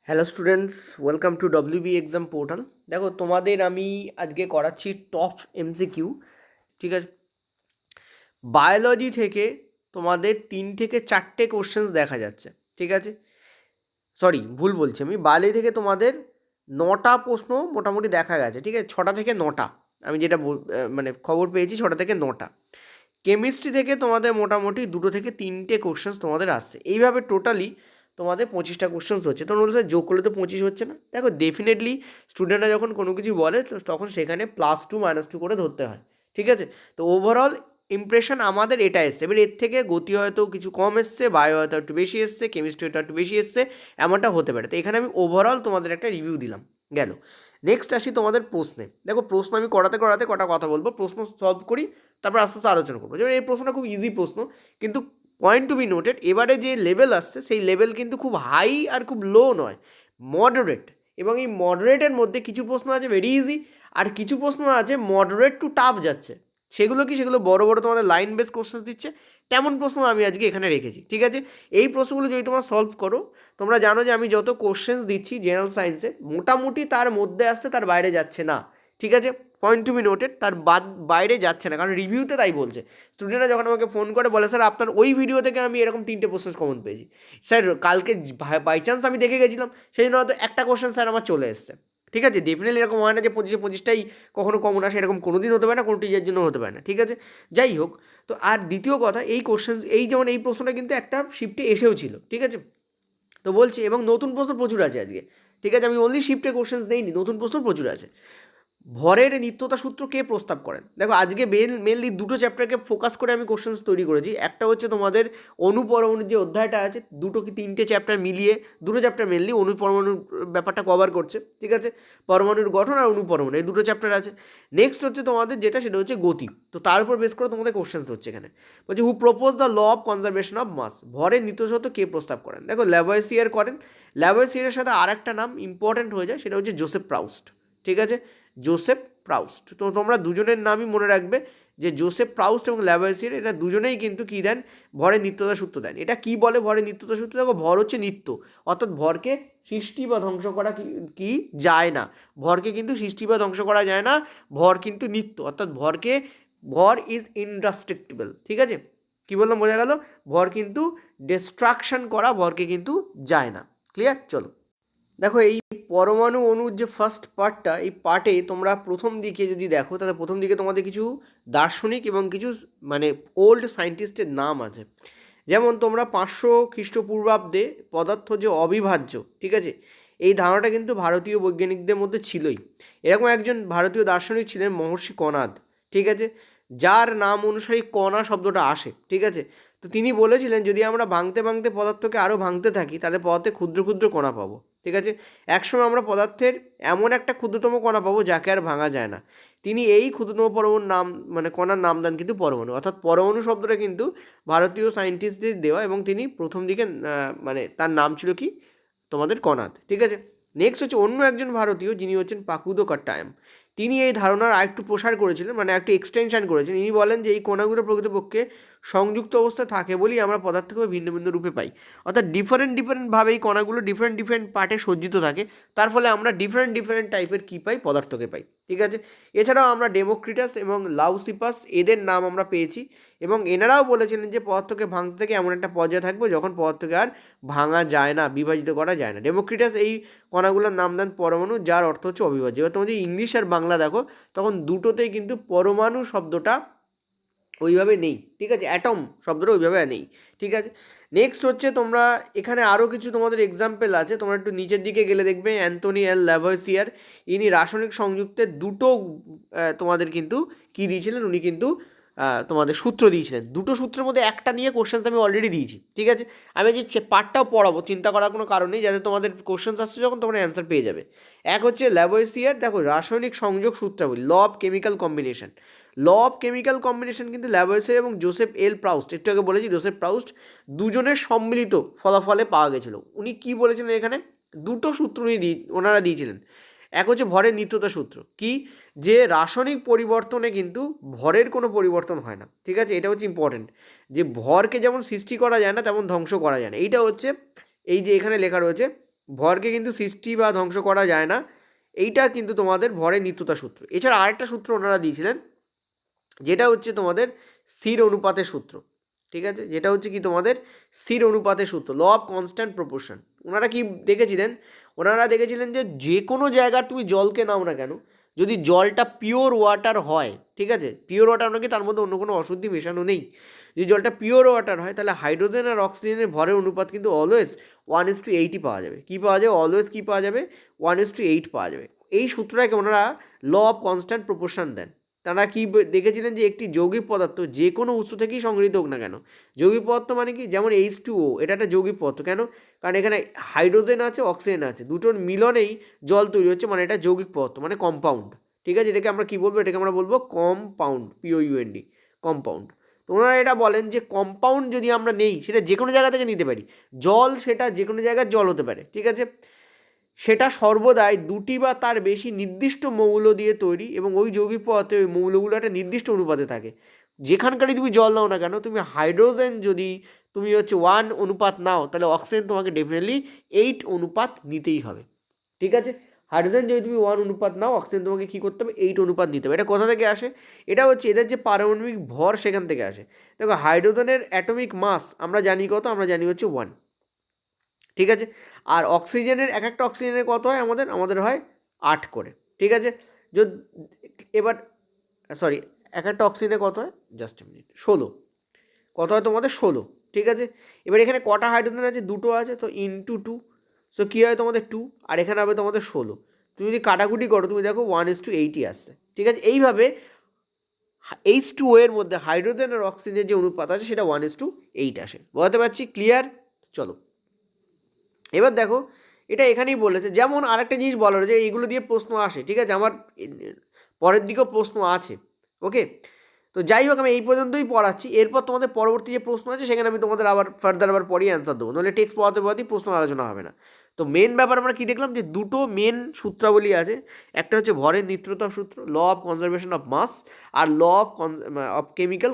Hello students, welcome to WB exam portal. দেখো তোমাদের আমি আজকে করাচ্ছি টপ এমসিকিউ। ঠিক আছে, বায়োলজি থেকে তোমাদের 3 থেকে 4টে কোশ্চেন্স দেখা যাচ্ছে। ঠিক আছে, সরি ভুল বলছি, আমি বায়োলজি থেকে তোমাদের 9টা প্রশ্ন মোটামুটি দেখা গেছে। ঠিক আছে, 6টা থেকে 9টা, আমি যেটা মানে খবর পেয়েছি 6টা থেকে 9টা। কেমিস্ট্রি থেকে তোমাদের মোটামুটি 2 থেকে 3টে কোশ্চেন্স তোমাদের আসছে। এইভাবে টোটালি তোমাদের 25টা কোশ্চেন্স হচ্ছে। তোমরা বলছো যোগ করলে তো 25 হচ্ছে না। দেখো ডেফিনেটলি স্টুডেন্টরা যখন কোনো কিছু বলে তো তখন সেখানে +2 -2 করে ধরতে হয়। ঠিক আছে, তো ওভারঅল ইমপ্রেশন আমাদের এটা এসছে। এবার এর থেকে গতি হয়তো কিছু কম এসছে, বায়ো হয়তো একটু বেশি এসছে, কেমিস্ট্রি হয়তো একটু বেশি এসছে, এমনটা হতে পারে। তো এখানে আমি ওভারঅল তোমাদের একটা রিভিউ দিলাম। গেল, নেক্সট আসি তোমাদের প্রশ্নে। দেখো প্রশ্ন আমি করাতে করাতে কটা কথা বলবো, প্রশ্ন সলভ করি, তারপর আস্তে আস্তে আলোচনা করবো। যেমন এই প্রশ্নটা খুব ইজি প্রশ্ন, কিন্তু পয়েন্ট টু বি নোটেড, এবারে যে লেভেল আসছে সেই লেভেল কিন্তু খুব হাই আর খুব লো নয়, মডারেট। এবং এই মডারেটের মধ্যে কিছু প্রশ্ন আছে ভেরি ইজি, আর কিছু প্রশ্ন আছে মডারেট টু টাফ যাচ্ছে। সেগুলো কি, সেগুলো বড় বড় তোমাদের লাইন বেস কোশ্চেন দিচ্ছে, তেমন প্রশ্ন আমি আজকে এখানে রেখেছি। ঠিক আছে, এই প্রশ্নগুলো যদি তোমরা সলভ করো, তোমরা জানো যে আমি যত কোশ্চেন্স দিচ্ছি জেনারেল সায়েন্সে মোটামুটি তার মধ্যে আসছে, তার বাইরে যাচ্ছে না। ঠিক আছে, পয়েন্ট টু বি নোটেড, তার বাইরে যাচ্ছে না, কারণ রিভিউতে তাই বলছে। স্টুডেন্টরা যখন আমাকে ফোন করে বলে স্যার আপনার ওই ভিডিও থেকে আমি এরকম 3টে প্রশ্ন কমন পেয়েছি, স্যার কালকে বাই চান্স আমি দেখে গেছিলাম, সেই জন্য হয়তো একটা কোশ্চেন স্যার আমার চলে এসছে। ঠিক আছে, ডেফিনেটলি এরকম হয় না যে 25-25টাই কখনো কমন আসে, এরকম কোনো দিন হতে পারে না, কোনো টিচারের জন্য হতে পারে না। ঠিক আছে, যাই হোক। তো আর দ্বিতীয় কথা, এই কোশ্চেন, এই যেমন এই প্রশ্নটা কিন্তু একটা শিফটে এসেও ছিল। ঠিক আছে, তো বলছি, এবং নতুন প্রশ্ন প্রচুর আছে আজকে। ঠিক আছে, আমি অনলি শিফটে কোশ্চেন্স নেইনি, নতুন প্রশ্ন প্রচুর আছে। ভরের নিত্যতা সূত্র কে প্রস্তাব করেন? দেখো আজকে মেনলি 2টো চ্যাপ্টারকে ফোকাস করে আমি কোশ্চেন্স তৈরি করেছি। একটা হচ্ছে তোমাদের অনুপরমাণুর যে অধ্যায়টা আছে, 2 কি 3টে চ্যাপ্টার মিলিয়ে 2টো চ্যাপ্টার মেনলি অনুপরমাণুর ব্যাপারটা কভার করছে। ঠিক আছে, পরমাণুর গঠন আর অনুপরমাণু, এই 2টো চ্যাপ্টার আছে। নেক্সট হচ্ছে তোমাদের যেটা, সেটা হচ্ছে গতি। তো তার উপর বেস করে তোমাদের কোশ্চেন্স হচ্ছে এখানে। বলছে who propose the law of conservation of mass, ভরের নিত্যতা সূত্র কে প্রস্তাব করেন? দেখো ল্যাভয়েসিয়ার করেন। ল্যাভয়েসিয়ারের সাথে আর একটা নাম ইম্পর্টেন্ট হয়ে যায়, সেটা হচ্ছে জোসেফ প্রাউস্ট। ঠিক আছে, জোসেফ প্রাউস্ট। তো তোমরা দুজনের নামই মনে রাখবে, যে জোসেফ প্রাউস্ট এবং ল্যাভয়েসিয়ার, এটা দুজনেই কিন্তু কী দেন, ভরের নিত্যতা সূত্র দেন। এটা কি বলে ভরের নিত্যতা সূত্র? দেখো ভর হচ্ছে নিত্য, অর্থাৎ ভরকে সৃষ্টি বা ধ্বংস করা কি যায় না। ভরকে কিন্তু সৃষ্টি বা ধ্বংস করা যায় না, ভর কিন্তু নিত্য, অর্থাৎ ভর ইজ ইনডাস্ট্রাক্টিবল। ঠিক আছে, কি বললাম বোঝা গেল? ভর কিন্তু ডিস্ট্রাকশন করা, ভরকে কিন্তু যায় না। ক্লিয়ার? চলো দেখো, এই পরমাণু অণুর যে ফার্স্ট পার্টটা, এই পার্টে তোমরা প্রথম দিকে যদি দেখো, তাহলে প্রথম দিকে তোমাদের কিছু দার্শনিক এবং কিছু মানে ওল্ড সায়েন্টিস্টের নাম আছে। যেমন তোমরা 500 খ্রিস্টপূর্বাব্দে পদার্থ যে অবিভাজ্য, ঠিক আছে, এই ধারণাটা কিন্তু ভারতীয় বৈজ্ঞানিকদের মধ্যে ছিলই। এরকম একজন ভারতীয় দার্শনিক ছিলেন মহর্ষি কণাদ। ঠিক আছে, যার নাম অনুসারে কণা শব্দটা আসে। ঠিক আছে, তো তিনি বলেছিলেন যদি আমরা ভাঙতে ভাঙতে পদার্থকে আরও ভাঙতে থাকি, তাহলে পদার্থে ক্ষুদ্র ক্ষুদ্র কণা পাবো। ঠিক আছে, একসময় আমরা পদার্থের এমন একটা ক্ষুদ্রতম কণা পাবো যাকে আর ভাঙা যায় না। তিনি এই ক্ষুদ্রতম পরমাণুর নাম, মানে কণার নাম দেন কিন্তু পরমাণু। অর্থাৎ পরমাণু শব্দটা কিন্তু ভারতীয় সায়েন্টিস্টদের দেওয়া, এবং তিনি প্রথম দিকে মানে তার নাম ছিল কি, তোমাদের কণাদ। ঠিক আছে, নেক্সট হচ্ছে অন্য একজন ভারতীয়, যিনি হচ্ছেন পাকুদো কাট্টায়াম। তিনি এই ধারণার আরেকটু প্রসার করেছিলেন, মানে একটু এক্সটেনশন করেছেন। ইনি বলেন যে এই কণাগুলো প্রকৃতপক্ষে সংযুক্ত অবস্থায় থাকে বলেই আমরা পদার্থকে ভিন্ন ভিন্ন রূপে পাই। অর্থাৎ ডিফারেন্টভাবে এই কণাগুলো ডিফারেন্ট পার্টে সজ্জিত থাকে, তার ফলে আমরা ডিফারেন্ট টাইপের কী পাই, পদার্থকে পাই। ঠিক আছে, এছাড়াও আমরা ডেমোক্রিটাস এবং লাউসিপাস, এদের নাম আমরা পেয়েছি। এবং এনারাও বলেছিলেন যে পদার্থকে ভাঙতে থেকে এমন একটা পর্যায়ে থাকবে যখন পদার্থকে আর ভাঙা যায় না, বিভাজিত করা যায় না। ডেমোক্রিটাস এই কণাগুলোর নাম দেন পরমাণু, যার অর্থ হচ্ছে অবিভাজ্য। এবার তোমরা যদি ইংলিশ আর বাংলা দেখো, তখন দুটোতেই কিন্তু পরমাণু শব্দটা ওইভাবে নেই। ঠিক আছে, অ্যাটম শব্দটা ওইভাবে নেই। ঠিক আছে, নেক্সট হচ্ছে তোমরা এখানে আরও কিছু তোমাদের এক্সাম্পল আছে, তোমরা একটু নিচের দিকে গেলে দেখবে অ্যান্থনি এল ল্যাভয়েসিয়ার, ইনি রাসায়নিক সংযুক্তের দুটো তোমাদের কিন্তু কী দিয়েছিলেন, উনি কিন্তু তোমাদের সূত্র দিয়েছিলেন। দুটো সূত্রের মধ্যে একটা নিয়ে কোশ্চেন্স আমি অলরেডি দিয়েছি। ঠিক আছে, আমি যে পার্টটাও পড়াবো, চিন্তা করার কোনো কারণ নেই, যাতে তোমাদের কোশ্চেন্স আসছে যখন তোমরা অ্যান্সার পেয়ে যাবে। এক হচ্ছে ল্যাভয়েসিয়ার, দেখো রাসায়নিক সংযোগ সূত্রাবলী, law of chemical combination. Law of chemical combination কিন্তু ল্যাভয়েসিয়ার এবং জোসেফ এল প্রাউস্ট, একটু আগে বলেছি জোসেফ প্রাউস্ট, দুজনের সম্মিলিত ফলাফলে পাওয়া গেছিলো। উনি কী বলেছিলেন এখানে, দুটো সূত্র ওনারা দিয়েছিলেন। এক হচ্ছে ভরের নিত্যতা সূত্র, কি, যে রাসায়নিক পরিবর্তনে কিন্তু ভরের কোনো পরিবর্তন হয় না। ঠিক আছে, এটা হচ্ছে ইম্পর্টেন্ট, যে ভরকে যেমন সৃষ্টি করা যায় না তেমন ধ্বংস করা যায় না। এইটা হচ্ছে এই যে এখানে লেখা রয়েছে ভরকে কিন্তু সৃষ্টি বা ধ্বংস করা যায় না। এইটা কিন্তু তোমাদের ভরের নিত্যতা সূত্র। এছাড়া আরেকটা সূত্র ওনারা দিয়েছিলেন, যেটা হচ্ছে তোমাদের স্থির অনুপাতের সূত্র। ঠিক আছে, যেটা হচ্ছে কি তোমাদের স্থির অনুপাতের সূত্র, ল অফ কনস্ট্যান্ট প্রপোর্শন। ওনারা কি দেখেছিলেন? ওনারা দেখেছিলেন যে কোনো জায়গার তুমি জলকে নাও না কেন, যদি জলটা পিওর ওয়াটার হয়, ঠিক আছে, পিওর ওয়াটার নাকি তার মধ্যে অন্য কোনো অশুদ্ধি মেশানো নেই, যদি জলটা পিওর ওয়াটার হয়, তাহলে হাইড্রোজেন আর অক্সিজেনের ভরের অনুপাত কিন্তু অলওয়েজ 1:8 পাওয়া যাবে। কী পাওয়া যাবে? অলওয়েজ কী পাওয়া যাবে? 1:8 পাওয়া যাবে। এই সূত্রটাকে ওনারা ল অফ কনস্ট্যান্ট প্রপোর্শন দেন। তারা কি দেখেছিলেন যে একটি যৌগিক পদার্থ যে কোনো উৎস থেকেই সংগৃহীত হোক না কেন, যৌগিক পদার্থ মানে কি, যেমন H2O, এটা একটা যৌগিক পদার্থ। কেন? কারণ এখানে হাইড্রোজেন আছে, অক্সিজেন আছে, দুটোর মিলনেই জল তৈরি হচ্ছে, মানে এটা যৌগিক পদার্থ, মানে কম্পাউন্ড। ঠিক আছে, এটাকে আমরা কি বলবো? এটাকে আমরা বলবো কম্পাউন্ড, POUND, কম্পাউন্ড। তো ওনারা এটা বলেন যে কম্পাউন্ড যদি আমরা নেই, সেটা যে কোনো জায়গা থেকে নিতে পারি, জল সেটা যে কোনো জায়গার জল হতে পারে, ঠিক আছে, সেটা সর্বদাই দুটি বা তার বেশি নির্দিষ্ট মৌল দিয়ে তৈরি, এবং ওই যৌগিক পদার্থে ওই মৌলগুলো একটা নির্দিষ্ট অনুপাতে থাকে। যেখানকারই তুমি জল নাও না কেন, তুমি হাইড্রোজেন যদি তুমি হচ্ছে 1 অনুপাত নাও, তাহলে অক্সিজেন তোমাকে ডেফিনেটলি 8 অনুপাত নিতেই হবে। ঠিক আছে, হাইড্রোজেন যদি তুমি 1 অনুপাত নাও, অক্সিজেন তোমাকে কী করতে হবে? 8 অনুপাত নিতে হবে। এটা কোথা থেকে আসে? এটা হচ্ছে এদের যে পারমাণবিক ভর, সেখান থেকে আসে। দেখো, হাইড্রোজেনের অ্যাটমিক মাস আমরা জানি কত? আমরা জানি হচ্ছে 1। ঠিক আছে, আর অক্সিজেনের এক একটা অক্সিজেনের কত হয়? আমাদের হয় 8 করে। ঠিক আছে, যদি এবার সরি, এক একটা অক্সিজেনের কত হয়? Just a minute, 16। কত হয় তোমাদের? 16। ঠিক আছে, এবার এখানে কটা হাইড্রোজেন আছে? দুটো আছে, তো ইন্টু 2, সো কী হয় তোমাদের 2, আর এখানে হবে তোমাদের 16। তুমি যদি কাটাকুটি করো, তুমি দেখো 1:8 আসছে। ঠিক আছে, এইভাবে H2O এর মধ্যে হাইড্রোজেন আর অক্সিজেনের যে অনুপাত আছে, সেটা 1:8 আসে। বুঝতে পারছি? ক্লিয়ার? চলো এবার দেখো, এটা এখানেই বলেছে। যেমন আরেকটা জিনিস বলার, যে এইগুলো দিয়ে প্রশ্ন আসে, ঠিক আছে, আমার পরের দিকেও প্রশ্ন আছে। ওকে, তো যাই হোক, আমি এই পর্যন্তই পড়াচ্ছি। এরপর তোমাদের পরবর্তী যে প্রশ্ন আছে, সেখানে আমি তোমাদের আবার ফার্দার আবার পরেই অ্যান্সার দেবো, নাহলে টেক্সট পড়াতে পড়াতেই প্রশ্ন আলোচনা হবে না। তো মেন ব্যাপার আমরা কী দেখলাম, যে দুটো মেন সূত্রাবলী আছে। একটা হচ্ছে ভরের নিত্যতা সূত্র, law of conservation of mass, আর ল অফ কেমিক্যাল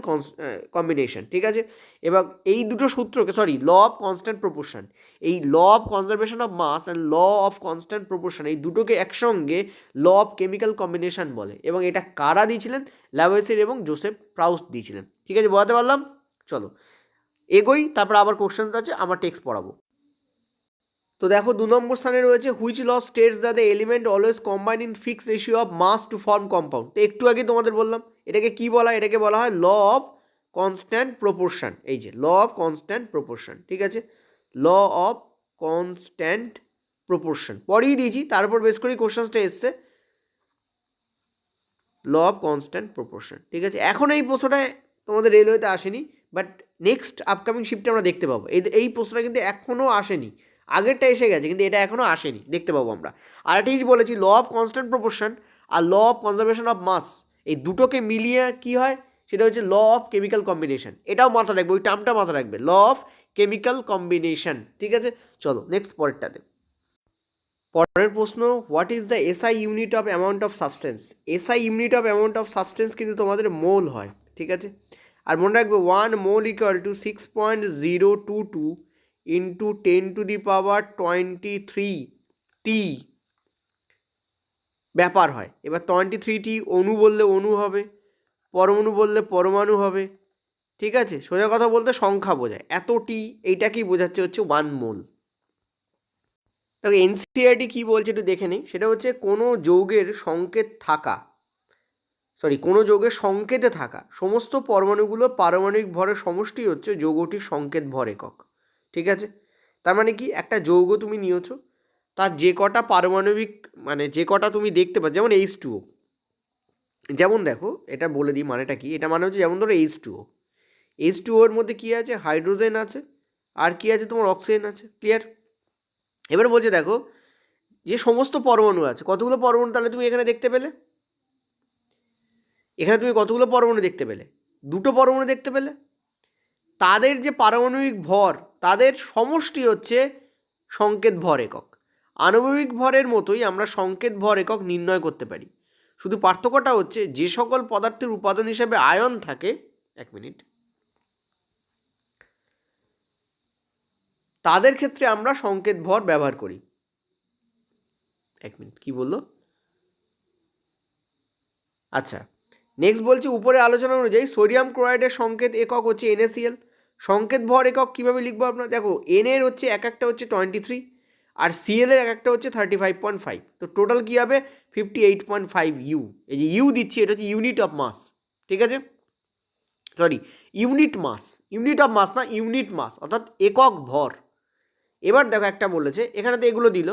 কম্বিনেশন। ঠিক আছে, এবার এই দুটো সূত্রকে, ল অফ কনস্ট্যান্ট প্রপোর্শন, এই law of conservation of mass and law of constant proportion, এই দুটোকে একসঙ্গে ল অফ কেমিক্যাল কম্বিনেশন বলে। এবং এটা কারা দিয়েছিলেন? ল্যাভয়েসির এবং জোসেফ প্রাউস্ট দিয়েছিলেন। ঠিক আছে, বোঝাতে পারলাম? চলো এগোই, তারপর আবার কোশ্চেন্স আছে, আমার টেক্সট পড়াবো। তো দেখো, 2 নম্বর স্থানে রয়েছে, which law states that the element always combine in fixed ratio of mass to form compound. তো একটু আগে তোমাদের বললাম, এটাকে কি বলা হয়? এটাকে বলা হয় ল অফ কনস্ট্যান্ট প্রপোর্শন। এই যে ল অফ কনস্ট্যান্ট প্রপোর্শন। ঠিক আছে, ল অফ কনস্ট্যান্ট প্রপোর্শন পড়িয়ে দিয়েছি, তারপর বেশ করে কোশ্চেন্সটা এসছে, ল অফ কনস্ট্যান্ট প্রপোর্শন। ঠিক আছে, এখন এই প্রশ্নটা তোমাদের রেলওয়েতে আসেনি, বাট নেক্সট আপকামিং শিফটে আমরা দেখতে পাবো। এই প্রশ্নটা কিন্তু এখনও আসেনি, আগেরটা এসে গেছে, কিন্তু এটা এখনও আসেনি, দেখতে পাবো আমরা। আর একটা জিনিস বলেছি, ল অফ কনস্ট্যান্ট প্রপোর্শন আর law of conservation of mass, এই দুটোকে মিলিয়ে কি হয়? সেটা হচ্ছে ল অফ কেমিক্যাল কম্বিনেশন। এটাও মাথা রাখবে, ওই টার্মটা মাথা রাখবে, ল অফ কেমিক্যাল কম্বিনেশন। ঠিক আছে, চলো নেক্সট পরেরটাতে। পরের প্রশ্ন, what is the SI unit of amount of substance? SI unit of amount of substance কিন্তু তোমাদের মোল হয়। ঠিক আছে, আর মনে রাখবে 1 মোল ইকুয়াল টু 6.022 ইন্টু 10⁻23 টি ব্যাপার হয়। এবার 23টি অণু বললে অণু হবে, পরমাণু বললে পরমাণু হবে। ঠিক আছে, সোজা কথা বলতে সংখ্যা বোঝায়, এতটি, এইটাকেই বোঝাচ্ছে হচ্ছে 1 মোল। তবে এনসিইআরটি কী বলছে একটু দেখে নিই। সেটা হচ্ছে কোনো যৌগের সংকেত থাকা, কোনো যৌগের সংকেতে থাকা সমস্ত পরমাণুগুলো পারমাণবিক ভরের সমষ্টি হচ্ছে যৌগটির সংকেত ভর একক। ঠিক আছে, তার মানে কি, একটা যৌগ তুমি নিয়েছো, তার যে কটা পারমাণবিক, মানে যে কটা তুমি দেখতে পাচ্ছ, যেমন H2O, যেমন দেখো এটা বলে দিই মানেটা কি। এটা মানে হচ্ছে, যেমন ধরো H2O এর মধ্যে কী আছে? হাইড্রোজেন আছে, আর কি আছে তোমার? অক্সিজেন আছে। ক্লিয়ার? এবার বলছে দেখো, যে সমস্ত পরমাণু আছে, কতগুলো পরমাণু তাহলে তুমি এখানে দেখতে পেলে? এখানে তুমি কতগুলো পরমাণু দেখতে পেলে? দুটো পরমাণু দেখতে পেলে। তাদের যে পারমাণবিক ভর, তাদের সমষ্টি হচ্ছে সংকেত ভর একক। আণবিক ভরের মতোই আমরা সংকেত ভর একক নির্ণয় করতে পারি, শুধু পার্থক্যটা হচ্ছে যে সকল পদার্থের উপাদান হিসেবে আয়ন থাকে, এক মিনিট, তাদের ক্ষেত্রে আমরা সংকেত ভর ব্যবহার করি। এক মিনিট, কী বললো? আচ্ছা, নেক্সট বলছি উপরে আলোচনা অনুযায়ী সোডিয়াম ক্লোরাইডের সংকেত একক হচ্ছে NaCl। সংকেত ভর একক কীভাবে লিখবো আপনার? দেখো, এন এর হচ্ছে এক একটা হচ্ছে 23 আর সিএল এর এক একটা হচ্ছে 35.5, তো টোটাল কী হবে 58.5 ইউ। এই যে ইউ দিচ্ছি এটা হচ্ছে ইউনিট অফ মাস, ঠিক আছে, sorry unit mass, unit of mass না, ইউনিট মাস অর্থাৎ একক ভর। এবার দেখো একটা বলেছে এখানে তো এগুলো দিল,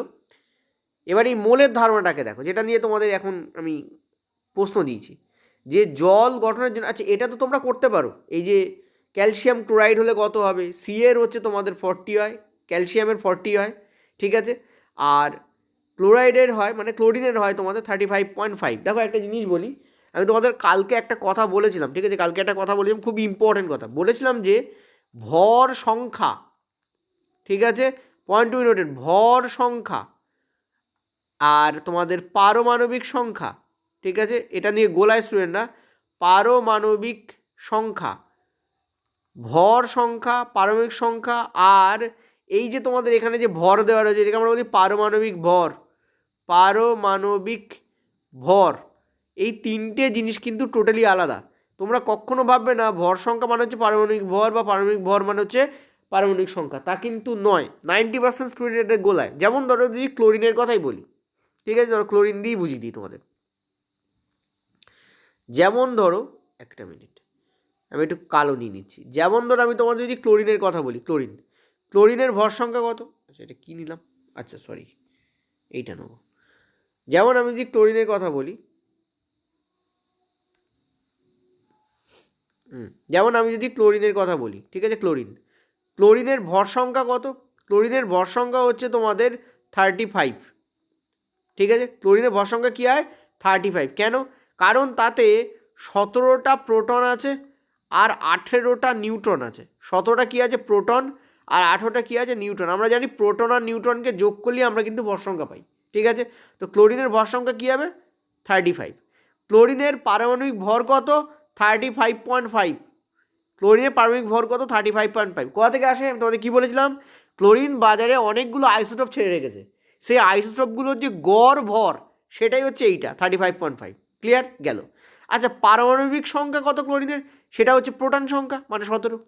এবার এই মোলের ধারণাটাকে দেখো, যেটা নিয়ে তোমাদের এখন আমি প্রশ্ন দিয়েছি যে জল গঠনের জন্য। আচ্ছা, এটা তো তোমরা করতে পারো, এই যে ক্যালসিয়াম ক্লোরাইড হলে কত হবে, সি এর হচ্ছে তোমাদের 40 হয়, ক্যালসিয়ামের 40 হয়, ঠিক আছে, আর ক্লোরাইডের হয় মানে ক্লোরিনের হয় তোমাদের 35.5। দেখো একটা জিনিস বলি, আমি তোমাদের কালকে একটা কথা বলেছিলাম, ঠিক আছে, কালকে একটা কথা বলেছিলাম, খুব ইম্পর্টেন্ট কথা বলেছিলাম যে ভর সংখ্যা, ঠিক আছে, পয়েন্ট টু বি নোটেড, ভর সংখ্যা আর তোমাদের পারমাণবিক সংখ্যা, ঠিক আছে, এটা নিয়ে গোলায় স্টুডেন্টরা, পারমাণবিক সংখ্যা, ভর সংখ্যা, পারমাণবিক সংখ্যা, আর এই যে তোমাদের এখানে যে ভর দেওয়া রয়েছে এটাকে আমরা বলি পারমাণবিক ভর, পারমাণবিক ভর, এই তিনটে জিনিস কিন্তু টোটালি আলাদা। তোমরা কখনো ভাববে না ভর সংখ্যা মানে হচ্ছে পারমাণবিক ভর বা পারমাণবিক ভর মানে হচ্ছে পারমাণবিক সংখ্যা, তা কিন্তু নয়। 90% স্টুডেন্টের গোলায়। যেমন ধরো যদি ক্লোরিনের কথাই বলি, ঠিক আছে, ধরো ক্লোরিন দিয়েই বুঝিয়ে দিই তোমাদের। যেমন ধরো একটা মিনিট, আমি একটু কালো নিয়ে নিচ্ছি। যেমন ধরো আমি তোমাদের যদি ক্লোরিনের কথা বলি, ক্লোরিনের ভর সংখ্যা কত? আচ্ছা, এটা কী নিলাম, আচ্ছা সরি এইটা নেবো। যেমন আমি যদি ক্লোরিনের কথা বলি, যেমন আমি যদি ক্লোরিনের কথা বলি, ঠিক আছে, ক্লোরিনের ভর সংখ্যা কত? ক্লোরিনের ভর সংখ্যা হচ্ছে তোমাদের 35, ঠিক আছে, ক্লোরিনের ভর সংখ্যা কী হয় 35। কেন? কারণ তাতে 17টা প্রোটন আছে আর 18টা নিউট্রন আছে। 17টা কী আছে? প্রোটন, আর 18টা কী আছে? নিউট্রন। আমরা জানি প্রোটন আর নিউট্রনকে যোগ করলে আমরা কিন্তু ভর সংখ্যা পাই, ঠিক আছে, তো ক্লোরিনের ভর সংখ্যা কী হবে 35। ক্লোরিনের পারমাণবিক ভর কত? 35.5। ক্লোরিনের পারমাণবিক ভর কত? 35.5। কোথা থেকে আসে? আমি তোমাদের কী বলেছিলাম, ক্লোরিন বাজারে অনেকগুলো আইসোটোপ ছেড়ে রেখেছে, সেই আইসোটোপগুলোর যে গড় ভর সেটাই হচ্ছে এইটা 35.5। ক্লিয়ার গেল? আচ্ছা, পারমাণবিক সংখ্যা কত ক্লোরিনের? সেটা হচ্ছে প্রোটন সংখ্যা মানে 17,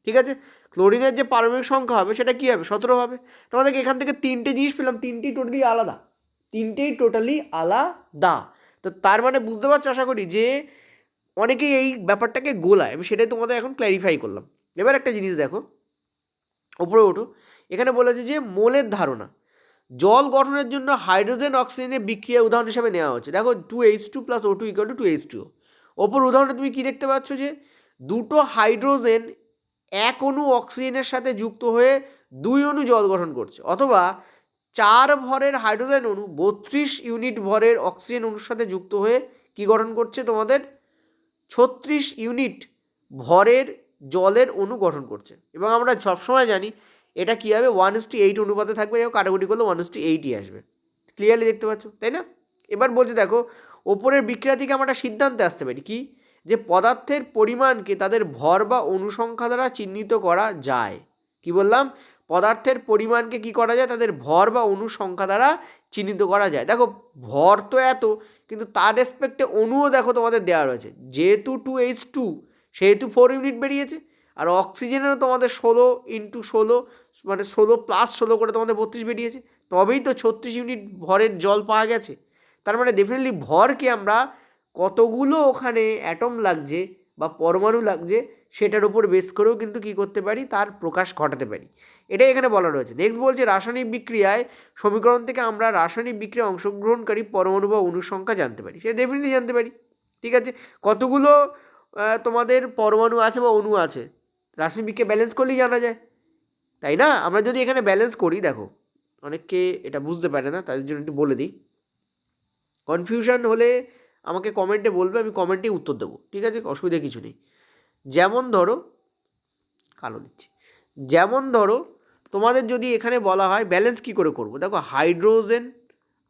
ঠিক আছে। ক্লোরিনের যে পারমাণবিক সংখ্যা হবে সেটা কী হবে? 17 হবে। তোমাদেরকে এখান থেকে তিনটে জিনিস পেলাম, তিনটেই টোটালি আলাদা, তিনটেই টোটালি আলাদা। তো তার মানে বুঝতে পারছো আশা করি যে অনেকেই এই ব্যাপারটাকে গোলায়, আমি সেটাই তোমাদের এখন ক্ল্যারিফাই করলাম। এবার একটা জিনিস দেখো, ওপরে ওঠো, এখানে বলেছে যে মোলের ধারণা, জল গঠনের জন্য হাইড্রোজেন অক্সিজেনের বিক্রিয়া উদাহরণ হিসাবে নেওয়া হচ্ছে। দেখো 2H2 + O2 = 2H2O। ওপর উদাহরণে তুমি কি দেখতে পাচ্ছ যে দুটো হাইড্রোজেন এক অণু অক্সিজেনের সাথে যুক্ত হয়ে 2 অণু জল গঠন করছে, অথবা 4 ভরের হাইড্রোজেন অণু 32 ইউনিট ভরের অক্সিজেন অণুর সাথে যুক্ত হয়ে কি গঠন করছে? তোমাদের 36 ইউনিট ভরের জলের অণু গঠন করছে। এবং আমরা সবসময় জানি এটা কী হবে 1:8 অনুপাতে থাকবে, যাও কাটাকুটি করলে 1:8ই আসবে। ক্লিয়ারলি দেখতে পাচ্ছ, তাই না? এবার বলছে দেখো, ওপরের বিক্রিয়া থেকে আমরা একটা সিদ্ধান্তে আসতে পারি কি, যে পদার্থের পরিমাণকে তাদের ভর বা অনুসংখ্যা দ্বারা চিহ্নিত করা যায়। কি বললাম? পদার্থের পরিমাণকে কি করা যায়? তাদের ভর বা অনুসংখ্যা দ্বারা চিহ্নিত করা যায়। দেখো ভর তো এত, কিন্তু তার রেসপেক্টে অণুও দেখো তোমাদের দেওয়া রয়েছে, যেহেতু 2H2 সেহেতু 4 ইউনিট বেরিয়েছে, আর অক্সিজেনেরও তোমাদের 16 × 16 মানে 16 + 16 করে তোমাদের 32 বেরিয়েছে, তবেই তো 36 ইউনিট ভরের জল পাওয়া গেছে। তার মানে ডেফিনেটলি ভরকে আমরা কতগুলো ওখানে অ্যাটম লাগছে বা পরমাণু লাগছে সেটার উপর বেস করেও কিন্তু কী করতে পারি, তার প্রকাশ ঘটাতে পারি। এটাই এখানে বলা রয়েছে। নেক্সট বলছে রাসায়নিক বিক্রিয়ায় সমীকরণ থেকে আমরা রাসায়নিক বিক্রিয়ায় অংশগ্রহণকারী পরমাণু বা অণুর সংখ্যা জানতে পারি। সেটা ডেফিনেটলি জানতে পারি, ঠিক আছে। কতগুলো তোমাদের পরমাণু আছে বা অণু আছে রাসায়নিক বিক্রিয়া ব্যালেন্স করলেই জানা যায়, তাই না? আমরা যদি এখানে ব্যালেন্স করি, দেখো অনেককে এটা বুঝতে পারে না, তাদের জন্য একটু বলে দিই। কনফিউশন হলে আমাকে কমেন্টে বলবে, আমি কমেন্টেই উত্তর দেবো, ঠিক আছে, অসুবিধা কিছু নেই। যেমন ধরো কালো নিচ্ছি, যেমন ধরো তোমাদের যদি এখানে বলা হয় ব্যালেন্স কি করে করব, দেখো হাইড্রোজেন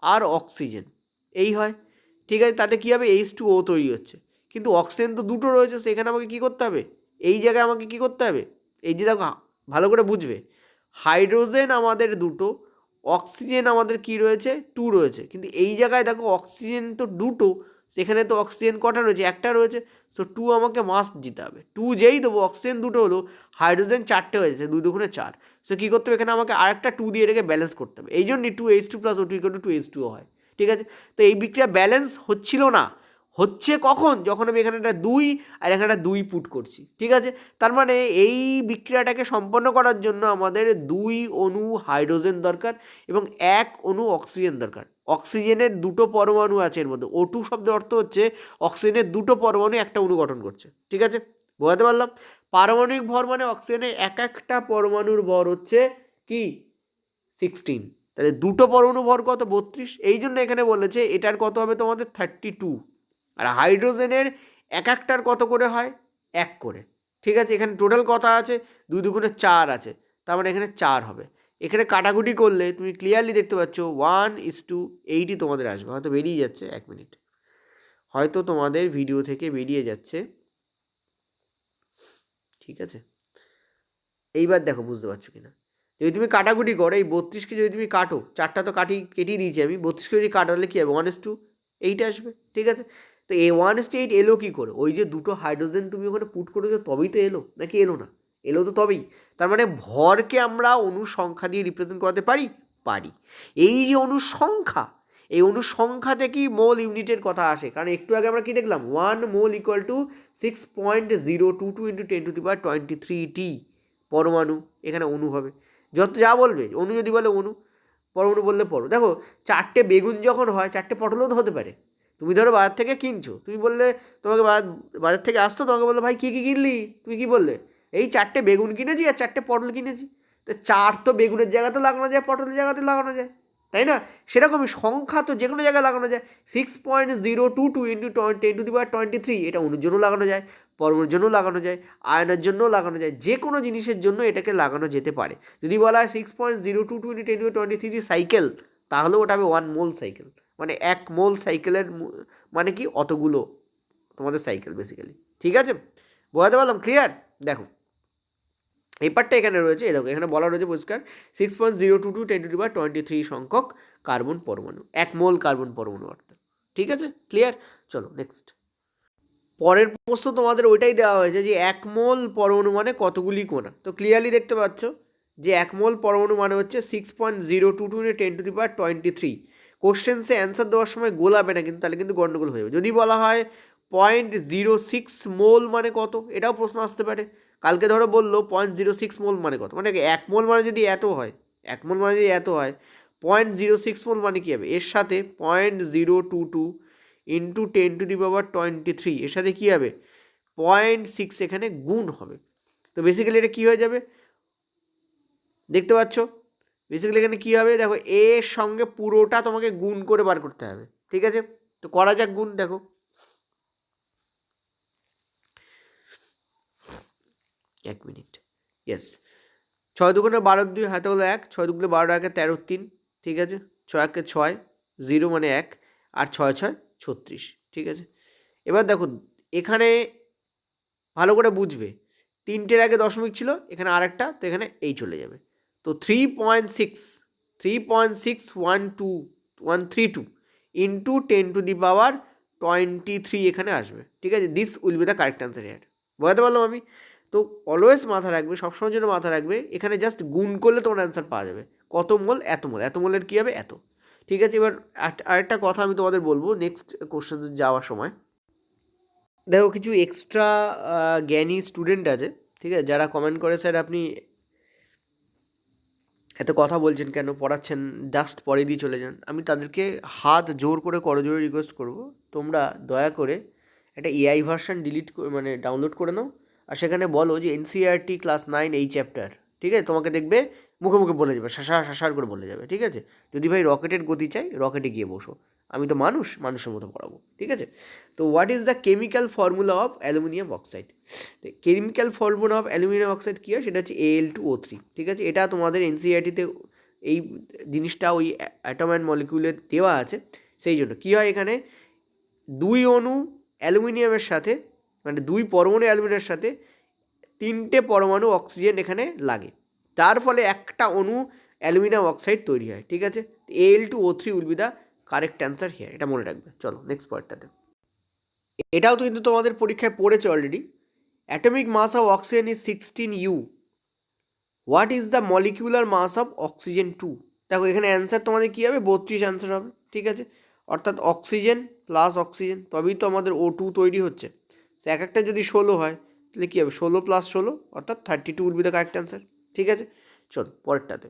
আর অক্সিজেন এই হয়, ঠিক আছে, তাতে কী হবে H2O তৈরি হচ্ছে, কিন্তু অক্সিজেন তো দুটো রয়েছে, সেখানে আমাকে কী করতে হবে, এই জায়গায় আমাকে কী করতে হবে, এই যে দেখো ভালো করে বুঝবে, হাইড্রোজেন আমাদের দুটো, অক্সিজেন আমাদের কি রয়েছে 2 রয়েছে, কিন্তু এই জায়গায় দেখো অক্সিজেন তো দুটো, সেখানে তো অক্সিজেন কটা রয়েছে, একটা রয়েছে। সো 2 আমাকে মাস্ট দিতে হবে। 2 যেই দেবো, অক্সিজেন দুটো হলো, হাইড্রোজেন 4টে হয়ে যাচ্ছে, 2 দুগুণে 4। সো কী করতে হবে, এখানে আমাকে আরেকটা 2 দিয়ে রেখে ব্যালেন্স করতে হবে। এই জন্যই 2H2 প্লাস O2 = 2H2 হয়। ঠিক আছে, তো এই বিক্রিয়া ব্যালেন্স হচ্ছিল না, হচ্ছে কখন, যখন আমি এখানে একটা 2 আর এখানে একটা 2 পুট করছি। ঠিক আছে, তার মানে এই বিক্রিয়াটাকে সম্পন্ন করার জন্য আমাদের 2 অণু হাইড্রোজেন দরকার এবং 1 অণু অক্সিজেন দরকার। অক্সিজেনের দুটো পরমাণু আছে এর মধ্যে। O2 শব্দের অর্থ হচ্ছে অক্সিজেনের দুটো পরমাণু একটা অণু গঠন করছে। ঠিক আছে, বোঝাতে পারলাম? পারমাণবিক ভর মানে অক্সিজেনের এক একটা পরমাণুর ভর হচ্ছে কি 16, তাহলে দুটো পরমাণু ভর কত 32। এই জন্য এখানে বলেছে এটার কত হবে তোমাদের 32, আর হাইড্রোজেনের এক একটার কত করে হয় 1 করে। ঠিক আছে, এখানে টোটাল কথা আছে 2 দুগুণে 4 আছে, তার মানে এখানে 4 হবে। এখানে কাটাকুটি করলে তুমি ক্লিয়ারলি দেখতে পাচ্ছ 1:8ই তোমাদের আসবে। হয়তো বেরিয়ে যাচ্ছে, 1 মিনিট, হয়তো তোমাদের ভিডিও থেকে বেরিয়ে যাচ্ছে। ঠিক আছে, এইবার দেখো বুঝতে পারছো কিনা। যদি তুমি কাটাকুটি করো, এই 32কে যদি তুমি কাটো, 4টা তো কেটিয়ে দিয়েছি আমি, 32কে যদি কাটো তাহলে কী হবে 1:8 আসবে। ঠিক আছে, তো এই 1:8 এলো কী করে? ওই যে দুটো হাইড্রোজেন তুমি ওখানে পুট করেছো তবেই তো এলো, নাকি এলো না? এলো তো তবেই। তার মানে ভরকে আমরা অনুসংখ্যা দিয়ে রিপ্রেজেন্ট করাতে পারি। এই যে অনুসংখ্যা, এই অনুসংখ্যা থেকেই মোল ইউনিটের কথা আসে। কারণ একটু আগে আমরা কি দেখলাম, 1 মোল = 6.022 × 10⁻23T পরমাণু। এখানে অণু হবে, যত যা বলবে অণু, যদি বলে অণু, পরমাণু বললে পরো। দেখো 4টে বেগুন যখন হয় 4টে পটলও তো হতে পারে। তুমি ধরো বাজার থেকে কিনছো, তুমি বললে, তোমাকে বাজার থেকে আসতো, তোমাকে বললো ভাই কী কী কিনলি, তুমি কি বললে, এই 4টে বেগুন কিনেছি আর 4টে পটল কিনেছি। তো 4 তো বেগুনের জায়গাতে লাগানো যায়, পটলের জায়গাতে লাগানো যায়, তাই না? সেরকমই সংখ্যা তো যে কোনো জায়গায় লাগানো যায়। 6.022 × 10⁻23 এটা অণুর জন্য লাগানো যায়, পরমাণুর জন্য লাগানো যায়, আয়নের জন্য লাগানো যায়, যে কোনো জিনিসের জন্য এটাকে লাগানো যেতে পারে। যদি বলা হয় 6.022 × 10⁻23 সাইকেল, তাহলেও ওটা হবে 1 মোল সাইকেল। মানে 1 মোল সাইকেলের মানে কি অতগুলো তোমাদের সাইকেল বেসিক্যালি। ঠিক আছে, বোঝাতে পারলাম? ক্লিয়ার? দেখো এই পার্টটা এখানে রয়েছে, এই দেখো এখানে বলা রয়েছে পরিষ্কার 6.022 × 10⁻23 সংখ্যক কার্বন পরমাণু, 1 মোল কার্বন পরমাণু অর্থাৎ। ঠিক আছে, ক্লিয়ার? চলো নেক্সট। পরের প্রশ্ন তোমাদের ওইটাই দেওয়া হয়েছে যে 1 মোল পরমাণু মানে কতগুলি কণা। তো ক্লিয়ারলি দেখতে পাচ্ছ যে 1 মোল পরমাণু মানে হচ্ছে 6.022 × 10⁻23। কোশ্চেন্সে অ্যান্সার দেওয়ার সময় গোলাবে না কিন্তু, তাহলে কিন্তু গন্ডগোল হয়ে যাবে। যদি বলা হয় 0.06 মোল মানে কত, এটাও প্রশ্ন আসতে পারে। কালকে ধরো বললো 0.06 মোল মানে কত, মানে 1 মোল মানে যদি এত হয়, 1 মোল মানে যদি এত হয়, 0.06 মোল মানে কী হবে, এর সাথে 0.022 × 10⁻23 এর সাথে কী হবে 0.6 এখানে গুণ হবে। তো বেসিক্যালি এটা কী হয়ে যাবে দেখতে পাচ্ছ, বেসিক্যালি এখানে কী হবে দেখো, এর সঙ্গে পুরোটা তোমাকে গুণ করে বার করতে হবে। ঠিক আছে, তো করা যাক গুণ। দেখো 1 মিনিট, ইয়েস, 6 দুগুণে 12 2 হাতে হলো 1, 6 দুগুণে 12 1 13 3। ঠিক আছে, 6 1 6, 0 মানে 1, আর 6 6 36। ঠিক আছে, এবার দেখো এখানে ভালো করে বুঝবে, 3টের আগে দশমিক ছিল, এখানে আরেকটা, তো এখানে এই চলে যাবে। তো 3.6132 ইন্টু 10⁻23 এখানে আসবে। ঠিক আছে, this will be the correct answer here. বোঝাতে পারলাম আমি? তো অলওয়েজ মাথা রাখবে, সবসময়ের জন্য মাথা রাখবে, এখানে জাস্ট গুণ করলে তোমার অ্যান্সার পাওয়া যাবে। কত মোল, এত মোল, এত মোলের কী হবে এত। ঠিক আছে, এবার আরেকটা কথা আমি তোমাদের বলবো নেক্সট কোশ্চেন যাওয়ার সময়। দেখো কিছু এক্সট্রা জ্ঞানী স্টুডেন্ট আছে, ঠিক আছে, যারা কমেন্ট করে স্যার আপনি এত কথা বলছেন কেন, পড়াচ্ছেন জাস্ট পরে দিয়ে চলে যান। আমি তাদেরকে হাত জোর করে করজোরে রিকোয়েস্ট করব, তোমরা দয়া করে একটা এআই ভার্সান মানে ডাউনলোড করে নাও, আর সেখানে বলো যে NCERT ক্লাস 9 এই চ্যাপ্টার। ঠিক আছে, তোমাকে দেখবে মুখে মুখে বলে যাবে, শাসার করে বলে যাবে। ঠিক আছে, যদি ভাই রকেটের গতি চাই, রকেটে গিয়ে বসো, আমি তো মানুষের মতো পড়াবো। ঠিক আছে, তো what is the chemical formula of aluminium oxide? Chemical formula of aluminium oxide কী হয়, সেটা হচ্ছে Al2O3। ঠিক আছে, এটা তোমাদের NCERT-তে এই জিনিসটা ওই অ্যাটম অ্যান্ড মলিকিউলে দেওয়া আছে। সেই জন্য কী হয়, এখানে 2 অণু অ্যালুমিনিয়ামের সাথে, মানে 2 পরমাণু অ্যালুমিনিয়ামের সাথে 3টে পরমাণু অক্সিজেন এখানে লাগে, তার ফলে একটা অণু অ্যালুমিনিয়াম অক্সাইড তৈরি হয়, ঠিক আছে। Al2O3 will be the correct answer here, এটা মনে রাখবে। চলো নেক্সট পয়েন্টটাতে, এটাও তো কিন্তু তোমাদের পরীক্ষায় পড়েছে অলরেডি। Atomic mass of oxygen is 16U, what is the molecular mass of oxygen 2? দেখো এখানে অ্যান্সার তোমাদের কী হবে, 32 অ্যান্সার হবে, ঠিক আছে। অর্থাৎ অক্সিজেন প্লাস অক্সিজেন তবেই তো আমাদের O2 তৈরি হচ্ছে। এক একটা যদি 16 হয় তাহলে কী হবে, 16 + 16 অর্থাৎ 32 will be the correct answer, ঠিক আছে। চলো পরেরটাতে,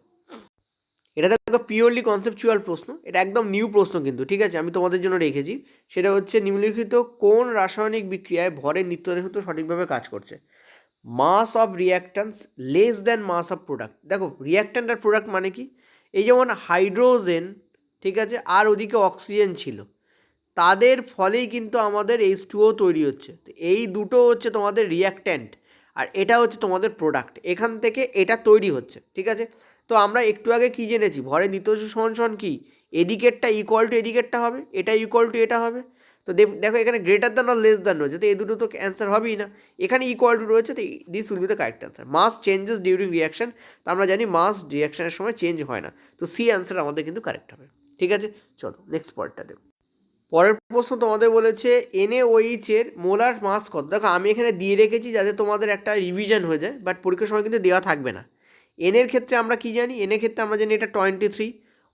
এটা দেখো পিওরলি কনসেপচুয়াল প্রশ্ন, এটা একদম নিউ প্রশ্ন কিন্তু, ঠিক আছে, আমি তোমাদের জন্য রেখেছি। সেটা হচ্ছে নিম্নলিখিত কোন রাসায়নিক বিক্রিয়ায় ভরের নিত্যতার সূত্র সঠিকভাবে কাজ করছে? Mass of reactants less than mass of product. দেখো রিয়াক্ট্যান্ট আর প্রোডাক্ট মানে কি, এই যেমন হাইড্রোজেন, ঠিক আছে, আর ওদিকে অক্সিজেন ছিল, তাদের ফলেই কিন্তু আমাদের H2O তৈরি হচ্ছে। তো এই দুটো হচ্ছে তোমাদের রিয়াক্ট্যান্ট, আর এটা হচ্ছে তোমাদের প্রোডাক্ট, এখান থেকে এটা তৈরি হচ্ছে, ঠিক আছে। তো আমরা একটু আগে কি জেনেছি, ভরের নিত্যতার সমান কি, এদিকেরটা ইকুয়াল টু এদিকেরটা হবে, এটা ইকুয়াল টু এটা হবে। তো দেখো এখানে গ্রেটার দ্যান আর লেস দ্যান রয়েছে, তো এই দুটো তো অ্যান্সার হবেই না। এখানে ইকুয়াল টু রয়েছে, তো this will be the correct answer. Mass changes during reaction, তো আমরা জানি মাস রিয়াকশনের সময় চেঞ্জ হয় না, তো সি অ্যান্সার আমাদের কিন্তু কারেক্ট হবে, ঠিক আছে। চলো নেক্সট পয়েন্টটাতে, পরের প্রশ্ন তোমাদের বলেছে NaOH এর মোলার মাস কত? দেখো আমি এখানে দিয়ে রেখেছি যাতে তোমাদের একটা রিভিশন হয়ে যায়, বাট পরীক্ষার সময় কিন্তু দেওয়া থাকবে না। এনের ক্ষেত্রে আমরা কি জানি, এনের ক্ষেত্রে আমরা জানি এটা 23,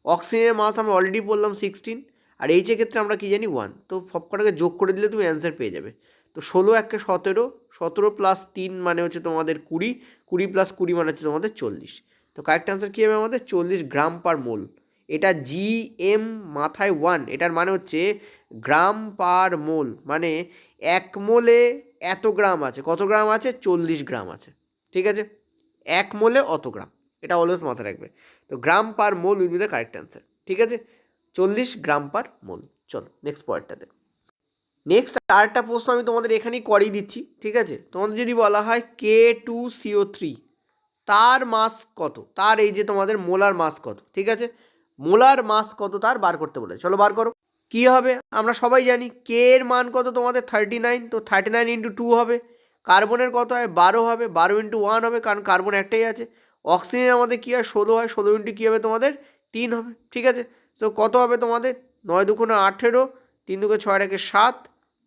অক্সিজেনের মাস আমরা অলরেডি বললাম 16, আর এইচের ক্ষেত্রে আমরা কি জানি 1। তো সবকটাকে যোগ করে দিলে তুমি অ্যান্সার পেয়ে যাবে। তো 16 একে 17, 17 + 3 মানে হচ্ছে তোমাদের 20, 20 + 20 মানে হচ্ছে তোমাদের 40। তো কারেক্ট অ্যান্সার কী হবে আমাদের, 40 গ্রাম পার মোল। এটা GM মাথায় 1, এটার মানে হচ্ছে গ্রাম পার মোল, মানে 1 মোলে এত গ্রাম আছে, কত গ্রাম আছে, 40 গ্রাম আছে, ঠিক আছে। 1 মোলে অত গ্রাম, এটা অলওয়েজ মাথায় রাখবে। তো gram per mole will be the correct answer, ঠিক আছে, 40 গ্রাম পার মোল। চলো নেক্সট পয়েন্টটাতে, নেক্সট আরেকটা প্রশ্ন আমি তোমাদের এখানেই করিয়ে দিচ্ছি, ঠিক আছে। তোমাদের যদি বলা হয় K2CO3, তার মাস কত, তার এই যে তোমাদের মোলার মাস কত, ঠিক আছে, মোলার মাস কত তার বার করতে বলে, চলো বার করো। কী হবে, আমরা সবাই জানি কে এর মান কত তোমাদের 39, তো 39 × 2 হবে। কার্বনের কত হয়, 12 হবে, 12 × 1 হবে, কারণ কার্বন একটাই আছে। অক্সিজেন আমাদের কী হয়, 16 হয়, 16 × কী হবে তোমাদের 3 হবে, ঠিক আছে। সো কত হবে তোমাদের, 9 × 2 = 18, 3 × 2 = 6, 1 = 7,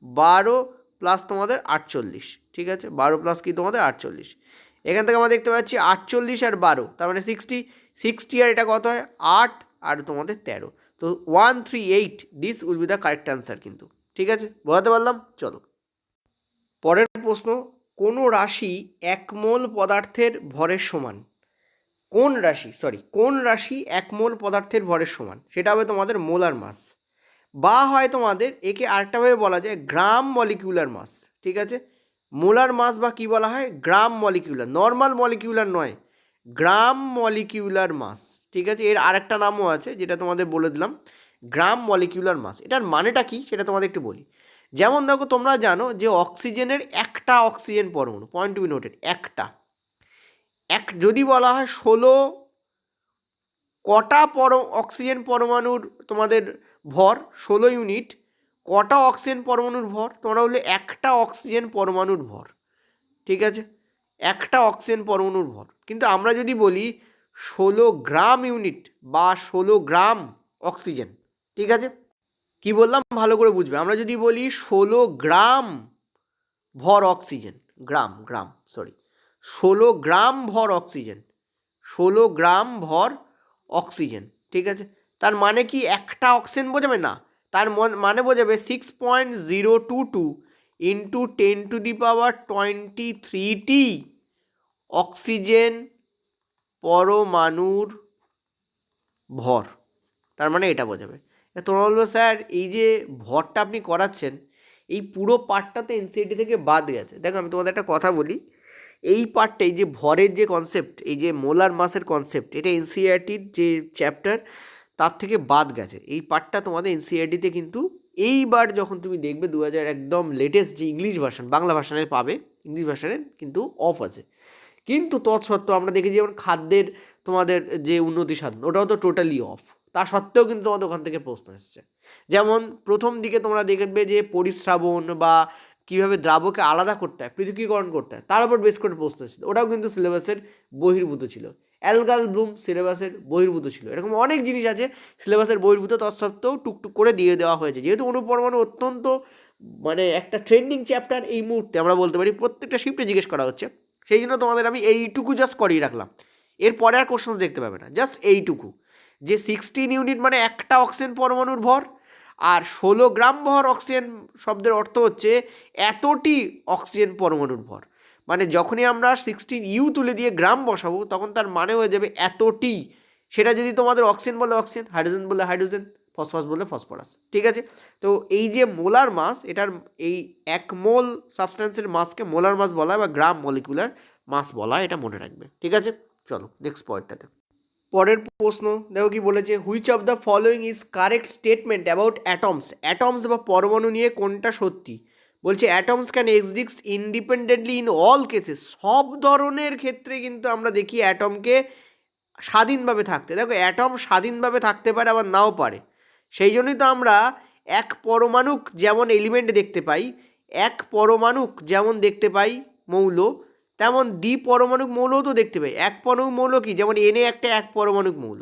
12 প্লাস তোমাদের 48, ঠিক আছে, 12 প্লাস কি তোমাদের 48। এখান থেকে আমরা দেখতে পাচ্ছি 48 আর 12, তার মানে 60, 60 আর এটা কত হয় 8 আর তোমাদের 13, তো 138, this will be the correct answer কিন্তু, ঠিক আছে, বোঝাতে পারলাম। চলো পরের প্রশ্ন, কোনো রাশি 1 মোল পদার্থের ভরের সমান, কোন রাশি 1 মোল পদার্থের ভরের সমান, সেটা হবে তোমাদের মোলার মাস, বা হয় তোমাদের একে আরেকটাভাবে বলা যায় গ্রাম মলিকিউলার মাস, ঠিক আছে। মোলার মাস বা কি বলা হয়, গ্রাম মলিকিউলার, নর্মাল মলিকিউলার নয়, গ্রাম মলিকিউলার মাস, ঠিক আছে। এর আরেকটা নামও আছে যেটা তোমাদের বলে দিলাম, গ্রাম মলিকিউলার মাস। এটার মানেটা কি সেটা তোমাদের একটু বলি। যেমন দেখো তোমরা জানো যে অক্সিজেনের একটা অক্সিজেন পরমাণু, পয়েন্ট টু বি নোটেড, একটা যদি বলা হয় 16 কটা অক্সিজেন পরমাণুর তোমাদের ভর 16 ইউনিট, কটা অক্সিজেন পরমাণুর ভর, তোমরা বললে একটা অক্সিজেন পরমাণুর ভর, ঠিক আছে, একটা অক্সিজেন পরমাণুর ভর। কিন্তু আমরা যদি বলি 16 গ্রাম ইউনিট বা 16 গ্রাম অক্সিজেন, ঠিক আছে, কি বললাম ভালো করে বুঝবে, আমরা যদি বলি 16 গ্রাম ভর অক্সিজেন, 16 গ্রাম ভর অক্সিজেন, 16 গ্রাম ভর অক্সিজেন, ঠিক আছে, তার মানে কি একটা অক্সিজেন বোঝাবে না, তার মানে বোঝাবে 6.022 ইন্টু 10⁻23টি অক্সিজেন পরমাণুর ভর, তার মানে এটা বোঝাবে। তোমরা বলবো স্যার এই যে ভরটা আপনি করাচ্ছেন এই পুরো পার্টটা তো এনসিইআরটি থেকে বাদ গেছে। দেখো আমি তোমাদের একটা কথা বলি, এই পার্টটা, এই যে ভরের যে কনসেপ্ট, এই যে মোলার মাসের কনসেপ্ট, এটা এনসিইআরটির যে চ্যাপ্টার তার থেকে বাদ গেছে। এই পার্টটা তোমাদের এনসিইআরটিতে কিন্তু এইবার যখন তুমি দেখবে 2000 একদম লেটেস্ট যে ইংলিশ ভার্সন, বাংলা ভার্সনে পাবে, ইংলিশ ভার্সনে কিন্তু অফ আছে। কিন্তু তৎসত্ত্বেও আমরা দেখি যেমন খাদ্যের তোমাদের যে উন্নতি সাধন, ওটাও তো টোটালি অফ, তা সত্ত্বেও কিন্তু তোমাদের ওখান থেকে প্রশ্ন এসছে। যেমন প্রথম দিকে তোমরা দেখবে যে পরিস্রাবণ বা কীভাবে দ্রাবকে আলাদা করতে হয়, পৃথকীকরণ করতে হয়, তার উপর বেস করে প্রশ্ন এসেছিল, ওটাও কিন্তু সিলেবাসের বহির্ভূত ছিল। অ্যালগাল ব্লুম সিলেবাসের বহির্ভূত ছিল। এরকম অনেক জিনিস আছে সিলেবাসের বহির্ভূত, তৎসত্ত্বেও টুকটুক করে দিয়ে দেওয়া হয়েছে। যেহেতু অনুপরমাণু অত্যন্ত মানে একটা ট্রেন্ডিং চ্যাপ্টার এই মুহূর্তে আমরা বলতে পারি, প্রত্যেকটা শিফটে জিজ্ঞেস করা হচ্ছে, সেই জন্য তোমাদের আমি এইটুকু জাস্ট করিয়ে রাখলাম। এরপরে আর কোশ্চেন্স দেখতে পাবে না, জাস্ট এইটুকু যে 16 ইউনিট মানে একটা অক্সিজেন পরমাণুর ভর, আর 16 গ্রাম ভর অক্সিজেন শব্দের অর্থ হচ্ছে এতটি অক্সিজেন পরমাণুর ভর। মানে যখনই আমরা 16U তুলে দিয়ে গ্রাম বসাবো তখন তার মানে হয়ে যাবে এতটি। সেটা যদি তোমাদের অক্সিজেন বলে অক্সিজেন, হাইড্রোজেন বলে হাইড্রোজেন, ফসফরাস বলে ফসফরাস, ঠিক আছে। তো এই যে মোলার মাস, এটার এই 1 মোল সাবস্ট্যান্সের মাসকে মোলার মাস বলা হয় বা গ্রাম মলিকুলার মাস বলা হয়, এটা মনে রাখবে, ঠিক আছে। চলো নেক্সট পয়েন্টটাতে। পরের প্রশ্ন দেখো কি বলেছে, which of the following is correct statement about atoms. Atoms বা পরমাণু নিয়ে কোনটা সত্যি? বলছে atoms can exist independently in all cases. সব ধরনের ক্ষেত্রে কিন্তু আমরা দেখি অ্যাটমকে স্বাধীনভাবে থাকতে। দেখো অ্যাটম স্বাধীনভাবে থাকতে পারে আবার নাও পারে, সেই জন্যই তো আমরা এক পরমাণুক যেমন এলিমেন্ট দেখতে পাই, এক পরমাণুক যেমন দেখতে পাই মৌল, তেমন দ্বি পরমাণুক মৌলও তো দেখতে পাই। এক পরমাণুক মৌল কি, যেমন এনে একটা এক পরমাণুক মৌল,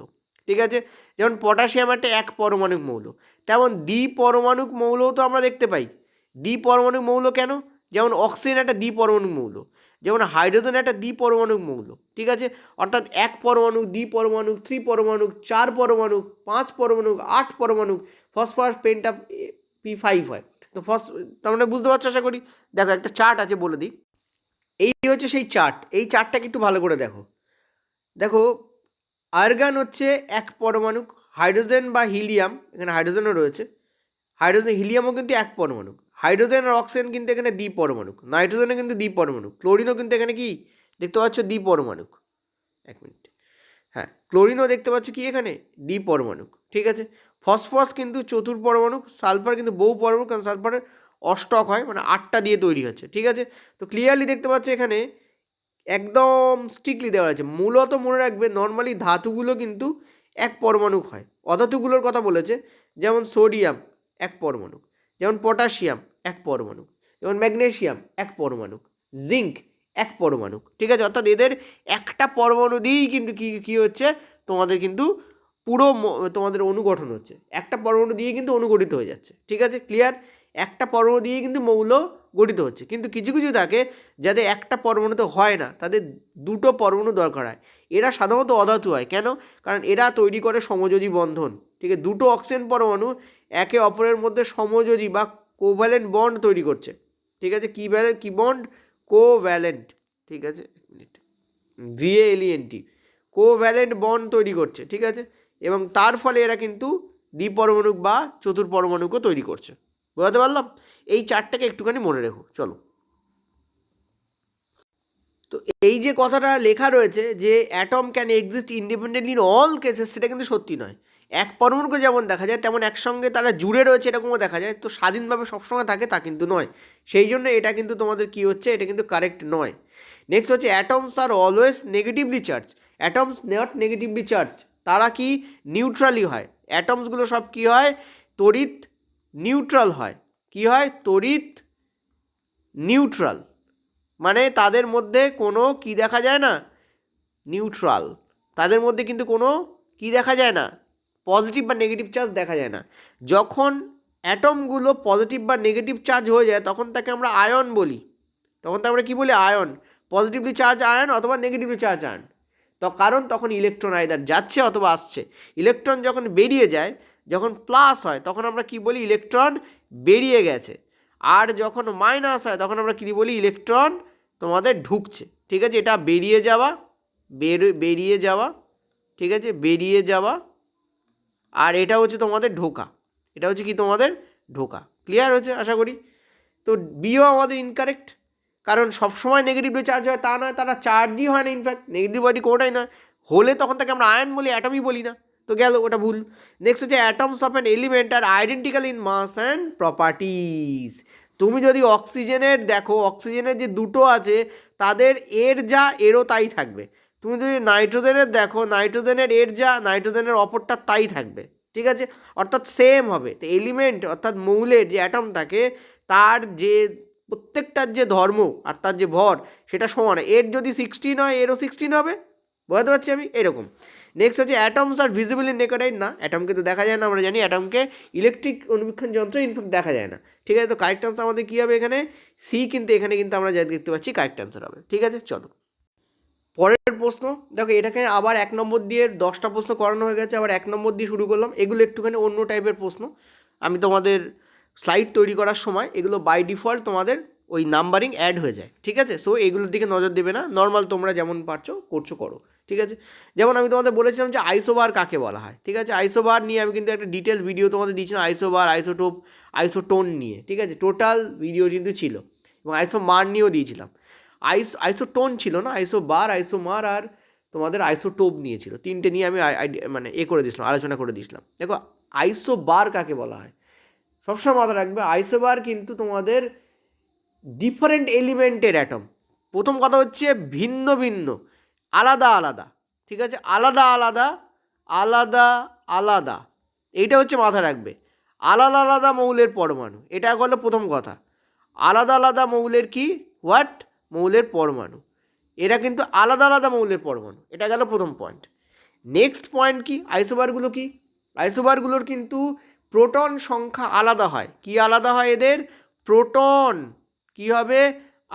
ঠিক আছে। যেমন পটাশিয়াম একটা এক পরমাণুক মৌল, তেমন দ্বি পরমাণুক মৌলও তো আমরা দেখতে পাই। দ্বি পরমাণুক মৌল কেন? যেমন অক্সিজেন একটা দ্বি পরমাণুক মৌল, যেমন হাইড্রোজেন একটা দ্বি পরমাণুক মৌল, ঠিক আছে। অর্থাৎ এক পরমাণুক, দ্বি পরমাণুক, ত্রি পরমাণুক, চার পরমাণুক, পাঁচ পরমাণুক, আট পরমাণুক, ফসফরাস পেন্টা P5 হয়। তো তার মানে বুঝতে পারছো আশা করি। দেখো একটা চার্ট আছে বলে দিই, এই হচ্ছে সেই চার্ট। এই চার্টটাকে একটু ভালো করে দেখো। দেখো আর্গান হচ্ছে এক পরমাণুক, হাইড্রোজেন বা হিলিয়াম, এখানে হাইড্রোজেনও রয়েছে, হাইড্রোজেন হিলিয়ামও কিন্তু এক পরমাণুক, হাইড্রোজেন আর অক্সিজেন কিন্তু এখানে দ্বি পরমাণুক, নাইট্রোজেনও কিন্তু দ্বি পরমাণুক, ক্লোরিনও কিন্তু এখানে কি দেখতে পাচ্ছ দ্বি পরমাণুক। এক মিনিট, হ্যাঁ ক্লোরিনও দেখতে পাচ্ছ কি এখানে দ্বি পরমাণুক, ঠিক আছে। ফসফরাস কিন্তু চতুর পরমাণুক, সালফার কিন্তু বহু পরমাণুক, কারণ সালফারের অষ্টক হয়, মানে 8টা দিয়ে তৈরি হচ্ছে, ঠিক আছে। তো ক্লিয়ারলি দেখতে পাচ্ছ এখানে একদম স্ট্রিক্টলি দেওয়া আছে। মূলত মনে রাখবে নর্মালি ধাতুগুলো কিন্তু এক পরমাণুক হয়, অধাতুগুলোর কথা বলেছে, যেমন সোডিয়াম এক পরমাণুক, যেমন পটাশিয়াম এক পরমাণুক, যেমন ম্যাগনেসিয়াম এক পরমাণুক, জিঙ্ক এক পরমাণুক, ঠিক আছে। অর্থাৎ এদের একটা পরমাণু দিয়েই কিন্তু কী হচ্ছে তোমাদের কিন্তু পুরো তোমাদের অনুগঠন হচ্ছে, একটা পরমাণু দিয়ে কিন্তু অনুগঠিত হয়ে যাচ্ছে, ঠিক আছে ক্লিয়ার। একটা পরমাণু দিয়ে কিন্তু মৌল গঠিত হচ্ছে, কিন্তু কিছু কিছু থাকে যাদের একটা পরমাণুতে হয় না, তাদের দুটো পরমাণু দরকার হয়। এরা সাধারণত অধাতু হয়, কেন? কারণ এরা তৈরি করে সমযোজী বন্ধন, ঠিক আছে। দুটো অক্সিজেন পরমাণু একে অপরের মধ্যে সমযোজী বা কোভ্যালেন্ট বন্ড তৈরি করছে, ঠিক আছে। কি বন্ড? কোভ্যালেন্ট, ঠিক আছে, এক মিনিট, VALENT, কোভ্যালেন্ট বন্ড তৈরি করছে, ঠিক আছে। এবং তার ফলে এরা কিন্তু দ্বিপরমাণুক বা চতুর্পরমাণুকও তৈরি করছে। বোঝাতে পারলাম? এই চারটাকে একটুখানি মনে রেখো। চলো, তো এই যে কথাটা লেখা রয়েছে যে atom can exist independently in all cases, সেটা কিন্তু সত্যি নয়। এক পরমাণুকে যেমন দেখা যায় তেমন একসঙ্গে তারা জুড়ে রয়েছে এরকমও দেখা যায়, তো স্বাধীনভাবে সবসময় থাকে তা কিন্তু নয়। সেই জন্য এটা কিন্তু তোমাদের কি হচ্ছে, এটা কিন্তু কারেক্ট নয়। নেক্সট হচ্ছে atoms are always negatively charge. Atoms not negatively charge, তারা কি নিউট্রালি হয়। অ্যাটমসগুলো সব কি হয়, তড়িৎ নিউট্রাল হয়। কি হয়? তড়িৎ নিউট্রাল, মানে তাদের মধ্যে কোনো কি দেখা যায় না, নিউট্রাল। তাদের মধ্যে কিন্তু কোনো কি দেখা যায় না, পজিটিভ বা নেগেটিভ চার্জ দেখা যায় না। যখন অ্যাটমগুলো পজিটিভ বা নেগেটিভ চার্জ হয়ে যায় তখন তাকে আমরা আয়ন বলি। তখন তো আমরা কী বলি? আয়ন। পজিটিভলি চার্জ আয়ন অথবা নেগেটিভলি চার্জ আয়ন। তো কারণ তখন ইলেকট্রন আইদার যাচ্ছে অথবা আসছে। ইলেকট্রন যখন বেরিয়ে যায়, যখন প্লাস হয় তখন আমরা কি বলি? ইলেকট্রন বেরিয়ে গেছে। আর যখন মাইনাস হয় তখন আমরা কী বলি? ইলেকট্রন তোমাদের ঢুকছে, ঠিক আছে। এটা বেরিয়ে যাওয়া, বেরিয়ে যাওয়া, ঠিক আছে, বেরিয়ে যাওয়া। আর এটা হচ্ছে তোমাদের ঢোকা, এটা হচ্ছে কি তোমাদের ঢোকা। ক্লিয়ার হয়েছে আশা করি। তো বিও আমাদের ইনকারেক্ট, কারণ সবসময় নেগেটিভলি চার্জ হয় তা নয়, তারা চার্জই হয় না, ইনফ্যাক্ট নেগেটিভ বডি কোনোটাই নয়। হলে তখন তাকে আমরা আয়ন বলি, অ্যাটমই বলি না, তো গেল ওটা ভুল। নেক্সট হচ্ছে atoms of an element are identical in mass and properties. তুমি যদি অক্সিজেনের দেখো, অক্সিজেনের যে দুটো আছে তাদের এর যা এরও তাই থাকবে। তুমি যদি নাইট্রোজেনের দেখো, নাইট্রোজেনের এর যা নাইট্রোজেনের অপরটা তাই থাকবে, ঠিক আছে, অর্থাৎ সেম হবে। তো এলিমেন্ট অর্থাৎ মৌলের যে অ্যাটম থাকে তার যে প্রত্যেকটার যে ধর্ম আর তার যে ভর সেটা সমান। এর যদি 16 হয় এরও 16 হবে, বুঝতে পারছি আমি এরকম। নেক্সট হচ্ছে atoms R visible in naked I, না অ্যাটমকে তো দেখা যায় না, আমরা জানি অ্যাটমকে ইলেকট্রিক অনুবীক্ষণ যন্ত্রে ইনফ্যাক্ট দেখা যায় না। ঠিক আছে, তো কারেক্ট আনসার আমাদের কী হবে এখানে সি, কিন্তু এখানে কিন্তু আমরা যা দেখতে পাচ্ছি কারেক্ট আনসার হবে। ঠিক আছে, চলো পরের প্রশ্ন। দেখো এটাকে আবার 1 নম্বর দিয়ে 10টা প্রশ্ন করানো হয়ে গেছে, আবার 1 নম্বর দিয়ে শুরু করলাম। এগুলো একটুখানি অন্য টাইপের প্রশ্ন। আমি তোমাদের স্লাইড তৈরি করার সময় এগুলো বাই ডিফল্ট তোমাদের ওই নাম্বারিং অ্যাড হয়ে যায়। ঠিক আছে, সো এগুলোর দিকে নজর দেবে না, নর্মাল তোমরা যেমন পারছো করছো করো। ঠিক আছে, যেমন আমি তোমাদের বলেছিলাম যে আইসোবার কাকে বলা হয়। ঠিক আছে, আইসোবার নিয়ে আমি কিন্তু একটা ডিটেলস ভিডিও তোমাদের দিয়েছিলাম, আইসোবার, আইসোটোপ, আইসোটোন নিয়ে। ঠিক আছে, টোটাল ভিডিও কিন্তু ছিল, এবং আইসোমার নিয়েও দিয়েছিলাম। আইসোটোন ছিল না, আইসোবার, আইসোমার আর তোমাদের আইসোটোপ নিয়েছিল, তিনটে নিয়ে আমি মানে করে দিয়েছিলাম, আলোচনা করে দিয়েছিলাম। দেখো আইসোবার কাকে বলা হয় সবসময় মাথায় রাখবে, আইসোবার কিন্তু তোমাদের ডিফারেন্ট এলিমেন্টের অ্যাটম। প্রথম কথা হচ্ছে ভিন্ন ভিন্ন, আলাদা আলাদা। ঠিক আছে, আলাদা আলাদা, আলাদা আলাদা, এইটা হচ্ছে মাথায় রাখবে। আলাদা আলাদা মৌলের পরমাণু, এটা হলো প্রথম কথা। আলাদা আলাদা মৌলের কি হোয়াট, মৌলের পরমাণু। এরা কিন্তু আলাদা আলাদা মৌলের পরমাণু, এটা গেল প্রথম পয়েন্ট। নেক্সট পয়েন্ট কি, আইসোবারগুলো কি, আইসোবারগুলোর কিন্তু প্রোটন সংখ্যা আলাদা হয়। কি আলাদা হয় এদের, প্রোটন কি হবে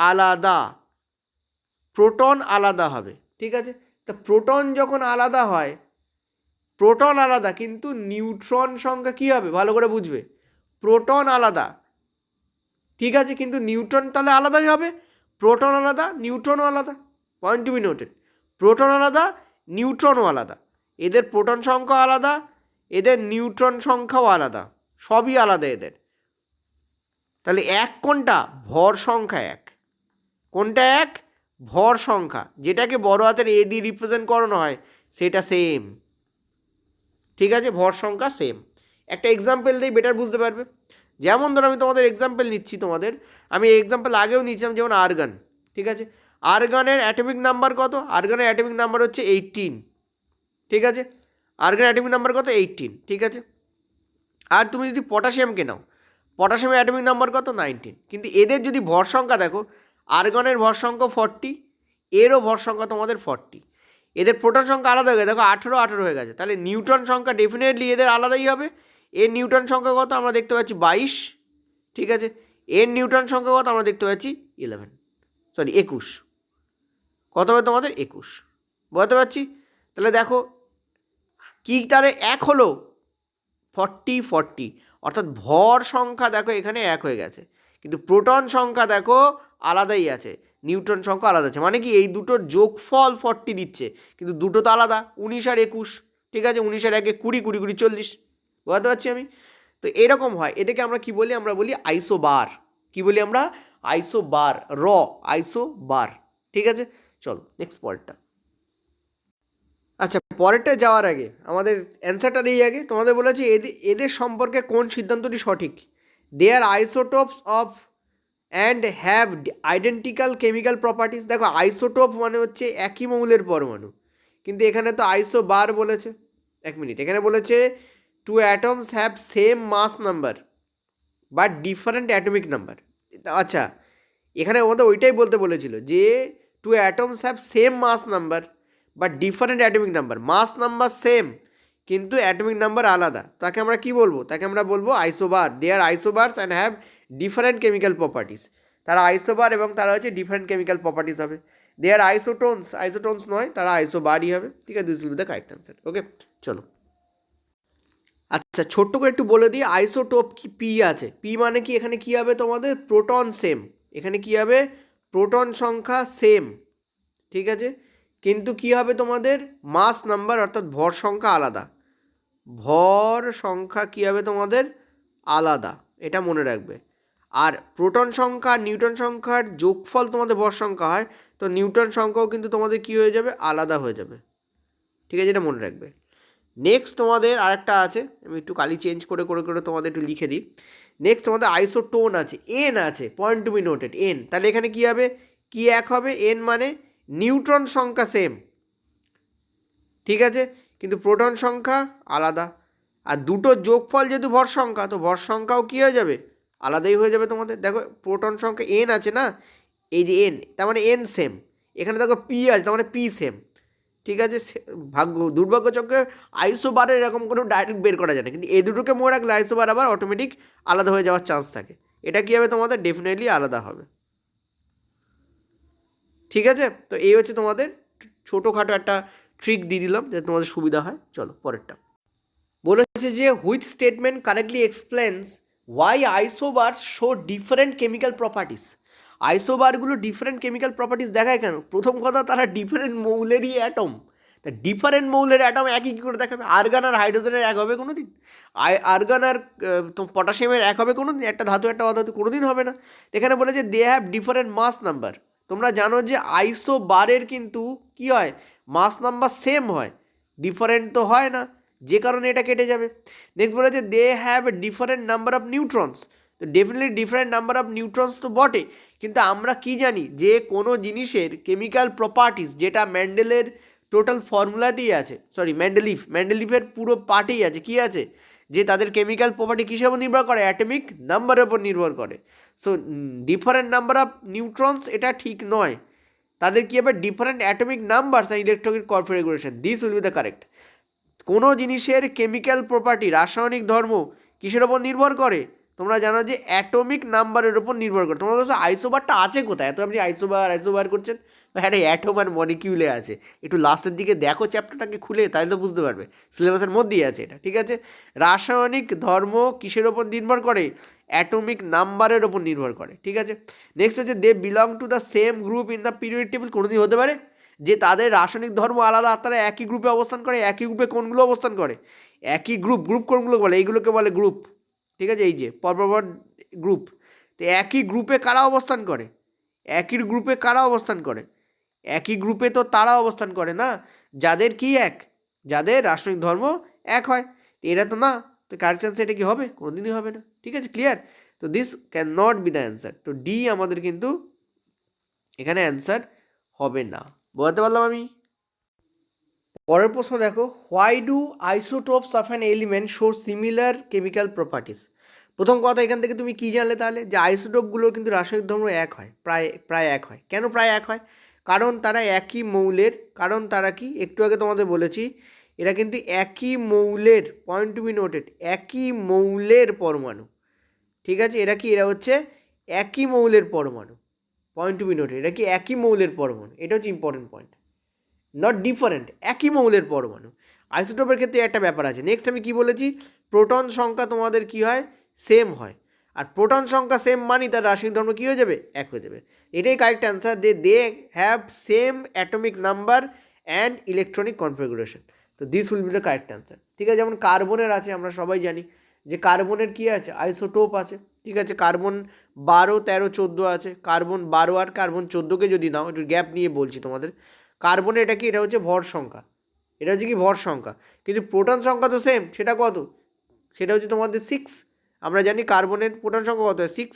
আলাদা, প্রোটন আলাদা হবে। ঠিক আছে, তা প্রোটন যখন আলাদা হয়, প্রোটন আলাদা কিন্তু নিউট্রন সংখ্যা কি হবে ভালো করে বুঝবে, প্রোটন আলাদা। ঠিক আছে, কিন্তু নিউট্রন তাহলে আলাদাই হবে, প্রোটন আলাদা নিউট্রনও আলাদা, point to be noted. Proton আলাদা নিউট্রনও আলাদা, এদের প্রোটন সংখ্যা আলাদা, এদের নিউট্রন সংখ্যাও আলাদা, সবই আলাদা এদের। তাহলে এক কোনটা, ভর সংখ্যা এক। কোনটা এক, ভর সংখ্যা, যেটাকে বড় হাতের এ দিয়ে রিপ্রেজেন্ট করানো হয় সেটা সেম। ঠিক আছে, ভর সংখ্যা সেম। একটা এক্সাম্পল দিই, বেটার বুঝতে পারবে। যেমন ধরো আমি তোমাদের এক্সাম্পল নিচ্ছি, তোমাদের আমি এক্সাম্পল আগেও নিয়েছিলাম, যেমন আর্গন। ঠিক আছে, আর্গনের অ্যাটমিক নাম্বার কত, আর্গনের অ্যাটমিক নাম্বার হচ্ছে 18। ঠিক আছে, আর্গনের অ্যাটমিক নাম্বার কত 18। ঠিক আছে, আর তুমি যদি পটাশিয়ামকে নাও, পটাশিয়ামের অ্যাটমিক নাম্বার কত 19। কিন্তু এদের যদি ভর সংখ্যা দেখো, আর্গনের ভর সংখ্যা 40, এরও ভর সংখ্যা তোমাদের 40, এদের প্রোটন সংখ্যা আলাদা হয়ে গেছে, দেখো 18 হয়ে গেছে। তাহলে নিউটন সংখ্যা ডেফিনেটলি এদের আলাদাই হবে। এর নিউটন সংখ্যা কত আমরা দেখতে পাচ্ছি 22। ঠিক আছে, এর নিউটন সংখ্যা কত আমরা দেখতে পাচ্ছি 21। কত হবে তোমাদের 21, বুঝতে পারছি। তাহলে দেখো কি, তাহলে এক হলো 40, অর্থাৎ ভর সংখ্যা দেখো এখানে এক হয়ে গেছে, কিন্তু প্রোটন সংখ্যা দেখো আলাদাই আছে, নিউট্রন সংখ্যা আলাদা আছে। মানে কি এই দুটোর যোগফল 40 দিচ্ছে, কিন্তু দুটো তো আলাদা, 19 আর 21। ঠিক আছে, 19 আর 1 20, 20 20 40, বুঝতে পারছি আমি। তো এরকম হয়, এটাকে আমরা কি বলি, আমরা বলি আইসোবার। কি বলি আমরা, আইসোবার, আইসোবার। ঠিক আছে, চলো নেক্সট পরেরটা। আচ্ছা, পরেরটা যাওয়ার আগে আমাদের অ্যান্সারটা দিই আগে। তোমাদের বলেছি এদের সম্পর্কে কোন সিদ্ধান্তটি সঠিক। They are isotopes of and have identical chemical properties. দেখো আইসোটোপ মানে হচ্ছে একই মৌলের পরমাণু, কিন্তু এখানে তো আইসোবার বলেছে। এক মিনিট, এখানে বলেছে two atoms have same mass number but different atomic number. আচ্ছা, এখানে আমাদের ওইটাই বলতে বলেছিল যে two atoms have same mass number but different atomic number. Mass number same কিন্তু অ্যাটমিক নাম্বার আলাদা, তাকে আমরা কি বলবো, তাকে আমরা বলবো isobar. They are isobars and have different chemical properties. তারা আইসোবার এবং তারা হচ্ছে ডিফারেন্ট কেমিক্যাল প্রপার্টিস হবে। দে আর আইসোটোনস, আইসোটোনস নয়, তারা আইসোবারই হবে। ঠিক আছে, this will be the correct answer. Okay, চলো। আচ্ছা, ছোট্ট করে একটু বলে দিই, আইসোটোপ কি পি আছে, পি মানে কি, এখানে কি হবে তোমাদের প্রোটন সেম, এখানে কি হবে প্রোটন সংখ্যা সেম। ঠিক আছে, কিন্তু কি হবে তোমাদের মাস নাম্বার অর্থাৎ ভর সংখ্যা আলাদা, ভর সংখ্যা কি হবে তোমাদের আলাদা, এটা মনে রাখবে। আর প্রোটন সংখ্যা নিউটন সংখ্যার যোগফল তোমাদের ভর সংখ্যা হয়, তো নিউটন সংখ্যাও কিন্তু তোমাদের কি হয়ে যাবে আলাদা হয়ে যাবে। ঠিক আছে, এটা মনে রাখবে। নেক্সট তোমাদের আরেকটা আছে, আমি একটু কালি চেঞ্জ করে করে করে তোমাদের একটু লিখে দিই। নেক্সট তোমাদের আইসোটোন আছে, এন আছে, point to be noted N. তাহলে এখানে কি হবে, কি এক হবে, এন মানে নিউট্রন সংখ্যা সেম। ঠিক আছে, কিন্তু প্রোটন সংখ্যা আলাদা। আর দুটো যোগফল যেহেতু ভর সংখ্যা, তো ভর সংখ্যাও কী হয়ে যাবে আলাদাই হয়ে যাবে তোমাদের। দেখো প্রোটন সংখ্যা এন আছে না, এই যে এন, তার মানে এন সেম। এখানে দেখো পি আছে, তার মানে পি সেম। ঠিক আছে, দুর্ভাগ্যচক্রে আইসোবারের এরকম কোনো ডাইরেক্ট বের করা যায় না, কিন্তু এই দুটোকে মনে রাখলে আইসোবার আবার অটোমেটিক আলাদা হয়ে যাওয়ার চান্স থাকে। এটা কী হবে তোমাদের, ডেফিনেটলি আলাদা হবে। ঠিক আছে, তো এই হচ্ছে তোমাদের ছোটোখাটো একটা ট্রিক দিয়ে দিলাম যাতে তোমাদের সুবিধা হয়। চলো পরেরটা বলেছে যে which statement correctly explains why isobar show different chemical properties. আইসোবারগুলো ডিফারেন্ট কেমিক্যাল প্রপার্টিস দেখায় কেন? প্রথম কথা, তারা ডিফারেন্ট মৌলেরই অ্যাটম। তা ডিফারেন্ট মৌলের অ্যাটম একই কী করে দেখাবে? আর্গান আর হাইড্রোজেনের এক হবে কোনো দিন? আর্গান আর পটাশিয়ামের এক হবে কোনো দিন? একটা ধাতু একটা অধাতু কোনো দিন হবে না। এখানে বলেছে they have different mass number. তোমরা জানো যে আইসোবারের কিন্তু কী হয়, মাস নাম্বার সেম হয়, ডিফারেন্ট তো হয় না, যে কারণে এটা কেটে যাবে। নেক্সট বলেছে they have a different number of neutrons. তো definitely different number of neutrons তো বটে, কিন্তু আমরা কি জানি যে কোনো জিনিসের কেমিক্যাল প্রপার্টিস যেটা মেন্ডেলের টোটাল ফর্মুলাতেই আছে, সরি মেন্ডেলিফের পুরো পার্টেই আছে, কি আছে, যে তাদের কেমিক্যাল প্রপার্টি কিসের উপর নির্ভর করে, অ্যাটমিক নাম্বারের উপর নির্ভর করে। সো ডিফারেন্ট নাম্বার অফ নিউট্রনস এটা ঠিক নয়, তাদের কী হবে, different atomic numbers and electronic configuration, this will be the correct. কোনো জিনিসের কেমিক্যাল প্রপার্টি, রাসায়নিক ধর্ম কিসের ওপর নির্ভর করে? তোমরা জানো যে অ্যাটমিক নাম্বারের ওপর নির্ভর করে। তোমরা বলছো আইসোবারটা আছে কোথায়, এত আপনি আইসোবার করছেন? হ্যাঁ, অ্যাটম আর মলিকিউলে আছে। একটু লাস্টের দিকে দেখো চ্যাপ্টারটাকে খুলে, তাহলে তো বুঝতে পারবে, সিলেবাসের মধ্যেই আছে এটা। ঠিক আছে, রাসায়নিক ধর্ম কিসের ওপর নির্ভর করে? অ্যাটমিক নাম্বারের ওপর নির্ভর করে। ঠিক আছে, নেক্সট হচ্ছে they belong to the same group in the periodic table. কোনোদিন হতে পারে যে তাদের রাসায়নিক ধর্ম আলাদা, তারা একই গ্রুপে অবস্থান করে? একই গ্রুপে কোনগুলো অবস্থান করে? একই গ্রুপ কোনগুলো বলে? এইগুলোকে বলে গ্রুপ। ঠিক আছে, এই যে পরপর গ্রুপ, তো একই গ্রুপে কারা অবস্থান করে? একই গ্রুপে কারা অবস্থান করে? একই গ্রুপে তো তারা অবস্থান করে না যাদের কি এক, যাদের রাসায়নিক ধর্ম এক হয়। এরা তো না, তো কারেক্ট অ্যান্সার এটা কি হবে? কোনোদিনই হবে না। ঠিক আছে, ক্লিয়ার? তো this can not B the answer. তো ডি আমাদের কিন্তু এখানে অ্যান্সার হবে না। বলতে পারলাম আমি? পরের প্রশ্ন দেখো, why do isotopes of an element show similar chemical properties. প্রথম কথা, এখান থেকে তুমি কী জানলে তাহলে? যে আইসোটোপগুলোর কিন্তু রাসায়নিক ধর্ম এক হয়, প্রায় এক হয়। কেন প্রায় এক হয়? কারণ তারা একই মৌলের, কারণ তারা কি, একটু আগে তোমাদের বলেছি, এরা কিন্তু একই মৌলের, পয়েন্ট টু বি নোটেড, একই মৌলের পরমাণু। ঠিক আছে, এরা হচ্ছে একই মৌলের পরমাণু, পয়েন্ট টু বি নোটেড, এরা কি একই মৌলের পরমাণু, এটা হচ্ছে ইম্পর্টেন্ট পয়েন্ট, নট ডিফারেন্ট, একই মৌলের পরমাণু। আইসোটোপের ক্ষেত্রে একটা ব্যাপার আছে। নেক্সট আমি কি বলেছি, প্রোটন সংখ্যা তোমাদের কি হয়, সেম হয়, আর প্রোটন সংখ্যা সেম মানি তার রাসায়নিক ধর্ম কী হয়ে যাবে, এক হয়ে যাবে। এটাই correct answer, they have same atomic number and electronic configuration. তো this will be the correct answer. ঠিক আছে, যেমন কার্বনের আছে, আমরা সবাই জানি যে কার্বনের কী আছে, আইসোটোপ আছে। ঠিক আছে, কার্বন 12, 13, 14 আছে। কার্বন 12 আর কার্বন 14কে যদি নাও, একটু গ্যাপ নিয়ে বলছি তোমাদের, কার্বনে এটা কি, এটা হচ্ছে ভর সংখ্যা, এটা হচ্ছে কি ভর সংখ্যা, কিন্তু প্রোটন সংখ্যা তো সেম, সেটা কত, সেটা হচ্ছে তোমাদের 6। আমরা জানি কার্বনের প্রোটন সংখ্যা কত হয়, 6।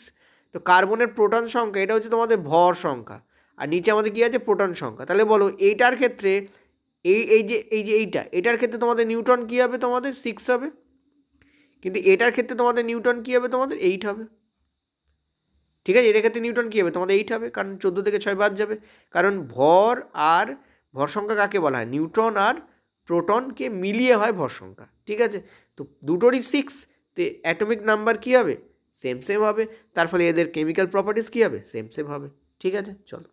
তো কার্বনের প্রোটন সংখ্যা এটা হচ্ছে তোমাদের ভর সংখ্যা, আর নিচে আমাদের কী আছে, প্রোটন সংখ্যা। তাহলে বলো এইটার ক্ষেত্রে, এটার ক্ষেত্রে তোমাদের নিউটন কী হবে, তোমাদের 6 হবে, কিন্তু এটার ক্ষেত্রে তোমাদের নিউটন কী হবে, তোমাদের 8 হবে। ঠিক আছে, এটার ক্ষেত্রে নিউটন কী হবে, তোমাদের 8 হবে, কারণ 14 থেকে 6 বাদ যাবে। কারণ ভর সংখ্যা কাকে বলা হয়, নিউট্রন আর প্রোটনকে মিলিয়ে হয় ভর সংখ্যা। ঠিক আছে, তো দুটোরই 6, তো অ্যাটমিক নাম্বার কী হবে, সেম হবে, তার ফলে এদের কেমিক্যাল প্রপার্টিস কী হবে, সেম হবে। ঠিক আছে, চলো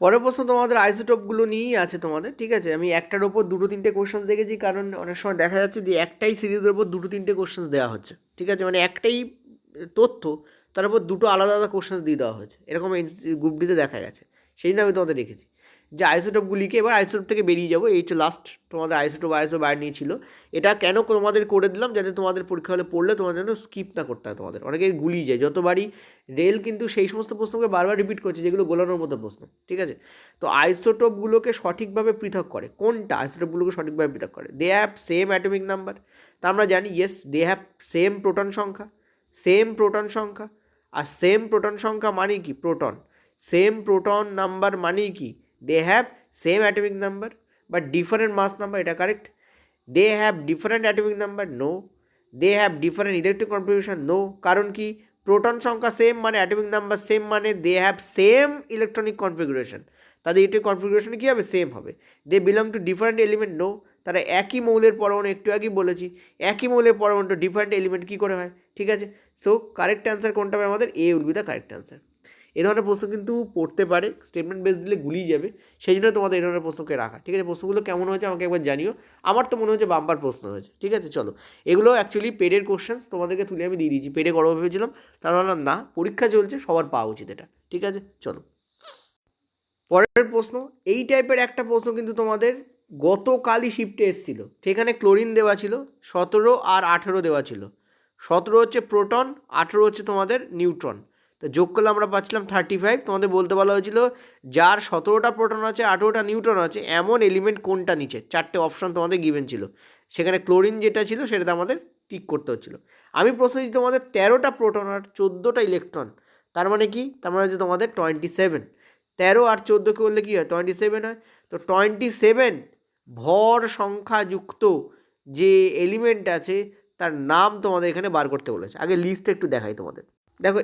পরের প্রশ্ন তোমাদের আইসোটোপগুলো নিয়েই আছে তোমাদের। ঠিক আছে, আমি একটার ওপর 2-3টে কোশ্চেন দেখেছি, কারণ অনেক সময় দেখা যাচ্ছে যে একটাই সিরিজের ওপর 2-3টে কোশ্চেন দেওয়া হচ্ছে। ঠিক আছে, মানে একটাই তথ্য, তার উপর 2টো আলাদা আলাদা কোশ্চেন দিয়ে দেওয়া হয়েছে, এরকম গ্রুপ ডিতে দেখা গেছে। সেই জন্য আমি তোমাদের রেখেছি যে আইসোটোপগুলিকে, এবার আইসোটোপ থেকে বেরিয়ে যাবো, এই হচ্ছে লাস্ট তোমাদের আইসো বায়োর নিয়েছিল। এটা কেন তোমাদের করে দিলাম, যাতে তোমাদের পরীক্ষা হলে পড়লে তোমাদের যেন স্কিপ না করতে হয়। তোমাদের অনেকে গুলিয়ে যায় যতবারই, রেল কিন্তু সেই সমস্ত প্রশ্নকে বারবার রিপিট করছে যেগুলো গোলানোর মতো প্রশ্ন। ঠিক আছে, তো আইসোটোপগুলোকে সঠিকভাবে পৃথক করে কোনটা, আইসোটোপগুলোকে সঠিকভাবে পৃথক করে, they have same atomic number. তা আমরা জানি yes, they have same proton সংখ্যা, আর সেম প্রোটন সংখ্যা মানে কি, প্রোটন, সেম প্রোটন নাম্বার মানে কি, they have same atomic number but different mass number, এটা correct. They have different atomic number, no. They have different electric configuration, no. কারণ কি, প্রোটন সংখ্যা সেম মানে অ্যাটমিক নাম্বার সেম মানে they have same electronic configuration, তাদের electronic configuration কী হবে, same হবে। They belong to different element, no, তারা একই মৌলের পরমাণু, একটু আগেই বলেছি একই মৌলের পরমাণু ডিফারেন্ট এলিমেন্ট কী করে হয়, ঠিক আছে। সো কারেক্ট অ্যান্সার কোনটা হবে আমাদের, A will be the correct answer. এই ধরনের প্রশ্ন কিন্তু পড়তে পারে, স্টেটমেন্ট বেস দিলে গুলিয়ে যাবে, সেই জন্য তোমাদের এই ধরনের প্রশ্নকে রাখা, ঠিক আছে। প্রশ্নগুলো কেমন হয়েছে আমাকে একবার জানিও, আমার তো মনে হচ্ছে বাম্পার প্রশ্ন হয়েছে, ঠিক আছে। চলো, এগুলো অ্যাকচুয়ালি পেডের কোশ্চেন্স, তোমাদেরকে তুলে আমি দিয়ে দিয়েছি, পেডে করবো ভেবেছিলাম, তার বললাম না, পরীক্ষা চলছে, সবার পাওয়া উচিত এটা, ঠিক আছে। চলো পরের প্রশ্ন, এই টাইপের একটা প্রশ্ন কিন্তু তোমাদের গতকালই শিফটে এসেছিল, সেখানে ক্লোরিন দেওয়া ছিল 17 আর 18 দেওয়া ছিল। 17 হচ্ছে প্রোটন, 18 হচ্ছে তোমাদের নিউট্রন, তো যোগ করলে আমরা পাচ্ছিলাম 35। তোমাদের বলতে বলা হয়েছিল যার 17টা প্রোটন আছে 18টা নিউট্রন আছে এমন এলিমেন্ট কোনটা নিচে, 4টে অপশান তোমাদের গিভেন ছিল, সেখানে ক্লোরিন যেটা ছিল সেটাতে আমাদের টিক করতে হচ্ছিল। আমি প্রশ্ন দিচ্ছি তোমাদের 13টা প্রোটন আর 14টা ইলেকট্রন, তার মানে কি, তার মানে হচ্ছে তোমাদের 27। 13 আর 14কে বললে কী হয়, 27 হয়। তো 27 ভর সংখ্যাযুক্ত যে এলিমেন্ট আছে তার নাম তোমাদের এখানে বার করতে বলেছে। আগে লিস্টটা একটু দেখাই তোমাদের, দেখো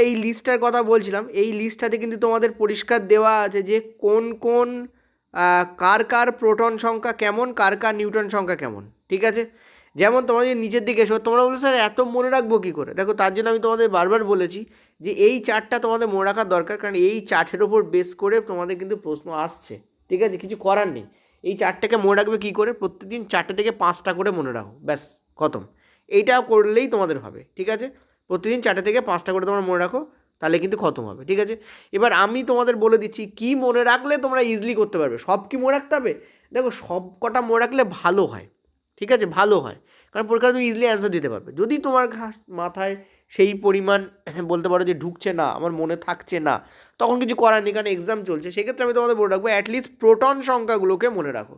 এই লিস্টটার কথা বলছিলাম, এই লিস্টটাতে কিন্তু তোমাদের পরিষ্কার দেওয়া আছে যে কোন কোন কার কার প্রোটন সংখ্যা কেমন, কার কার নিউট্রন সংখ্যা কেমন, ঠিক আছে। যেমন তোমাদের নিচের দিকে এসো, তোমরা বলো স্যার এত মনে রাখবো কী করে, দেখো তার জন্য আমি তোমাদের বারবার বলেছি যে এই চার্টটা তোমাদের মনে রাখার দরকার, কারণ এই চার্টের ওপর বেস করে তোমাদের কিন্তু প্রশ্ন আসছে, ঠিক আছে, কিছু করার নেই। এই চারটাকে মনে রাখবে কী করে, প্রত্যেকদিন 4টে থেকে 5টা করে মনে রাখো, ব্যাস খতম। এইটা করলেই তোমাদের হবে, ঠিক আছে। প্রতিদিন 4টে থেকে 5টা করে তোমরা মনে রাখো, তাহলে কিন্তু খতম হবে, ঠিক আছে। এবার আমি তোমাদের বলে দিচ্ছি কি মনে রাখলে তোমরা ইজিলি করতে পারবে। সব কি মনে রাখতে হবে, দেখো সব কটা মনে রাখলে ভালো হয়, ঠিক আছে, ভালো হয়, কারণ পরীক্ষা তুমি ইজিলি অ্যান্সার দিতে পারবে। যদি তোমার মাথায় সেই পরিমাণ বলতে পারো যে ঢুকছে না, আমার মনে থাকছে না, তখন কিছু করার নেই, কারণ এক্সাম চলছে, সেক্ষেত্রে আমি তোমাদের বলে রাখবো অ্যাটলিস্ট প্রোটন সংখ্যাগুলোকে মনে রাখো।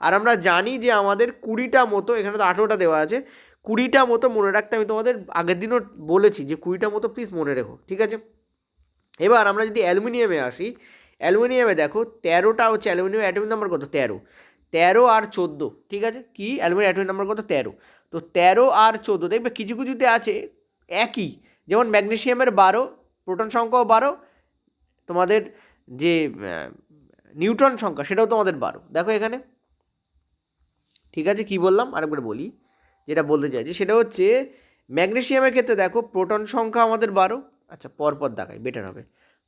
আর আমরা জানি যে আমাদের 20টা মতো, এখানে তো 18টা দেওয়া আছে, 20টা মতো মনে রাখতে আমি তোমাদের আগের দিনও বলেছি যে 20টা মতো প্লিজ মনে রেখো, ঠিক আছে। এবার আমরা যদি অ্যালুমিনিয়ামে আসি, অ্যালুমিনিয়ামে দেখো 13টা হচ্ছে অ্যালুমিনিয়াম অ্যাটমিক নাম্বার কত, 13 আর 14, ঠিক আছে, কি অ্যালুমিনিয়াম অ্যাটমিক নাম্বার কত, 13। তো 13 আর 14 দেখবে কিছু কিছুতে আছে একই, যেমন ম্যাগনেসিয়ামের 12, প্রোটন সংখ্যাও 12, তোমাদের যে নিউট্রন সংখ্যা সেটাও তোমাদের 12, দেখো এখানে, ঠিক আছে। কি বললাম আরেকবার বলি, যেটা বলতে চাইছি সেটা হচ্ছে ম্যাগনেসিয়ামের ক্ষেত্রে দেখো প্রোটন সংখ্যা আমাদের 12, আচ্ছা পরপর দেখাই বেটার হবে,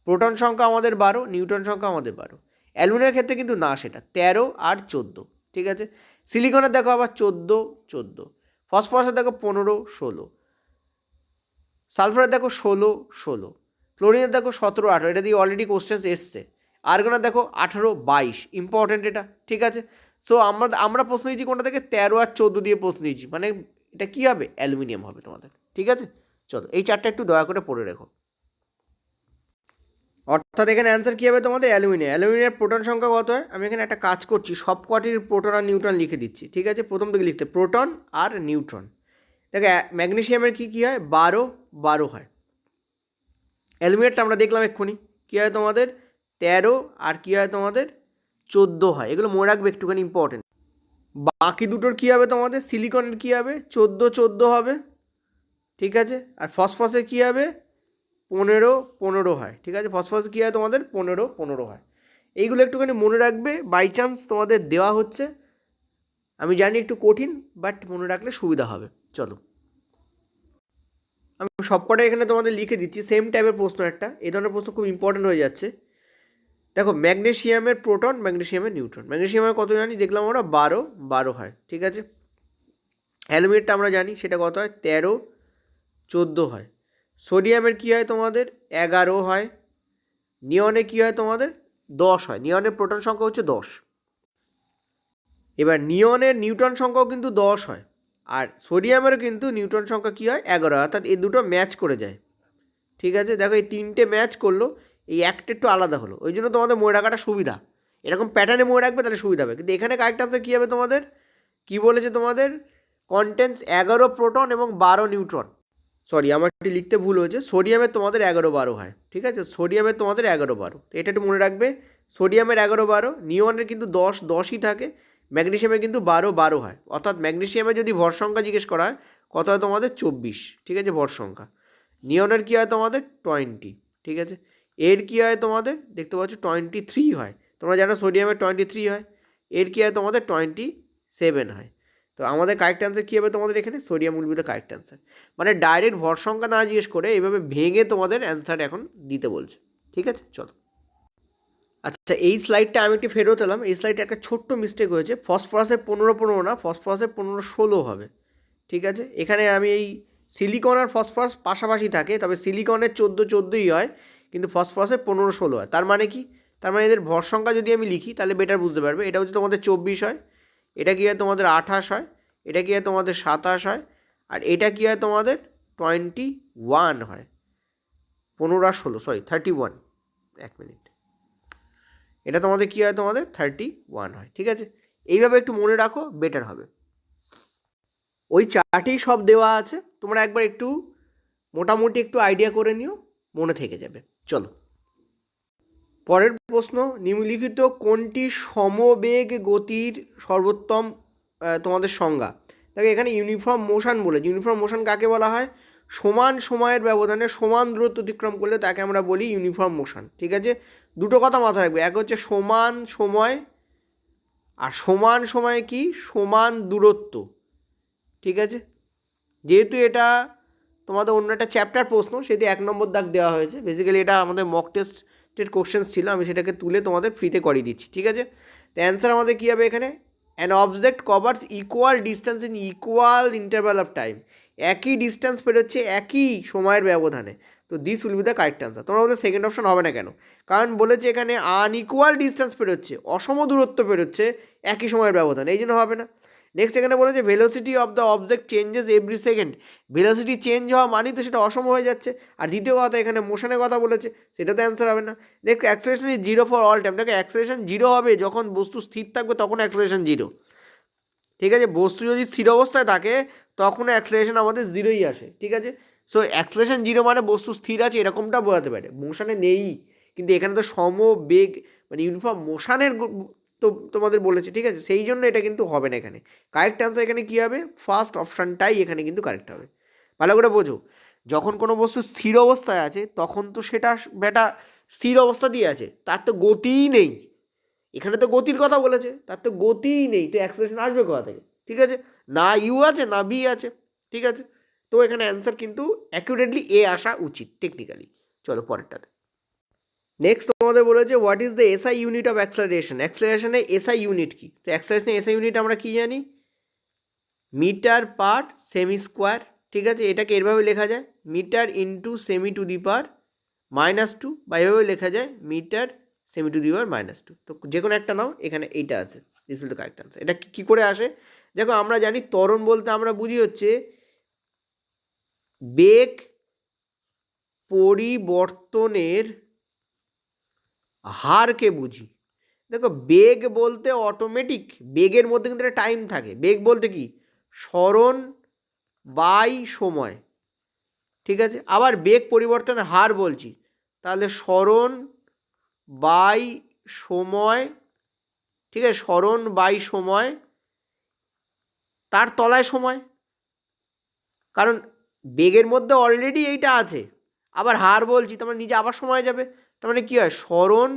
প্রোটন সংখ্যা আমাদের 12, নিউট্রন সংখ্যা আমাদের 12। অ্যালুমিনিয়ামের ক্ষেত্রে কিন্তু না, সেটা 13 আর 14, ঠিক আছে। সিলিকনের দেখো আবার 14 14, ফসফরাসের দেখো 15 16, সালফারের দেখো 16 16, ক্লোরিনের দেখো 17 18, এটা দিয়ে অলরেডি কোশ্চেন্স এসছে। আর্গনের দেখো 18 22, ইম্পর্টেন্ট এটা, ঠিক আছে। সো আমরা প্রশ্ন দিয়েছি কোনটা থেকে, 13 আর 14 দিয়ে প্রশ্ন দিয়েছি, মানে এটা কী হবে, অ্যালুমিনিয়াম হবে তোমাদের, ঠিক আছে। চলো এই চারটা একটু দয়া করে পড়ে রেখো। অর্থাৎ এখানে অ্যান্সার কী হবে তোমাদের, অ্যালুমিনিয়াম। অ্যালুমিনিয়ামের প্রোটন সংখ্যা কত হয়, আমি এখানে একটা কাজ করছি, সব কটির প্রোটন আর নিউট্রন লিখে দিচ্ছি, ঠিক আছে। প্রথম থেকে লিখতে প্রোটন আর নিউট্রন। দেখো ম্যাগনেসিয়ামের কী কী হয়, 12 12 হয়। অ্যালুমিনিয়ামটা আমরা দেখলাম এক্ষুনি, কী হয় তোমাদের 13 আর কী হয় তোমাদের 14 হয়, এগুলো মনে রাখবে একটুখানি ইম্পর্টেন্ট। বাকি দুটোর কী হবে তোমাদের, সিলিকনের কী হবে 14 14 হবে, ঠিক আছে। আর ফসফরাসের কী হবে 15 15 হয়, ঠিক আছে। ফসফরাস কী হয় তোমাদের 15 15 হয়। এইগুলো একটুখানি মনে রাখবে, বাই চান্স তোমাদের দেওয়া হচ্ছে, আমি জানি একটু কঠিন, বাট মনে রাখলে সুবিধা হবে। চলো আমি সবকটাই এখানে তোমাদের লিখে দিচ্ছি, সেম টাইপের প্রশ্ন একটা, এই ধরনের প্রশ্ন খুব ইম্পর্টেন্ট হয়ে যাচ্ছে। দেখো ম্যাগনেসিয়ামের প্রোটন, ম্যাগনেসিয়ামের নিউট্রন, ম্যাগনেসিয়ামের কত জানি দেখলাম আমরা 12 12 হয়, ঠিক আছে। অ্যালুমিনিয়ামটা আমরা জানি সেটা কত হয় 13 14 হয়। সোডিয়ামের কী হয় তোমাদের 11 হয়। নিয়নে কী হয় তোমাদের 10 হয়, নিয়নের প্রোটন সংখ্যা হচ্ছে 10। এবার নিয়নের নিউট্রন সংখ্যাও কিন্তু 10 হয়, আর সোডিয়ামেরও কিন্তু নিউট্রন সংখ্যা কী হয় 11, অর্থাৎ এই দুটো ম্যাচ করে যায়, ঠিক আছে। দেখো এই তিনটে ম্যাচ করলো, এই একটা একটু আলাদা হলো, ওই জন্য তোমাদের মনে রাখাটা সুবিধা, এরকম প্যাটার্নে মনে রাখবে তাহলে সুবিধা হবে। কিন্তু এখানে কারেক্ট আনসার কী হবে তোমাদের, কী বলেছে তোমাদের, কন্টেন্টস 11 প্রোটন এবং 12 নিউট্রন। সরি আমার একটি লিখতে ভুল হয়েছে, সোডিয়ামের তোমাদের 11 12 হয়, ঠিক আছে। সোডিয়ামের তোমাদের 11 12, এটা একটু মনে রাখবে, সোডিয়ামের 11 12, নিয়নের কিন্তু 10 10ই থাকে, ম্যাগনেসিয়ামের কিন্তু 12 12 হয়। অর্থাৎ ম্যাগনেসিয়ামের যদি ভর সংখ্যা জিজ্ঞেস করা হয় কত হয় তোমাদের 24, ঠিক আছে ভর সংখ্যা। নিয়নের কী হয় তোমাদের 20, ঠিক আছে। এর কী হয় তোমাদের দেখতে পাচ্ছ 23 হয়, তোমরা জানো সোডিয়ামের 23 হয়, এর কী হয় তোমাদের 27 হয়। তো আমাদের কারেক্ট অ্যান্সার কী হবে তোমাদের এখানে, sodium will be the correct answer. মানে ডাইরেক্ট ভর সংখ্যা না জিজ্ঞেস করে এইভাবে ভেঙে তোমাদের অ্যান্সার এখন দিতে বলছে। ঠিক আছে, চলো। আচ্ছা, এই স্লাইডটা আমি একটু ফেরত এলাম। এই স্লাইডে একটা ছোট্ট মিস্টেক হয়েছে, ফসফরাসের 15 না, ফসফরাসের 15-16 হবে। ঠিক আছে, এখানে আমি এই সিলিকন আর ফসফরাস পাশাপাশি থাকে, তবে সিলিকনের 14-14ই হয়, কিন্তু ফসফরাসের 15-16 হয়। তার মানে কি, তার মানে এদের ভর সংখ্যা যদি আমি লিখি তাহলে বেটার বুঝতে পারবে। এটা হচ্ছে তোমাদের 24 হয়, এটা কী হয় তোমাদের 28 হয়, এটা কী হয় তোমাদের 27 হয়, আর এটা কী হয় তোমাদের 21 হয়। 15 আর 16, সরি 31, এক মিনিট, এটা তোমাদের কী হয় তোমাদের 31 হয়। ঠিক আছে, এইভাবে একটু মনে রাখো, বেটার হবে। ওই চার্টেই সব দেওয়া আছে, তোমরা একবার একটু মোটামুটি একটু আইডিয়া করে নিও, মনে থেকে যাবে। চলো পরের প্রশ্ন, নিম্নলিখিত কোনটি সমবেগ গতির সর্বোত্তম তোমাদের সংজ্ঞা। দেখো এখানে ইউনিফর্ম মোশন বলে, ইউনিফর্ম মোশন কাকে বলা হয়, সমান সময়ের ব্যবধানে সমান দূরত্ব অতিক্রম করলে তাকে আমরা বলি ইউনিফর্ম মোশন। ঠিক আছে, দুটো কথা মাথায় রাখবে, এক হচ্ছে সমান সময়, আর সমান সময় কি, সমান দূরত্ব। ঠিক আছে, যেহেতু এটা তোমাদের অন্য একটা চ্যাপ্টার প্রশ্ন, সেটি 1 নম্বর দাগ দেওয়া হয়েছে। বেসিক্যালি এটা আমাদের মক টেস্টের কোশ্চেন্স ছিল, আমি সেটাকে তুলে তোমাদের ফ্রিতে করিয়ে দিচ্ছি। ঠিক আছে, তো অ্যান্সার আমাদের কী হবে এখানে, an object covers equal distance in equal interval of time, একই ডিস্টেন্স পেরোচ্ছে একই সময়ের ব্যবধানে, তো this will be the correct answer. তোমরা বলতে সেকেন্ড অপশন হবে না কেন, কারণ বলেছে এখানে আনইকুয়াল ডিস্টেন্স পেরোচ্ছে, অসম দূরত্ব পেরোচ্ছে একই সময়ের ব্যবধানে, এই জন্য হবে না। নেক্সট এখানে বলেছে velocity of the object changes every second, velocity change হওয়া মানেই তো সেটা অসম হয়ে যাচ্ছে। আর দ্বিতীয় কথা এখানে মোশনের কথা বলেছে, সেটা তো অ্যান্সার হবে না। Next acceleration is 0 for all time, দেখো অ্যাক্সেলারেশন 0 হবে যখন বস্তু স্থির থাকবে, তখন অ্যাক্সেলারেশন 0। ঠিক আছে, বস্তু যদি স্থির অবস্থায় থাকে তখন অ্যাক্সেলারেশন আমাদের 0ই আসে। ঠিক আছে, সো অ্যাক্সেলারেশন 0 মানে বস্তু স্থির আছে এরকমটা বোঝাতে পারে, মোশনে নেই, কিন্তু এখানে তো সমবেগ মানে ইউনিফর্ম মোশনের তো তোমাদের বলেছে। ঠিক আছে, সেই জন্য এটা কিন্তু হবে না এখানে। কারেক্ট অ্যান্সার এখানে কী হবে, ফার্স্ট অপশানটাই এখানে কিন্তু কারেক্ট হবে। ভালো করে বোঝো, যখন কোনো বস্তু স্থির অবস্থায় আছে তখন তো সেটা বেটা স্থির অবস্থা দিয়ে আছে, তার তো গতিই নেই। এখানে তো গতির কথা বলেছে, তার তো গতিই নেই, তো অ্যাক্সেলারেশন আসবে কোথা থেকে। ঠিক আছে, না ইউ আছে না বি আছে। ঠিক আছে, তো এখানে অ্যান্সার কিন্তু অ্যাকুরেটলি এ আসা উচিত টেকনিক্যালি। চলো পরেরটাতে। নেক্সট তোমাদের বলেছে what is the SI unit of acceleration, অ্যাক্সেলারেশনে এসআই ইউনিট কি। তো অ্যাক্সেলারেশনে এসআই ইউনিট আমরা কি জানি, মিটার পার সেমি স্কোয়ার। ঠিক আছে, এটাকে এভাবে লেখা যায় metre into semi to the power -2, বা এভাবে লেখা যায় metre semi to the power -2। তো যে কোনো একটা নাও, এখানে এইটা আছে, this will the correct answer. এটা কী করে আসে, দেখো আমরা জানি ত্বরণ বলতে আমরা বুঝি হচ্ছে বেগ পরিবর্তনের হারকে বুঝি। দেখো বেগ বলতে অটোমেটিক, বেগের মধ্যে কিন্তু একটা টাইম থাকে, বেগ বলতে কি সরণ বাই সময়। ঠিক আছে, আবার বেগ পরিবর্তনের হার বলছি, তাহলে সরণ বাই সময়। ঠিক আছে, সরণ বাই সময়, তার তলায় সময়, কারণ বেগের মধ্যে অলরেডি এইটা আছে, আবার হার বলছি তার মানে নিজে আবার সময় যাবে, তার মানে কী হয় সরণ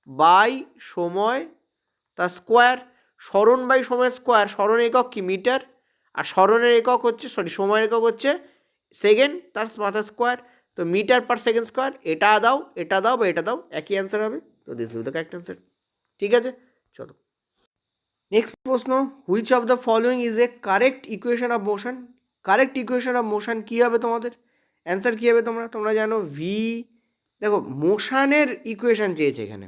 বাই সময় তার স্কোয়ার, সরণ বাই সময় স্কোয়ার, সরণ একক কি মিটার, আর সরণের একক হচ্ছে সময়ের একক হচ্ছে সেকেন্ড, তার মাথা স্কোয়ার, তো মিটার পার সেকেন্ড স্কোয়ার। এটা দাও এটা দাও বা এটা দাও, একই অ্যান্সার হবে, তো this will the correct answer. ঠিক আছে, চলো নেক্সট প্রশ্ন, which of the following is a correct equation of motion. Correct equation of motion কী হবে তোমাদের, অ্যান্সার কী হবে, তোমরা জানো ভি, দেখো মোশানের ইকুয়েশন চেয়েছে এখানে।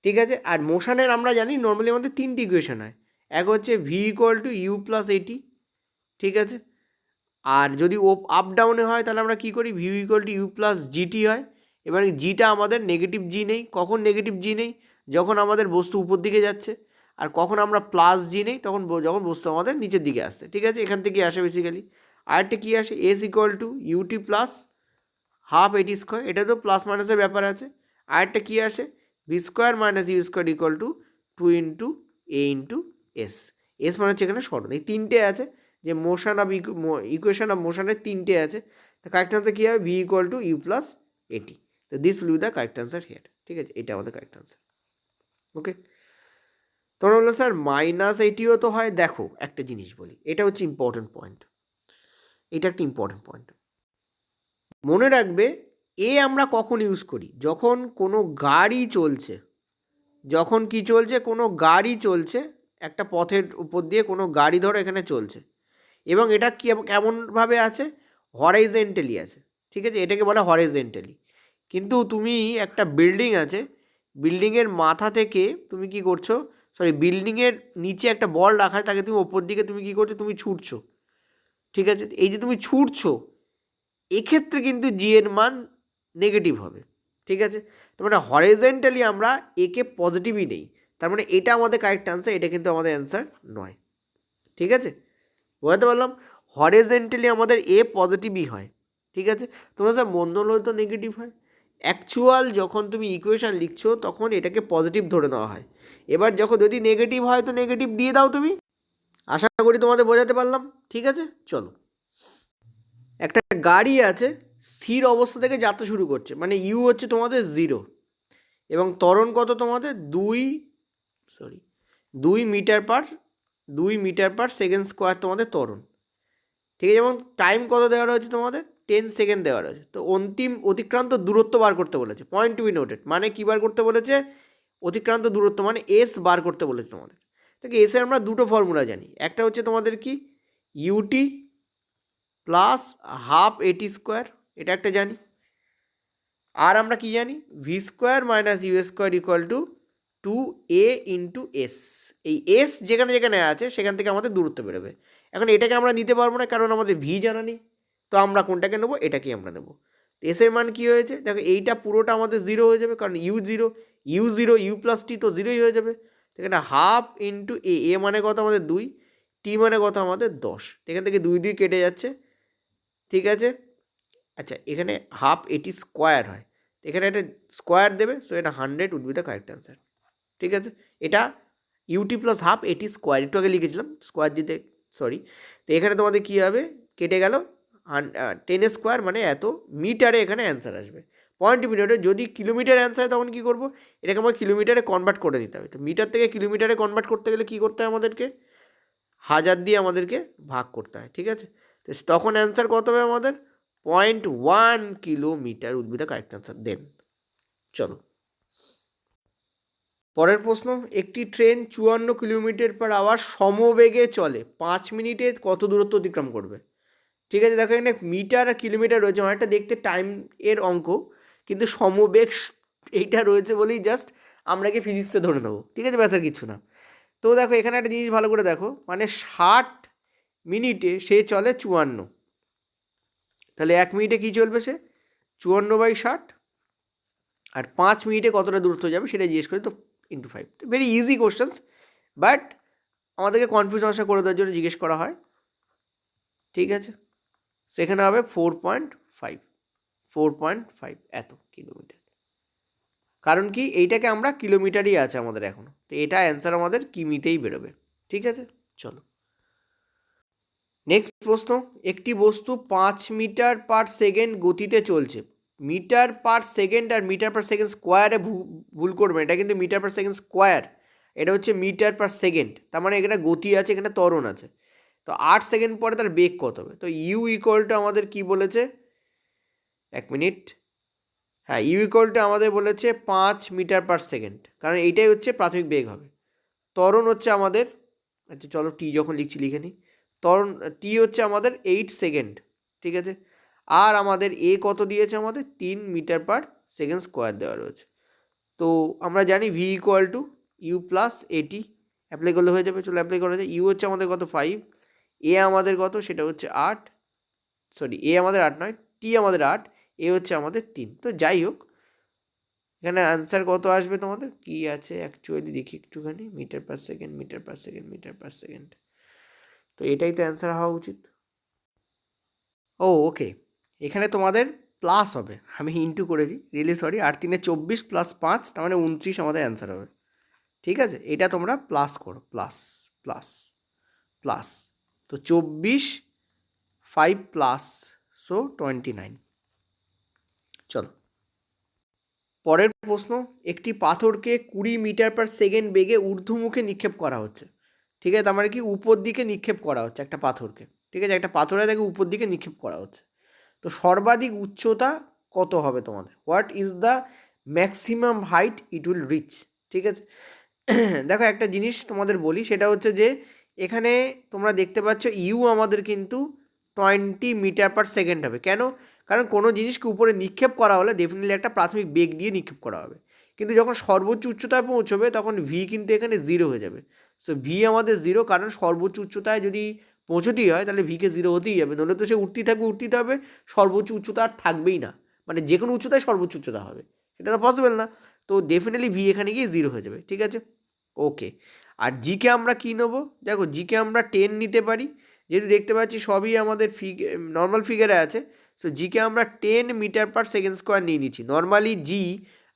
ঠিক আছে, আর মোশানের আমরা জানি নর্মালি আমাদের 3টি ইকুয়েশন হয়, এক হচ্ছে V equal to U plus A T. ঠিক আছে, আর যদি ও আপ ডাউনে হয় তাহলে আমরা কী করি, V equal to U plus G T হয়। এবার জিটা আমাদের নেগেটিভ জি নেই, কখন নেগেটিভ জি নেই, যখন আমাদের বস্তু উপর দিকে যাচ্ছে, আর কখন আমরা প্লাস জি নেই, তখন যখন বস্তু আমাদের নিচের দিকে আসছে। ঠিক আছে, এখান থেকে আসে বেসিক্যালি। আরেকটা কী আসে, S equal to U T plus half A T square, এটা তো প্লাস মাইনাসের ব্যাপার আছে। আরেকটা কী আসে, V square minus U square equal to 2 into A into S. S মানে হচ্ছে এখানে সরণ, এই তিনটে আছে, যে মোশন অফ ইকুয়েশন অফ মোশনের তিনটে আছে। তো কারেক্ট আনসার কী হবে, V equal to U plus A T. তো this will be the correct answer here. ঠিক আছে, এটা আমাদের কারেক্ট অ্যান্সার। ওকে, তোমরা বললে স্যার -80ও তো হয়। দেখো একটা জিনিস বলি, এটা হচ্ছে ইম্পর্টেন্ট পয়েন্ট, এটা একটা ইম্পর্টেন্ট পয়েন্ট। মনে রাখবে আমরা কখন ইউজ করি, যখন কোনো গাড়ি চলছে, যখন কি চলছে, কোনো গাড়ি চলছে, একটা পথের উপর দিয়ে কোনো গাড়ি ধরো এখানে চলছে, এবং এটা কি কেমনভাবে আছে, হরাইজেন্টালি আছে। ঠিক আছে, এটাকে বলা হরাইজেন্টালি। কিন্তু তুমি একটা বিল্ডিং আছে, বিল্ডিংয়ের মাথা থেকে তুমি কি করছো, সরি বিল্ডিংয়ের নিচে একটা বল রাখা, তাকে তুমি ওপর দিকে তুমি কি করছো, তুমি ছুটছো। ঠিক আছে, এই যে তুমি ছুটছো, এক্ষেত্রে কিন্তু জি এর মান নেগেটিভ হবে। ঠিক আছে, তার মানে হরাইজেন্টালি আমরা একে পজিটিভই নেই, তার মানে এটা আমাদের কারেক্ট অ্যান্সার, এটা কিন্তু আমাদের অ্যান্সার নয়। ঠিক আছে, বোঝাতে পারলাম, হরিজন্টালি আমাদের এ পজিটিভই হয়। ঠিক আছে, তোমরা স্যার মন্দল হলে তো নেগেটিভ হয়। অ্যাকচুয়াল যখন তুমি ইকুয়েশান লিখছো তখন এটাকে পজিটিভ ধরে নেওয়া হয়। এবার যখন যদি নেগেটিভ হয় তো নেগেটিভ দিয়ে দাও তুমি। আশা করি তোমাদের বোঝাতে পারলাম। ঠিক আছে, চলো। একটা গাড়ি আছে, স্থির অবস্থা থেকে যাত্রা শুরু করছে, মানে ইউ হচ্ছে তোমাদের 0, এবং ত্বরণ কত তোমাদের 2 মিটার পার সেকেন্ড স্কোয়ার তোমাদের ত্বরণ। ঠিক আছে, এবং টাইম কত দেওয়া রয়েছে তোমাদের 10 সেকেন্ড দেওয়া রয়েছে। তো অন্তিম অতিক্রান্ত দূরত্ব বার করতে বলেছে, পয়েন্ট টু বি নোটেড, মানে কী বার করতে বলেছে, অতিক্রান্ত দূরত্ব মানে এস বার করতে বলেছে তোমাদের। দেখো এসের আমরা দুটো ফর্মুলা জানি, একটা হচ্ছে তোমাদের কি U T plus half A T square, এটা একটা জানি, আর আমরা কি জানি V square minus U square equal to 2a into S. এই এস যেখানে যেখানে আছে সেখান থেকে আমাদের দূরত্ব বেরোবে। এখন এটাকে আমরা নিতে পারবো না, কারণ আমাদের ভি জানা নেই, তো আমরা কোনটাকে নেবো, এটাকেই আমরা নেবো। এসের মান কী হয়েছে দেখো, এইটা পুরোটা আমাদের 0 হয়ে যাবে, কারণ ইউ জিরো ইউ প্লাস টি তো 0ই হয়ে যাবে। এখানে হাফ ইন্টু এ মানে কত আমাদের 2, টি মানে কত আমাদের 10, এখান থেকে 2 2 কেটে যাচ্ছে। ঠিক আছে, আচ্ছা এখানে হাফ এটি স্কোয়ার হয়, এখানে একটা স্কোয়ার দেবে, সো এটা 100 would be the correct answer. ঠিক আছে, এটা U T plus half A T square, একটু আগে লিখেছিলাম স্কোয়ার দিতে, সরি। তো এখানে তোমাদের কী হবে, কেটে গেল 10 স্কোয়ার মানে এত, মিটারে এখানে অ্যান্সার আসবে। পয়েন্ট মিটারে, যদি কিলোমিটার অ্যান্সার তখন কী করবো, এটাকে আমার কিলোমিটারে কনভার্ট করে নিতে হবে। তো মিটার থেকে কিলোমিটারে কনভার্ট করতে গেলে কী করতে হয়, আমাদেরকে 1000 দিয়ে আমাদেরকে ভাগ করতে হয়। ঠিক আছে, তো তখন অ্যান্সার কত হবে আমাদের 0.1 kilometre would be the correct answer. Then চলো পরের প্রশ্ন, একটি ট্রেন 54 কিলোমিটার পার আওয়ার সমবেগে চলে, 5 মিনিটে কত দূরত্ব অতিক্রম করবে? ঠিক আছে, দেখো এখানে মিটার আর কিলোমিটার রয়েছে, অনেকটা দেখতে টাইম এর অঙ্ক, কিন্তু সমবেগ এইটা রয়েছে বলেই জাস্ট আমরা কি ফিজিক্সে ধরে নেবো। ঠিক আছে, ব্যাস আর কিছু না। তো দেখো এখানে একটা জিনিস ভালো করে দেখো, মানে 60 মিনিটে সে চলে 54, তাহলে 1 মিনিটে কী চলবে সে 54/60, আর 5 মিনিটে কতটা দূরত্ব যাবে সেটা জিজ্ঞেস করি, তো into 5। Very easy questions, but আমাদেরকে কনফিউশন আশা করে দেওয়ার জন্য জিজ্ঞেস করা হয়। ঠিক আছে, সেখানে হবে 4.5 এত কিলোমিটার, কারণ কি এইটাকে আমরা কিলোমিটারই আছে আমাদের এখনও, তো এটা অ্যান্সার আমাদের কিমিতেই বেরোবে। ঠিক আছে, চলো নেক্সট প্রশ্ন, একটি বস্তু 5 মিটার পার সেকেন্ড গতিতে চলছে, মিটার পার সেকেন্ড আর মিটার পার সেকেন্ড স্কোয়ারে ভুল করবে, এটা কিন্তু মিটার পার সেকেন্ড স্কোয়ার, এটা হচ্ছে মিটার পার সেকেন্ড, তার মানে এখানে গতি আছে, এখানে ত্বরণ আছে। তো 8 সেকেন্ড পরে তার বেগ কত হবে? তো ইউ ইকুয়াল টু আমাদের কি বলেছে, 1 মিনিট, হ্যাঁ ইউ ইকুয়াল টু আমাদের বলেছে 5 মিটার পার সেকেন্ড, কারণ এইটাই হচ্ছে প্রাথমিক বেগ হবে। ত্বরণ হচ্ছে আমাদের, আচ্ছা চলো টি যখন লিখছি লিখে নিই, ত্বরণ টি হচ্ছে আমাদের 8 সেকেন্ড। ঠিক আছে, আর আমাদের এ কত দিয়েছে, আমাদের 3 মিটার পার সেকেন্ড স্কোয়ার দেওয়া রয়েছে। তো আমরা জানি V equal to U plus A T, apply করলে হয়ে যাবে, চলো অ্যাপ্লাই করা যায়। ইউ হচ্ছে আমাদের কত 5, এ আমাদের কত সেটা হচ্ছে 8, সরি এ আমাদের 8 নয়, টি আমাদের 8, এ হচ্ছে আমাদের 3। তো যাই হোক, এখানে অ্যান্সার কত আসবে তোমাদের, কি আছে অ্যাকচুয়ালি দেখি একটুখানি, metre per second metre per second metre per second, তো এটাই তো অ্যান্সার হওয়া উচিত। ও ওকে, এখানে তোমাদের প্লাস হবে, আমি ইন্টু করেছি, রিয়েলি সরি, 8 3 24 প্লাস 5 তার মানে 29 আমাদের অ্যান্সার হবে। ঠিক আছে, এটা তোমরা প্লাস করো, প্লাস প্লাস প্লাস, তো 24 5 প্লাস, সো 29। চলো পরের প্রশ্ন, একটি পাথরকে 20 মিটার পার সেকেন্ড বেগে ঊর্ধ্বমুখে নিক্ষেপ করা হচ্ছে। ঠিক আছে, তার মানে কি উপর দিকে নিক্ষেপ করা হচ্ছে একটা পাথরকে। ঠিক আছে, একটা পাথরে তাকে উপর দিকে নিক্ষেপ করা হচ্ছে। তো সর্বাধিক উচ্চতা কত হবে তোমাদের? What is the maximum height it will reach? ঠিক আছে, দেখো একটা জিনিস তোমাদের বলি, সেটা হচ্ছে যে এখানে তোমরা দেখতে পাচ্ছ ইউ আমাদের কিন্তু 20 মিটার পার সেকেন্ড হবে। কেন? কারণ কোনো জিনিসকে উপরে নিক্ষেপ করা হলে ডেফিনেটলি একটা প্রাথমিক বেগ দিয়ে নিক্ষেপ করা হবে, কিন্তু যখন সর্বোচ্চ উচ্চতায় পৌঁছবে তখন ভি কিন্তু এখানে 0 হয়ে যাবে। সো ভি আমাদের 0, কারণ সর্বোচ্চ উচ্চতায় যদি পৌঁছতেই হয় তাহলে ভিকে 0 হতেই যাবে, নাহলে তো সে উঠতেই থাকবে উঠতেই হবে, সর্বোচ্চ উচ্চতা আর থাকবেই না। মানে যে কোনো উচ্চতায় সর্বোচ্চ উচ্চতা হবে, সেটা তো পসিবল না। তো ডেফিনেটলি ভি এখানে গিয়ে 0 হয়ে যাবে। ঠিক আছে, ওকে। আর জিকে আমরা কী নেবো? দেখো জিকে আমরা 10 নিতে পারি, যেহেতু দেখতে পাচ্ছি সবই আমাদের নর্মাল ফিগারে আছে। সো জিকে আমরা 10 মিটার পার সেকেন্ড স্কোয়ার নিয়ে নিচ্ছি। নর্মালি জি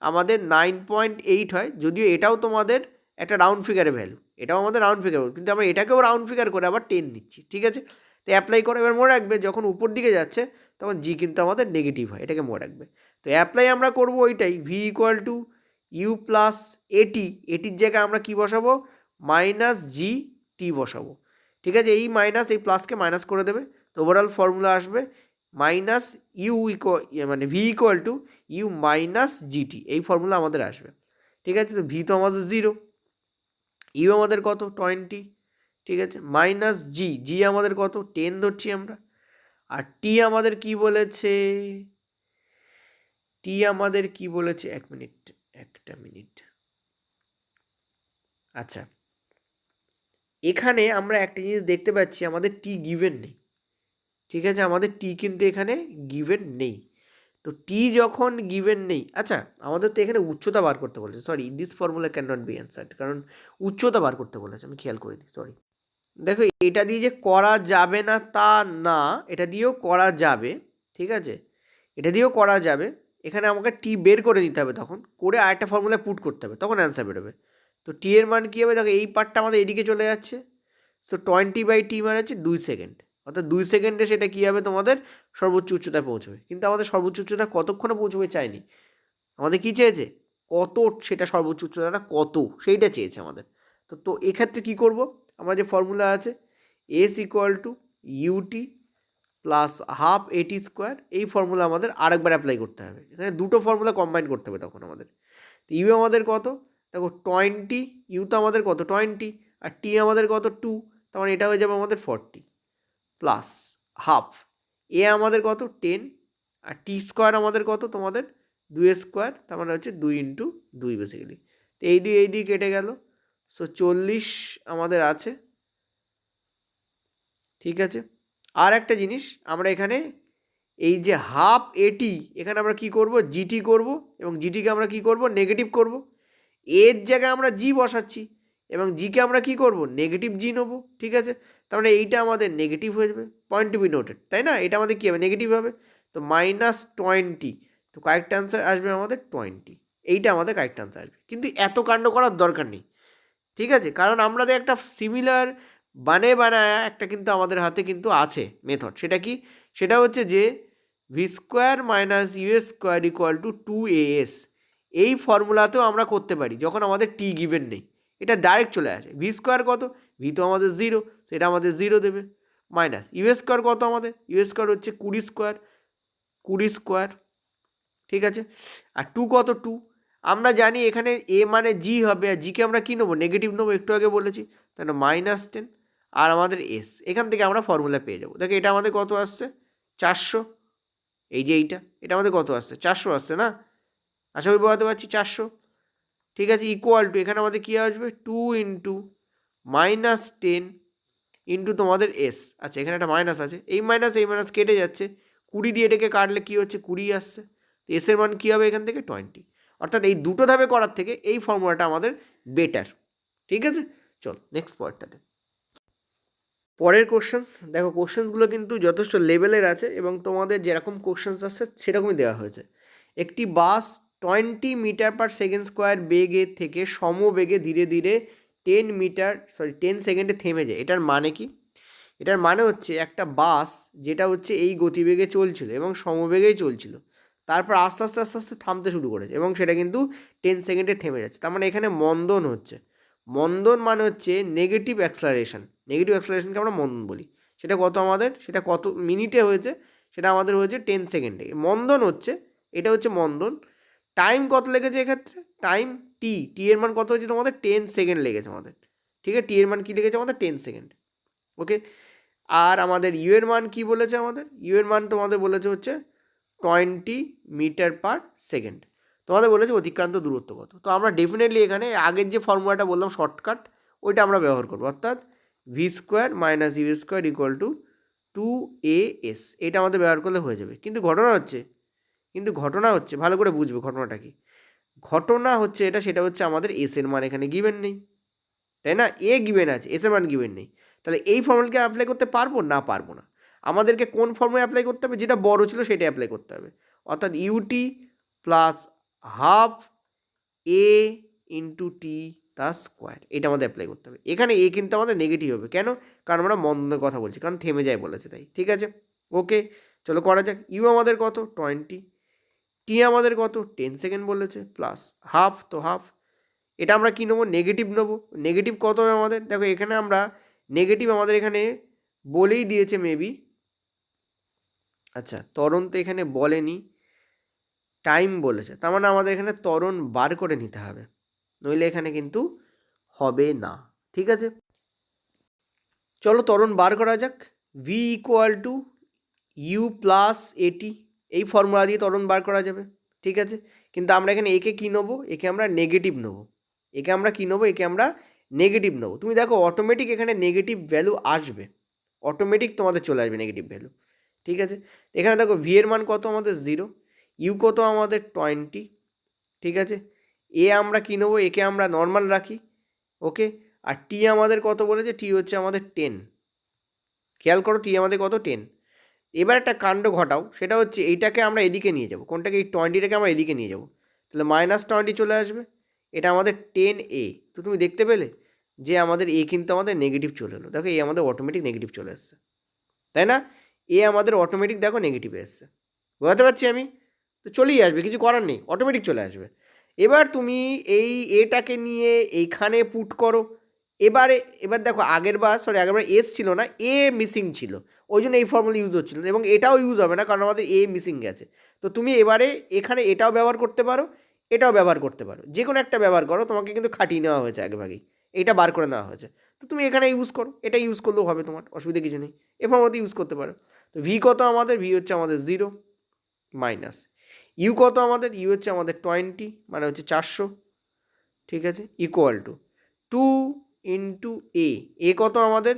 আমাদের 9.8 হয়, যদিও এটাও তোমাদের একটা রাউন্ড ফিগারে ভ্যালু, এটাও আমাদের রাউন্ড ফিগার, কিন্তু আমরা এটাকেও রাউন্ড ফিগার করে আবার 10 নিচ্ছি। ঠিক আছে, তো অ্যাপ্লাই করো। এবার মনে রাখবে যখন উপর দিকে যাচ্ছে তখন জি কিন্তু আমাদের নেগেটিভ হয়, এটাকে মনে রাখবে। তো অ্যাপ্লাই আমরা করবো ওইটাই, V equal to U plus A T, এটির জায়গায় আমরা কি বসাবো? মাইনাস জি টি বসাবো। ঠিক আছে, এই মাইনাস এই প্লাসকে মাইনাস করে দেবে, তো ওভারঅল ফর্মুলা আসবে মাইনাস ইউ মানে V equal to U minus G T, এই ফর্মুলা আমাদের আসবে। ঠিক আছে, তো ভি তো আমাদের 0, ইউ আমাদের কত? 20। ঠিক আছে, মাইনাস জি, জি আমাদের কত? 10 ধরছি আমরা। আর টি আমাদের কি বলেছে? টি আমাদের কি বলেছে? এক মিনিট, একটা মিনিট। আচ্ছা, এখানে আমরা একটা জিনিস দেখতে পাচ্ছি, আমাদের টি গিভেন নেই। ঠিক আছে, আমাদের টি কিন্তু এখানে গিভেন নেই। তো টি যখন গিভেন নেই, আচ্ছা আমাদের তো এখানে উচ্চতা বার করতে বলেছে, sorry this formula can not be answered, কারণ উচ্চতা বার করতে বলেছে, আমি খেয়াল করে দিই, সরি। দেখো এটা দিয়ে যে করা যাবে না তা না, এটা দিয়েও করা যাবে। ঠিক আছে, এটা দিয়েও করা যাবে। এখানে আমাকে টি বের করে নিতে হবে, তখন করে আরেকটা ফর্মুলায় পুট করতে হবে, তখন অ্যান্সার বেরোবে। তো টি এর মান কী হবে? দেখো এই পার্টটা আমাদের এদিকে চলে যাচ্ছে। সো 20/t মানে হচ্ছে 2 সেকেন্ড, অর্থাৎ 2 সেকেন্ডে সেটা কী হবে? তোমাদের সর্বোচ্চ উচ্চতায় পৌঁছবে। কিন্তু আমাদের সর্বোচ্চ উচ্চতা কতক্ষণে পৌঁছবে চাইনি, আমাদের কী চেয়েছে? কত, সেটা সর্বোচ্চ উচ্চতাটা কত সেইটা চেয়েছে আমাদের। তো এক্ষেত্রে কী করব? আমার যে ফর্মুলা আছে S equal to U T plus half A T square, এই ফর্মুলা আমাদের আরেকবার অ্যাপ্লাই করতে হবে। এখানে দুটো ফর্মুলা কম্বাইন করতে হবে তখন আমাদের। তো ইউ আমাদের কত? দেখো 20, ইউ তো আমাদের কত? 20, আর টি আমাদের কত? 2, তার মানে এটা হয়ে যাবে আমাদের 40 প্লাস হাফ। এ আমাদের কত? 10, আর টি স্কোয়ার আমাদের কত? তোমাদের 2 স্কোয়ার, তার মানে হচ্ছে 2 ইন্টু 2 বেসিক্যালি। তো এই দিয়ে কেটে গেল। সো 40 আমাদের আছে। ঠিক আছে, আর একটা জিনিস আমরা এখানে এই যে হাফ এটি, এখানে আমরা কি করব? জিটি করব, এবং জিটিকে আমরা কি করব? নেগেটিভ করব। এর জায়গায় আমরা জি বসাচ্ছি, এবং জিকে আমরা কি করব? নেগেটিভ জি নেবো। ঠিক আছে, তার মানে এইটা আমাদের নেগেটিভ হয়ে যাবে, পয়েন্ট টু বি নোটেড, তাই না? এটা আমাদের কী হবে? নেগেটিভ হবে। তো -20, তো কারেক্ট অ্যান্সার আসবে আমাদের 20, এইটা আমাদের কারেক্ট অ্যান্সার আসবে। কিন্তু এত কাণ্ড করার দরকার নেই। ঠিক আছে, কারণ আমরা তো একটা সিমিলার বানায় একটা কিন্তু আমাদের হাতে কিন্তু আছে মেথড। সেটা কি? সেটা হচ্ছে যে V square minus US square equal to 2as, এই ফর্মুলাতেও আমরা করতে পারি যখন আমাদের টি গিভেন নেই। এটা ডাইরেক্ট চলে আসে। ভি স্কোয়ার কত? ভি তো আমাদের 0, সেটা আমাদের 0 দেবে। মাইনাস ইউএস স্কোয়ার কত আমাদের? ইউএস স্কোয়ার হচ্ছে 20 স্কোয়ার। ঠিক আছে, আর 2 কত? 2 আমরা জানি এখানে এ মানে জি হবে, আর জিকে আমরা কী নেবো? নেগেটিভ নেবো, একটু আগে বলেছি। তাহলে -10, আর আমাদের এস, এখান থেকে আমরা ফর্মুলা পেয়ে যাবো। দেখো এটা আমাদের কত আসছে? 400। এই যে এটা আমাদের কত আসছে? 400 আসছে না? আশা করি বোঝাতে পারছি, 400। ঠিক আছে, ইকুয়াল টু এখানে আমাদের কী আসবে? 2 ইন্টু -10 ইন্টু তোমাদের এস। আচ্ছা এখানে একটা মাইনাস আছে, এই মাইনাস কেটে যাচ্ছে, 20 দিয়ে এটাকে কাটলে কী হচ্ছে? 20 আসছে। তো এসের মান কী হবে এখান থেকে? 20। অর্থাৎ এই দুটো ধাপে করার থেকে এই ফর্মুলাটা আমাদের বেটার। ঠিক আছে, চল নেক্সট পয়েন্টটাতে। পরের কোশ্চেন্স দেখো, কোশ্চেন্সগুলো কিন্তু যথেষ্ট লেভেলের আছে, এবং তোমাদের যেরকম কোশ্চেন্স আসছে সেরকমই দেওয়া হয়েছে। একটি বাস 20 মিটার পার সেকেন্ড স্কোয়ার বেগে থেকে সমবেগে ধীরে ধীরে 10 সেকেন্ডে থেমে যায়, এটার মানে কি? এটার মানে হচ্ছে একটা বাস যেটা হচ্ছে এই গতিবেগে চলছিল এবং সমবেগেই চলছিল, তারপর আস্তে আস্তে আস্তে আস্তে থামতে শুরু করেছে এবং সেটা কিন্তু 10 সেকেন্ডে থেমে যাচ্ছে। তার মানে এখানে মন্দন হচ্ছে। মন্দন মানে হচ্ছে নেগেটিভ অ্যাক্সলারেশন। নেগেটিভ অ্যাক্সলারেশনকে আমরা মন্দন বলি। সেটা কত আমাদের, সেটা কত মিনিটে হয়েছে, সেটা আমাদের হয়েছে 10 সেকেন্ডে। মন্দন হচ্ছে, এটা হচ্ছে মন্দন। টাইম কত লেগেছে এক্ষেত্রে, টাইম টি এর মান কত হয়েছে তোমাদের, 10 সেকেন্ড লেগেছে আমাদের। ঠিক আছে, টি এর মান কী লেগেছে আমাদের, 10 সেকেন্ড। ওকে, আর আমাদের ইউ এর মান কী বলেছে, আমাদের ইউ এর মান তোমাদের বলেছে হচ্ছে 20 মিটার পার সেকেন্ড। তোমাদের বলেছে অতিক্রান্ত দূরত্ব কত। তো আমরা ডেফিনেটলি এখানে আগের যে ফর্মুলাটা বললাম শর্টকাট, ওইটা আমরা ব্যবহার করবো, অর্থাৎ V square minus U square equal to 2AS। এটা আমাদের ব্যবহার করলে হয়ে যাবে। কিন্তু ঘটনা হচ্ছে ভালো করে বুঝবে ঘটনাটা কি। ঘটনা হচ্ছে এটা, সেটা হচ্ছে আমাদের এস এর মান এখানে গিভেন নেই, তাই না? এ গিভেন আছে, এস এর মান গিভেন নেই। তাহলে এই ফর্মুলাকে অ্যাপ্লাই করতে পারবো না, পারবো না। আমাদেরকে কোন ফর্মুলা অ্যাপ্লাই করতে হবে, যেটা বড় ছিল সেটা অ্যাপ্লাই করতে হবে, অর্থাৎ ইউটি প্লাস হাফ এ ইন্টু টি তার স্কোয়ার, এটা আমাদের অ্যাপ্লাই করতে হবে। এখানে এ কিন্তু আমাদের নেগেটিভ হবে, কেন? কারণ আমরা মন্দনের কথা বলছি, কারণ থেমে যায় বলেছে তাই। ঠিক আছে, ওকে, চলো করা যাক। ইউ আমাদের কত, 20, টি আমাদের কত, 10 সেকেন্ড বলেছে, প্লাস হাফ, তো হাফ। এটা আমরা কী নেবো, নেগেটিভ নেবো। নেগেটিভ কত হবে আমাদের, দেখো এখানে আমরা নেগেটিভ আমাদের এখানে বলেই দিয়েছে মেবি, আচ্ছা ত্বরণ তো এখানে বলেনি, টাইম বলেছে। তার মানে আমাদের এখানে ত্বরণ বার করে নিতে হবে, নইলে এখানে কিন্তু হবে না। ঠিক আছে, চলো ত্বরণ বার করা যাক। V equal to U plus A T, এই ফর্মুলা দিয়ে ত্বরণ বার করা যাবে। ঠিক আছে, কিন্তু আমরা এখানে একে কী নেবো, একে আমরা নেগেটিভ নেবো। একে আমরা কী নেবো, একে আমরা নেগেটিভ নেবো। তুমি দেখো অটোমেটিক এখানে নেগেটিভ ভ্যালু আসবে, অটোমেটিক তোমাদের চলে আসবে নেগেটিভ ভ্যালু। ঠিক আছে, এখানে দেখো ভি এর মান কত আমাদের 0, ইউ কত আমাদের 20। ঠিক আছে, এ আমরা কী নেবো, একে আমরা নর্মাল রাখি। ওকে, আর টি আমাদের কত বলেছে, টি হচ্ছে আমাদের 10। খেয়াল করো টি আমাদের কত, 10। এবার একটা কাণ্ড ঘটাও, সেটা হচ্ছে এইটাকে আমরা এদিকে নিয়ে যাব, কোনটাকে, এই 20টাকে আমরা এদিকে নিয়ে যাব, তাহলে -20 চলে আসবে। এটা আমাদের 10A। তো তুমি দেখতে পেলে যে আমাদের এ কিন্তু আমাদের নেগেটিভ চলে এলো। দেখো এ আমাদের অটোমেটিক নেগেটিভ চলে এসছে, তাই না? এ আমাদের অটোমেটিক দেখো নেগেটিভে এসছে, বোঝাতে পারছি আমি? তো চলেই আসবে, কিছু করার নেই, অটোমেটিক চলে আসবে। এবার তুমি এই এটাকে নিয়ে এইখানে পুট করো। এবার দেখো আগেরবার এস ছিল না, এ মিসিং ছিল, ওই জন্য এই ফর্মুলা ইউজ হচ্ছিল না, এবং এটাও ইউজ হবে না কারণ আমাদের এ মিসিং গেছে। তো তুমি এবারে এখানে এটাও ব্যবহার করতে পারো, এটাও ব্যবহার করতে পারো, যে কোনো একটা ব্যবহার করো, তোমাকে কিন্তু খাটিয়ে নেওয়া হয়েছে আগেভাগেই, এটা বার করে নেওয়া হয়েছে। তো তুমি এখানে ইউজ করো, এটা ইউজ করলেও হবে, তোমার অসুবিধা কিছু নেই, এ ফর্মুলাতে ইউজ করতে পারো। তো ভি কত আমাদের, ভি হচ্ছে আমাদের 0, মাইনাস ইউ কত আমাদের, ইউ হচ্ছে আমাদের 20, মানে হচ্ছে 400। ঠিক আছে, ইকুয়াল টু 2 ইন্টু এ কত আমাদের,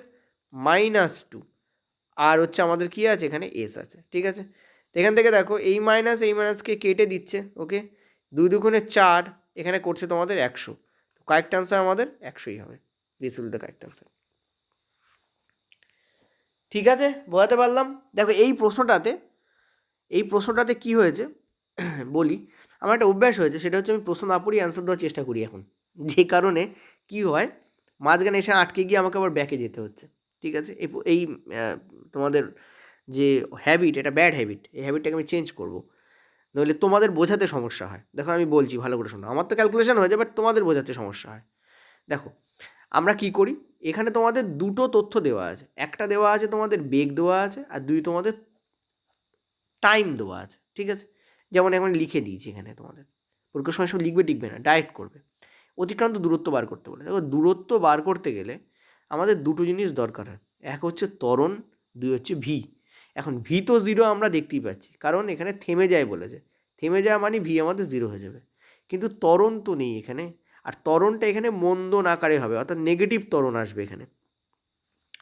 -2, আর হচ্ছে আমাদের কী আছে এখানে, এস আছে। ঠিক আছে, তো এখান থেকে দেখো এই মাইনাসকে কেটে দিচ্ছে। ওকে, 2 দুগুণে 4, এখানে করছে তোমাদের 100। কারেক্ট আনসার আমাদের 100ই হবে, this will the correct answer. ঠিক আছে, বোঝাতে পারলাম? দেখো এই প্রশ্নটাতে কি হয়েছে বলি। আমার একটা অভ্যাস হয়েছে, সেটা হচ্ছে আমি প্রশ্ন না পড়ি অ্যান্সার দেওয়ার চেষ্টা করি এখন, যে কারণে কি হয়, মাঝখানে এসে আটকে গিয়ে আমাকে আবার ব্যাকে যেতে হচ্ছে। ঠিক আছে, এই তোমাদের যে হ্যাবিট, এটা ব্যাড হ্যাবিট, এই হ্যাবিটটাকে আমি চেঞ্জ করবো, নইলে তোমাদের বোঝাতে সমস্যা হয়। দেখো আমি বলছি ভালো করে শোনো, আমার তো ক্যালকুলেশন হয়ে যায়, বাট তোমাদের বোঝাতে সমস্যা হয়। দেখো আমরা কি করি, এখানে তোমাদের দুটো তথ্য দেওয়া আছে, একটা দেওয়া আছে তোমাদের বেগ দেওয়া আছে, আর দুই তোমাদের টাইম দেওয়া আছে। ঠিক আছে, যেমন এখন লিখে দিয়েছি এখানে তোমাদের, পরীক্ষার সময় সব লিখবে টিকবে না, ডাইরেক্ট করবে। অতিক্রান্ত দূরত্ব বার করতে বলে, দেখো দূরত্ব বার করতে গেলে আমাদের দুটো জিনিস দরকার হয়, এক হচ্ছে ত্বরণ, দুই হচ্ছে ভি। এখন ভি তো 0 আমরা দেখতেই পাচ্ছি, কারণ এখানে থেমে যায় বলেছে, থেমে যাওয়া মানে ভি আমাদের 0 হয়ে যাবে। কিন্তু ত্বরণ তো নেই এখানে, আর ত্বরণটা এখানে মন্দন আকারে হবে, অর্থাৎ নেগেটিভ ত্বরণ আসবে এখানে।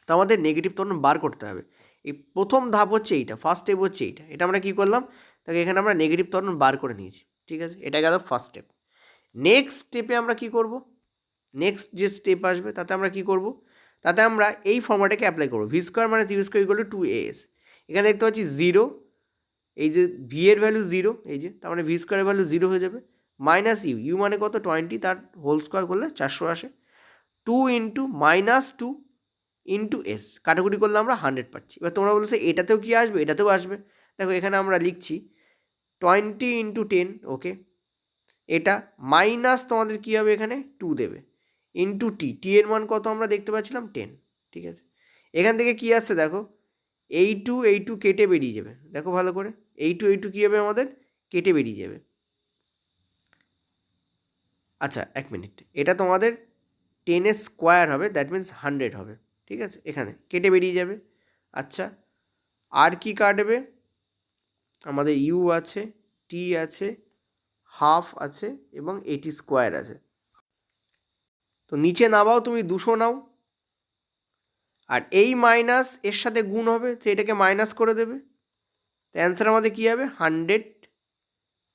তো আমাদের নেগেটিভ ত্বরণ বার করতে হবে। এই প্রথম ধাপ হচ্ছে এইটা, ফার্স্ট স্টেপ হচ্ছে এইটা, এটা আমরা কী করলাম, তাকে এখানে আমরা নেগেটিভ ত্বরণ বার করে নিয়েছি। ঠিক আছে, এটা গেল ফার্স্ট স্টেপ। নেক্সট স্টেপে আমরা কী করব, নেক্সট যে স্টেপ আসবে তাতে আমরা কী করব, তাতে আমরা এই ফর্মুলাটাকে অ্যাপ্লাই করবো, ভি স্কোয়ার মানে U square equal to 2AS। এখানে দেখতে পাচ্ছি 0, এই যে ভি এর ভ্যালু 0, এই যে তার মানে ভি স্কোয়ারের ভ্যালু 0 হয়ে যাবে, মাইনাস ইউ মানে কত 20, তার হোল স্কোয়ার করলে 400 আসে, 2 ইন্টু -2 ইন্টু এস, কাটাকুটি করলে আমরা 100 পাচ্ছি। এবার তোমরা বলছো এটাতেও কি আসবে, এটাতেও আসবে। দেখো এখানে আমরা লিখছি 20 ইন্টু 10, ওকে, এটা মাইনাস তোমাদের কী হবে এখানে 2 দেবে, ইন্টু টি এর মান কত আমরা দেখতে পাচ্ছিলাম 10, ঠিক আছে। এখান থেকে কী আসছে দেখো, এই টু কেটে বেরিয়ে যাবে, দেখো ভালো করে, এই টু কী হবে আমাদের কেটে বেরিয়ে যাবে। আচ্ছা এক মিনিট, এটা তোমাদের 10 স্কোয়ার হবে, দ্যাট মিন্স 100 হবে, ঠিক আছে, এখানে কেটে বেরিয়ে যাবে। আচ্ছা আর কি কাটবে, আমাদের ইউ আছে, টি আছে, হাফ আছে এবং 80 স্কোয়ার আছে। তো নিচে নামাও তুমি 200 নাও, আর এই মাইনাস এর সাথে গুণ হবে, তো এটাকে মাইনাস করে দেবে, তো অ্যান্সার আমাদের কী হবে 100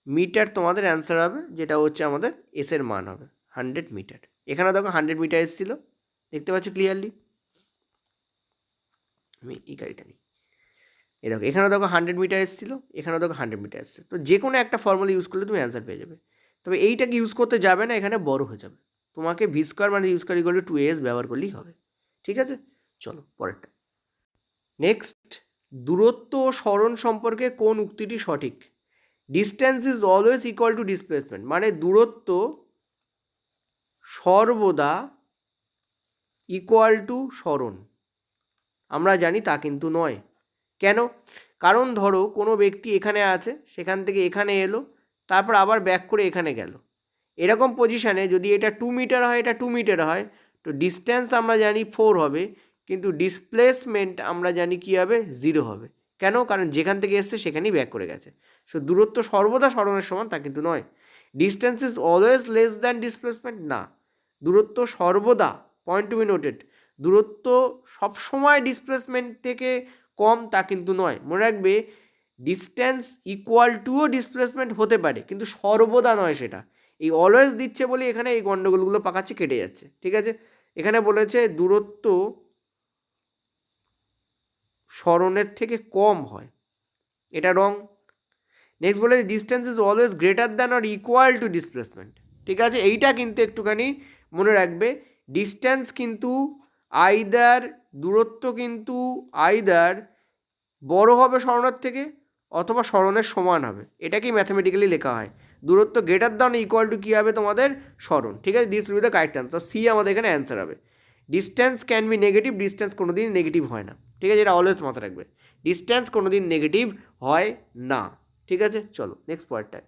মিটার তোমাদের অ্যান্সার হবে, যেটা হচ্ছে আমাদের এসের মান হবে 100 মিটার। এখানে দেখো 100 মিটার এসেছিলো, দেখতে পাচ্ছ ক্লিয়ারলি, আমি এই গাড়িটা নিই, এই দেখো এখানে দেখো 100 মিটার এসেছিলো, এখানে দেখো 100 মিটার এসছে, তো যে কোনো একটা ফর্মুলা ইউজ করলে তুমি অ্যান্সার পেয়ে যাবে। তবে এইটাকে ইউজ করতে যাবে না, এখানে বড় হয়ে যাবে, তোমাকে ভি স্কোয়ার মানে ইউজ করি করলে 2as ব্যবহার করলেই হবে, ঠিক আছে। চলো পরেরটা। নেক্সট, দূরত্ব ও সরণ সম্পর্কে কোন উক্তিটি সঠিক? Distance is always equal to displacement, মানে দূরত্ব সর্বদা ইকুয়াল টু সরণ, আমরা জানি তা কিন্তু নয়। কেন? কারণ ধরো কোনো ব্যক্তি এখানে আছে, সেখান থেকে এখানে এলো, তারপর আবার ব্যাক করে এখানে গেল, এরকম পজিশানে যদি এটা 2 মিটার হয়, এটা 2 মিটার হয়, তো ডিস্ট্যান্স আমরা জানি 4 হবে, কিন্তু ডিসপ্লেসমেন্ট আমরা জানি কী হবে 0 হবে। কেন? কারণ যেখান থেকে এসছে সেখানেই ব্যাক করে গেছে। সো দূরত্ব সর্বদা সরণের সমান তা কিন্তু নয়। Distance is always less than displacement, না, দূরত্ব সর্বদা, পয়েন্ট টু বি নোটেড, দূরত্ব সবসময় ডিসপ্লেসমেন্ট থেকে কম তা কিন্তু নয়। মনে রাখবে ডিস্ট্যান্স ইকুয়াল টুও ডিসপ্লেসমেন্ট হতে পারে, কিন্তু সর্বদা নয় সেটা। এই অলওয়েজ দিচ্ছে বলে এখানে এই গণ্ডগোলগুলো পাকাচ্ছে, কেটে যাচ্ছে, ঠিক আছে। এখানে বলেছে দূরত্ব সরণের থেকে কম হয়, এটা রং। নেক্সট বলেছে distance is always greater than or equal to displacement, ঠিক আছে। এইটা কিন্তু একটুখানি মনে রাখবে, ডিস্টেন্স কিন্তু আইদার, দূরত্ব কিন্তু আইদার বড় হবে সরণের থেকে অথবা সরণের সমান হবে, এটাকেই ম্যাথমেটিক্যালি লেখা হয়। দূরত্ব গ্রেটার দ্যান ইকুয়াল টু কী হবে তোমাদের সরণ, ঠিক আছে। This will be the correct answer, C আমাদের এখানে অ্যান্সার হবে। Distance can be negative, distance কোনো দিন নেগেটিভ হয় না, ঠিক আছে, এটা অলওয়েজ মাথায় রাখবে, ডিস্টেন্স কোনো দিন নেগেটিভ হয় না, ঠিক আছে। চলো নেক্সট পয়েন্টটায়।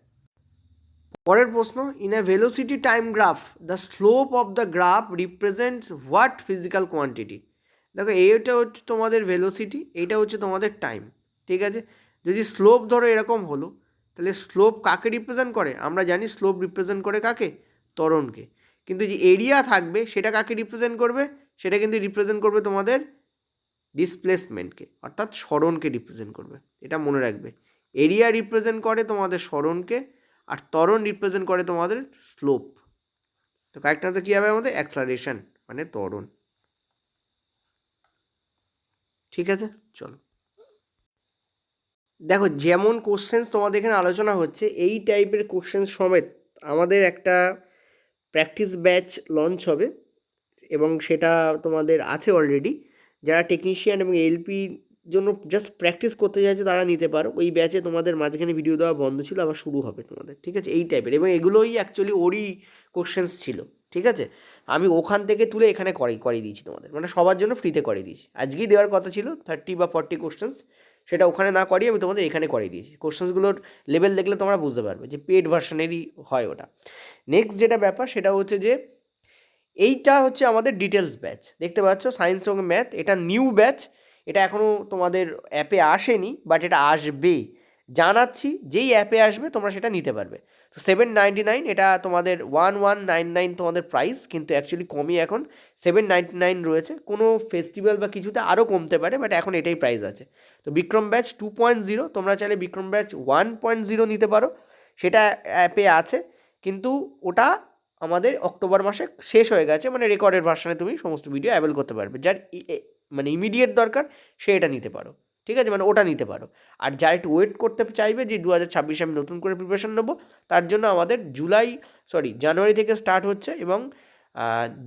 পরের প্রশ্ন, in a velocity time graph the slope of the graph represents what physical quantity? দেখো এইটা হচ্ছে তোমাদের ভেলোসিটি, এইটা হচ্ছে তোমাদের টাইম, ঠিক আছে। যদি স্লোপ ধরো এরকম হলো, তাহলে স্লোপ কাকে রিপ্রেজেন্ট করে? আমরা জানি স্লোপ রিপ্রেজেন্ট করে কাকে, ত্বরণকে। কিন্তু যে এরিয়া থাকবে সেটা কাকে রিপ্রেজেন্ট করবে? সেটা কিন্তু রিপ্রেজেন্ট করবে তোমাদের ডিসপ্লেসমেন্টকে, অর্থাৎ সরণকে রিপ্রেজেন্ট করবে, এটা মনে রাখবে। এরিয়া রিপ্রেজেন্ট করে তোমাদের সরণকে, আর ত্বরণ রিপ্রেজেন্ট করে তোমাদের স্লোপ। তো কারেক্ট আনসার কী হবে আমাদের? অ্যাক্সেলারেশন মানে ত্বরণ, ঠিক আছে। চলো দেখো, যেমন কোশ্চেন্স তোমাদের এখানে আলোচনা হচ্ছে, এই টাইপের কোশ্চেন্স সমেত আমাদের একটা প্র্যাকটিস ব্যাচ লঞ্চ হবে, এবং সেটা তোমাদের আছে অলরেডি। যারা টেকনিশিয়ান এবং এলপি জন্য জাস্ট প্র্যাকটিস করতে চাইছে তারা নিতে পারো। ওই ব্যাচে তোমাদের মাঝখানে ভিডিও দেওয়া বন্ধ ছিল, আবার শুরু হবে তোমাদের, ঠিক আছে, এই টাইপের। এবং এগুলোই অ্যাকচুয়ালি ওরই কোশ্চেন্স ছিল, ঠিক আছে। আমি ওখান থেকে তুলে এখানে করিয়ে দিয়েছি তোমাদের, মানে সবার জন্য ফ্রিতে করিয়ে দিয়েছি। আজকেই দেওয়ার কথা ছিল 30 বা 40 কোশ্চেন্স, সেটা ওখানে না করিয়ে আমি তোমাদের এখানে করিয়ে দিয়েছি। কোশ্চেন্সগুলোর লেভেল দেখলে তোমরা বুঝতে পারবে যে পেড ভার্সনেরই হয় ওটা। নেক্সট যেটা ব্যাপার সেটা হচ্ছে যে এইটা হচ্ছে আমাদের ডিটেলস ব্যাচ, দেখতে পাচ্ছ সায়েন্স এবং ম্যাথ, এটা নিউ ব্যাচ, এটা এখনও তোমাদের অ্যাপে আসেনি, বাট এটা আসবে, জানাচ্ছি, যেই অ্যাপে আসবে তোমরা সেটা নিতে পারবে। তো 799 এটা তোমাদের 1199 তোমাদের প্রাইস, কিন্তু অ্যাকচুয়ালি কমই এখন 799 রয়েছে। কোনো ফেস্টিভ্যাল বা কিছুতে আরও কমতে পারে, বাট এখন এটাই প্রাইস আছে। তো বিক্রম ব্যাচ 2.0, তোমরা চাইলে বিক্রম ব্যাচ 1.0 নিতে পারো, সেটা অ্যাপে আছে, কিন্তু ওটা আমাদের অক্টোবর মাসে শেষ হয়ে গেছে, মানে রেকর্ডেড ভার্সানে তুমি সমস্ত ভিডিও অ্যাভেল করতে পারবে। যার মানে ইমিডিয়েট দরকার সে এটা নিতে পারো, ঠিক আছে, মানে ওটা নিতে পারো। আর যারা একটু ওয়েট করতে চাইবে যে 2026 আমি নতুন করে প্রিপারেশান নেবো, তার জন্য আমাদের জানুয়ারি থেকে স্টার্ট হচ্ছে, এবং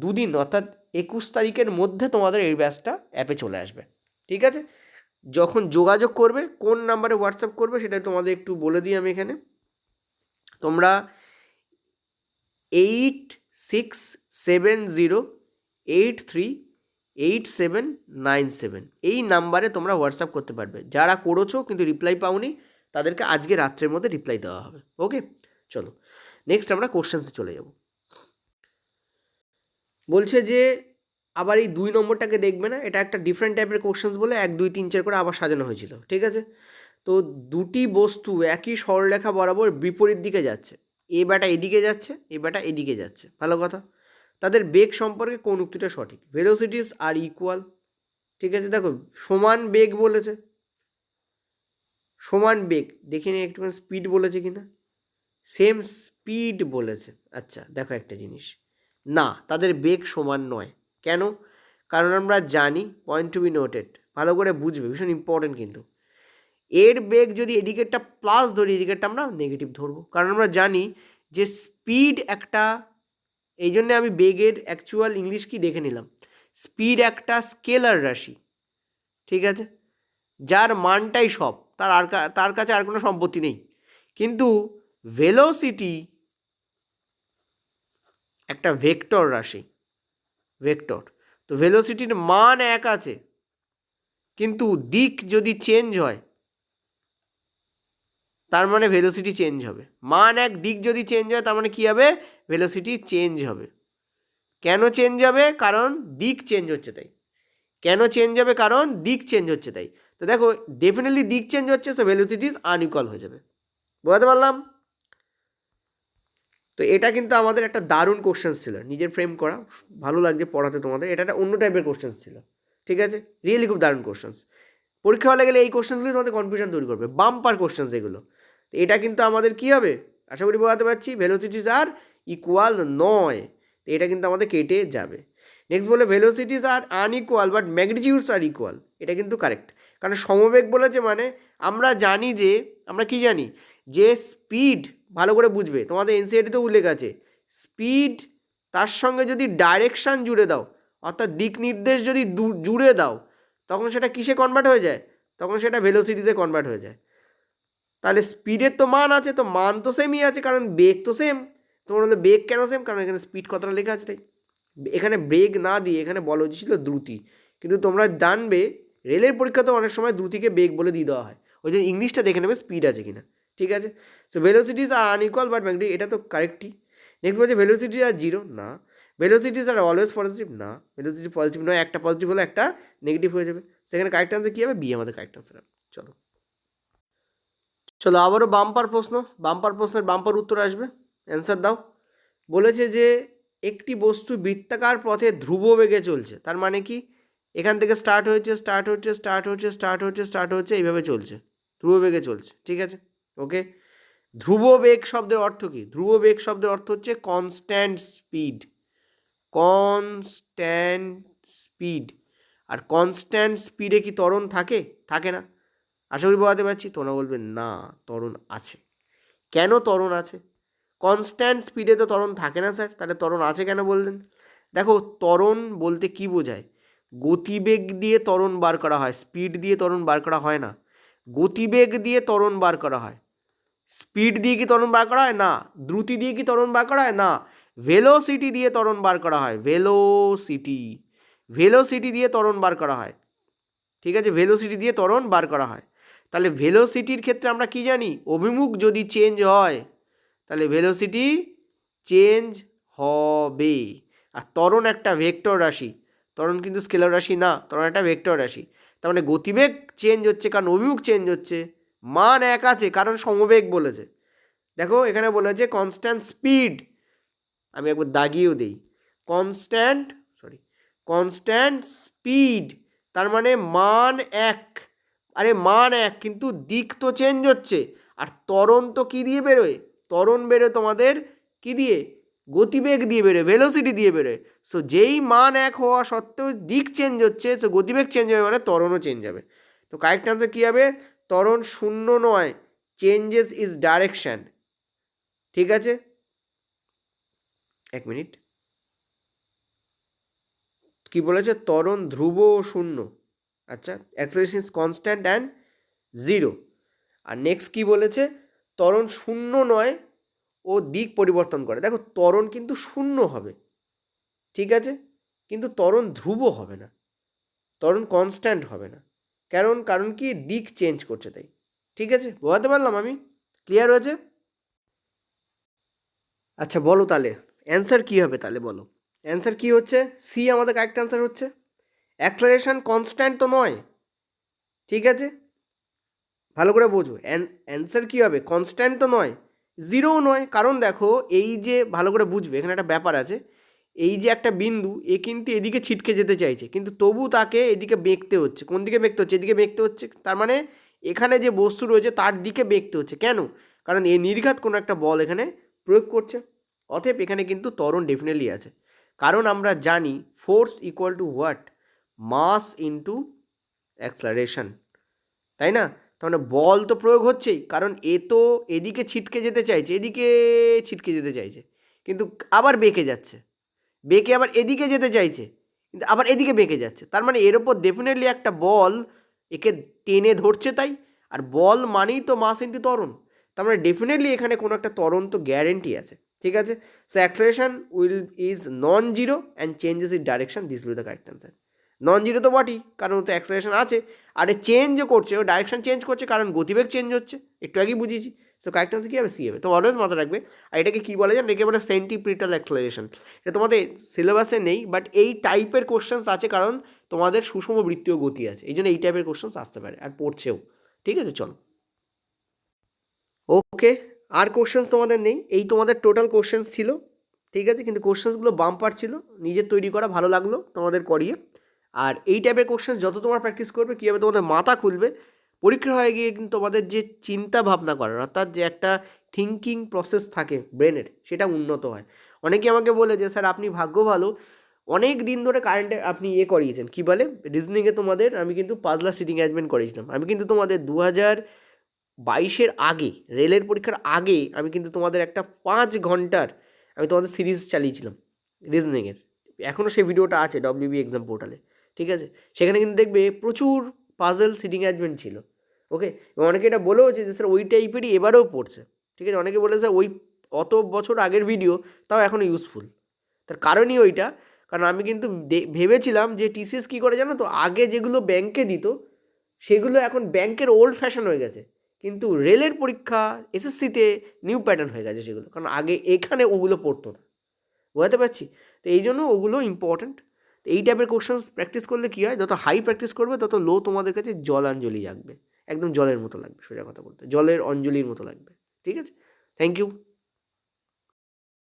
দুদিন অর্থাৎ 21 তারিখের মধ্যে তোমাদের এই ব্যাচটা অ্যাপে চলে আসবে, ঠিক আছে। যখন যোগাযোগ করবে, কোন নাম্বারে হোয়াটসঅ্যাপ করবে সেটা তোমাদের একটু বলে দিই আমি এখানে। তোমরা 8670838797 এই নাম্বারে তোমরা হোয়াটসঅ্যাপ করতে পারবে। যারা করেছো কিন্তু রিপ্লাই পাওনি তাদেরকে আজকে রাত্রের মধ্যে রিপ্লাই দেওয়া হবে। ওকে, চলো নেক্সট আমরা কোশ্চেন্সে চলে যাব। বলছে যে আবার এই 2 নম্বরটাকে দেখবে না, এটা একটা ডিফারেন্ট টাইপের কোশ্চেন্স বলে 1 2 3 4 করে আবার সাজানো হয়েছিল, ঠিক আছে। তো দুটি বস্তু একই সরলরেখা বরাবর বিপরীত দিকে যাচ্ছে, এ ব্যাটা এদিকে যাচ্ছে, এ ব্যাটা এদিকে যাচ্ছে, ভালো কথা। তাদের বেগ সম্পর্কে কোন উক্তিটা সঠিক? ভেলোসিটিস আর ইকুয়াল, ঠিক আছে। দেখো সমান বেগ বলেছে, সমান বেগ, দেখে নিই একটুখানি স্পিড বলেছে কিনা, সেম স্পিড বলেছে। আচ্ছা দেখো একটা জিনিস, না তাদের বেগ সমান নয়। কেন? কারণ আমরা জানি, পয়েন্ট টু বি নোটেড, ভালো করে বুঝবে, ভীষণ ইম্পর্টেন্ট কিন্তু, এর বেগ যদি এদিকেরটা প্লাস ধরি, এদিকেরটা আমরা নেগেটিভ ধরবো। কারণ আমরা জানি যে স্পিড একটা, এই জন্য আমি বেগের অ্যাকচুয়াল ইংলিশ কি দেখে নিলাম, স্পিড একটা স্কেলার রাশি, ঠিক আছে, যার মানটাই সব, তার কাছে আর কোনো সম্পত্তি নেই। কিন্তু ভেলোসিটি একটা ভেক্টর রাশি, ভেক্টর। তো ভেলোসিটির মান এক আছে, কিন্তু দিক যদি চেঞ্জ হয় তার মানে ভেলোসিটি চেঞ্জ হবে। মান এক, দিক যদি চেঞ্জ হয় তার মানে কী হবে? ভেলোসিটি চেঞ্জ হবে। কেন চেঞ্জ হবে? কারণ দিক চেঞ্জ হচ্ছে তাই। কেন চেঞ্জ হবে? কারণ দিক চেঞ্জ হচ্ছে তাই। তো দেখো ডেফিনেটলি দিক চেঞ্জ হচ্ছে, সো ভেলোসিটি ইজ আনইকুয়াল হয়ে যাবে। বুঝতে পারলাম? তো এটা কিন্তু আমাদের একটা দারুণ কোশ্চেন ছিল, নিজের ফ্রেম করা, ভালো লাগছে পড়াতে তোমাদের। এটা একটা অন্য টাইপের কোশ্চেন ছিল, ঠিক আছে, রিয়েলি খুব দারুণ কোশ্চেন। পরীক্ষা হলে গেলে এই কোশ্চেনগুলি তোমাদের কনফিউশন তৈরি করবে, বাম্পার কোশ্চেন এগুলো। তো এটা কিন্তু আমাদের কি হবে আশা করি বোঝাতে পারছি, ভেলোসিটিস আর ইকুয়াল নয়, তো এটা কিন্তু আমাদের কেটে যাবে। নেক্সট বলে ভেলোসিটিস are unequal but magnitudes R equal, এটা কিন্তু কারেক্ট। কারণ সমবেগ বলেছে মানে আমরা জানি যে, আমরা কি জানি যে স্পিড, ভালো করে বুঝবে, তোমাদের এনসিইআরটিতেও উল্লেখ আছে, স্পিড তার সঙ্গে যদি ডাইরেকশান জুড়ে দাও, অর্থাৎ দিক নির্দেশ যদি জুড়ে দাও, তখন সেটা কিসে কনভার্ট হয়ে যায়? তখন সেটা ভেলোসিটিতে কনভার্ট হয়ে যায়। তাহলে স্পিডের তো মান আছে, তো মান তো সেমই আছে, কারণ বেগ তো সেম। তোমার হলো বেগ কেন সেম? কারণ এখানে স্পিড কতটা লেখা আছে তাই। এখানে বেগ না দিয়ে এখানে বলা ছিল দ্রুতি, কিন্তু তোমরা জানবে রেলের পরীক্ষাতেও অনেক সময় দ্রুতিকে বেগ বলে দিয়ে দেওয়া হয়, ওই জন্য ইংলিশটা দেখে নেবে স্পিড আছে কিনা, ঠিক আছে। So velocities are unequal but magnetic, এটা তো কারেক্টই। নেক্সট বলছে ভেলোসিটি আর জিরো, না। ভেলোসিটিস আর অলওয়েজ পজিটিভ, না। ভেলোসিটি পজিটিভ নয়, একটা পজিটিভ হলে একটা নেগেটিভ হয়ে যাবে। সেখানে কারেক্ট আনসার কী হবে? বি আমাদের কারেক্ট আনসার। চলো চলো আবারও বাম্পার প্রশ্ন, বাম্পার প্রশ্নের বাম্পার উত্তর আসবে, অ্যান্সার দাও। বলেছে যে একটি বস্তু বৃত্তাকার পথে ধ্রুব বেগে চলছে, তার মানে কি? এখান থেকে স্টার্ট হচ্ছে, স্টার্ট হচ্ছে, স্টার্ট হচ্ছে, স্টার্ট হচ্ছে, স্টার্ট হচ্ছে, এইভাবে চলছে, ধ্রুব বেগে চলছে, ঠিক আছে, ওকে। ধ্রুব বেগ শব্দের অর্থ কি? ধ্রুব বেগ শব্দের অর্থ হচ্ছে কনস্ট্যান্ট স্পিড, কনস্ট্যান্ট স্পিড। আর কনস্ট্যান্ট স্পিডে কি ত্বরণ থাকে? থাকে না। আশা করি বোঝাতে পারছি। তোমরা বলবে না ত্বরণ আছে। কেন ত্বরণ আছে? কনস্ট্যান্ট স্পিডে তো ত্বরণ থাকে না স্যার, তাহলে ত্বরণ আছে কেন বললেন? দেখো ত্বরণ বলতে কি বোঝায়? গতিবেগ দিয়ে ত্বরণ বার করা হয়, স্পিড দিয়ে ত্বরণ বার করা হয় না। গতিবেগ দিয়ে ত্বরণ বার করা হয়। স্পিড দিয়ে কি ত্বরণ বার করা হয়? না। দ্রুতি দিয়ে কি ত্বরণ বার করা হয়? না। ভেলোসিটি দিয়ে ত্বরণ বার করা হয়, ভেলোসিটি, ভেলোসিটি দিয়ে ত্বরণ বার করা হয়, ঠিক আছে, ভেলোসিটি দিয়ে ত্বরণ বার করা হয়। তাহলে ভেলোসিটির ক্ষেত্রে আমরা কি জানি? অভিমুখ যদি চেঞ্জ হয় তাহলে ভেলোসিটি চেঞ্জ হবে। আর ত্বরণ একটা ভেক্টর রাশি, ত্বরণ কিন্তু স্কেলার রাশি না, ত্বরণ একটা ভেক্টর রাশি। তার মানে গতিবেগ চেঞ্জ হচ্ছে কারণ অভিমুখ চেঞ্জ হচ্ছে, মান এক আছে কারণ সমবেগ বলেছে। দেখো এখানে বলেছে কনস্ট্যান্ট স্পিড, আমি একবার দাগিয়েও দিই, কনস্ট্যান্ট, সরি, কনস্ট্যান্ট স্পিড, তার মানে মান এক। আরে মান এক কিন্তু দিক তো চেঞ্জ হচ্ছে। আর ত্বরণ তো কী দিয়ে বেরোয়? ত্বরণ বেরোয় তোমাদের কী দিয়ে? গতিবেগ দিয়ে বেরোয়, ভেলোসিটি দিয়ে বেরোয়। সো যেই মান এক হওয়া সত্ত্বেও দিক চেঞ্জ হচ্ছে, সো গতিবেগ চেঞ্জ হবে মানে ত্বরণও চেঞ্জ হবে। তো কারেক্ট আনসার কী হবে? ত্বরণ শূন্য নয়, চেঞ্জেস ইজ ডাইরেকশান, ঠিক আছে। এক মিনিট, কি বলেছে? ত্বরণ ধ্রুব ও শূন্য, আচ্ছা, acceleration is constant and zero. আর নেক্সট কি বলেছে? ত্বরণ শূন্য নয়, ও দিক পরিবর্তন করে। দেখো ত্বরণ কিন্তু শূন্য হবে, ঠিক আছে, কিন্তু ত্বরণ ধ্রুব হবে না, ত্বরণ কনস্ট্যান্ট হবে না। কারণ কি দিক চেঞ্জ করছে তাই। ঠিক আছে, বোঝাতে পারলাম আমি? ক্লিয়ার হয়েছে? আচ্ছা বলো তাহলে অ্যান্সার কী হবে, তাহলে বলো অ্যান্সার কী হচ্ছে। সি আমাদের কারেক্ট অ্যান্সার হচ্ছে। অ্যাক্সেলারেশন কনস্ট্যান্ট তো নয়, ঠিক আছে, ভালো করে বোঝো। অ্যান্সার কী হবে, কনস্ট্যান্ট তো নয়, জিরোও নয়। কারণ দেখো এই যে ভালো করে বুঝবে, এখানে একটা ব্যাপার আছে। এই যে একটা বিন্দু, এ কিন্তু এদিকে ছিটকে যেতে চাইছে, কিন্তু তবু তাকে এদিকে বেঁকতে হচ্ছে। কোন দিকে বেঁকতে হচ্ছে? এদিকে বেঁকতে হচ্ছে। তার মানে এখানে যে বস্তু রয়েছে তার দিকে বেঁকতে হচ্ছে। কেন? কারণ এ নির্ঘাত কোনো একটা বল এখানে প্রয়োগ করছে। অতএব এখানে কিন্তু ত্বরণ ডেফিনেটলি আছে। কারণ আমরা জানি force equal to what, mass into acceleration, তাই না? তার মানে বল তো প্রয়োগ হচ্ছেই, কারণ এ তো এদিকে ছিটকে যেতে চাইছে, এদিকে ছিটকে যেতে চাইছে, কিন্তু আবার বেঁকে যাচ্ছে, বেঁকে আবার এদিকে যেতে চাইছে, কিন্তু আবার এদিকে বেঁকে যাচ্ছে। তার মানে এর ওপর ডেফিনেটলি একটা বল একে টেনে ধরছে তাই। আর বল মানেই তো মাস ইন্টু ত্বরণ। তার মানে ডেফিনেটলি এখানে কোনো একটা ত্বরণ তো গ্যারেন্টি আছে, ঠিক আছে। So acceleration will is non zero and changes it direction, this will the correct answer. Non zero তো বটেই, কারণ ও তো অ্যাক্সেলারেশন আছে, আর এ চেঞ্জও করছে, ও ডাইরেকশন চেঞ্জ করছে, কারণ গতিবেগ চেঞ্জ হচ্ছে, একটু আগেই বুঝিয়েছি। সো কারেক্ট অ্যান্সার কী হবে? সি হবে। তো অলওয়েজ মাথায় রাখবে। আর এটাকে কী বলে জানো? এটাকে বলে সেন্টিপিটাল অ্যাক্সেলারেশন। এটা তোমাদের সিলেবাসে নেই, বাট এই টাইপের কোশ্চেন্স আছে, কারণ তোমাদের সুষম বৃত্তীয় গতি আছে, এই জন্য এই টাইপের কোশ্চেন্স আসতে পারে, আর পড়ছেও। ঠিক আছে, চলো। ওকে, আর কোশ্চেন্স তোমাদের নেই, এই তোমাদের টোটাল কোশ্চেন্স ছিল, ঠিক আছে। কিন্তু কোশ্চেন্সগুলো বাম্পার ছিল, নিজের তৈরি করা, ভালো লাগলো তোমাদের করিয়ে। আর এই টাইপের কোশ্চেন্স যত তোমার প্র্যাকটিস করবে, কীভাবে তোমাদের মাথা খুলবে, পরীক্ষা হয়ে গিয়ে কিন্তু তোমাদের যে চিন্তা ভাবনা করার, অর্থাৎ যে একটা থিঙ্কিং প্রসেস থাকে ব্রেনের, সেটা উন্নত হয়। অনেকে আমাকে বলে যে স্যার আপনি ভাগ্য ভালো, অনেক দিন ধরে কারেন্টে আপনি করিয়েছেন, কী বলে রিজনিংয়ে তোমাদের, আমি কিন্তু পাজলা সিটিং অ্যারেঞ্জমেন্ট করিয়েছিলাম। আমি কিন্তু তোমাদের 2022-এর আগে, রেলের পরীক্ষার আগে, আমি কিন্তু তোমাদের একটা 5 ঘন্টার আমি তোমাদের সিরিজ চালিয়েছিলাম রিজনিংয়ের। এখনও সেই ভিডিওটা আছে ডব্লিউবি এক্সাম পোর্টালে, ঠিক আছে। সেখানে কিন্তু দেখবে প্রচুর পাজল সিটিং অ্যারেঞ্জমেন্ট ছিল, ওকে। এবং অনেকে এটা বলেও যে স্যার ওই টাইপেরই এবারেও পড়ছে, ঠিক আছে। অনেকে বলে স্যার ওই অত বছর আগের ভিডিও তাও এখনও ইউজফুল। তার কারণই ওইটা, কারণ আমি কিন্তু ভেবেছিলাম যে টিসিএস কী করে জানো তো, আগে যেগুলো ব্যাংকে দিত সেগুলো এখন ব্যাংকের ওল্ড ফ্যাশন হয়ে গেছে, কিন্তু রেলের পরীক্ষা এসএসসিতে নিউ প্যাটার্ন হয়ে গেছে সেগুলো, কারণ আগে এখানে ওগুলো পড়তো না, বুঝতে পারছি। তো এই জন্য ওগুলো ইম্পর্ট্যান্ট। তো এই টাইপের কোশ্চেন্স প্র্যাকটিস করলে কী হয়, যত হাই প্র্যাকটিস করবে তত লো তোমাদের কাছে জলাঞ্জলি জাগবে, একদম জলের মতো লাগবে, সোজা কথা বলতে জলের অঞ্জলির মতো লাগবে, ঠিক আছে। Thank you.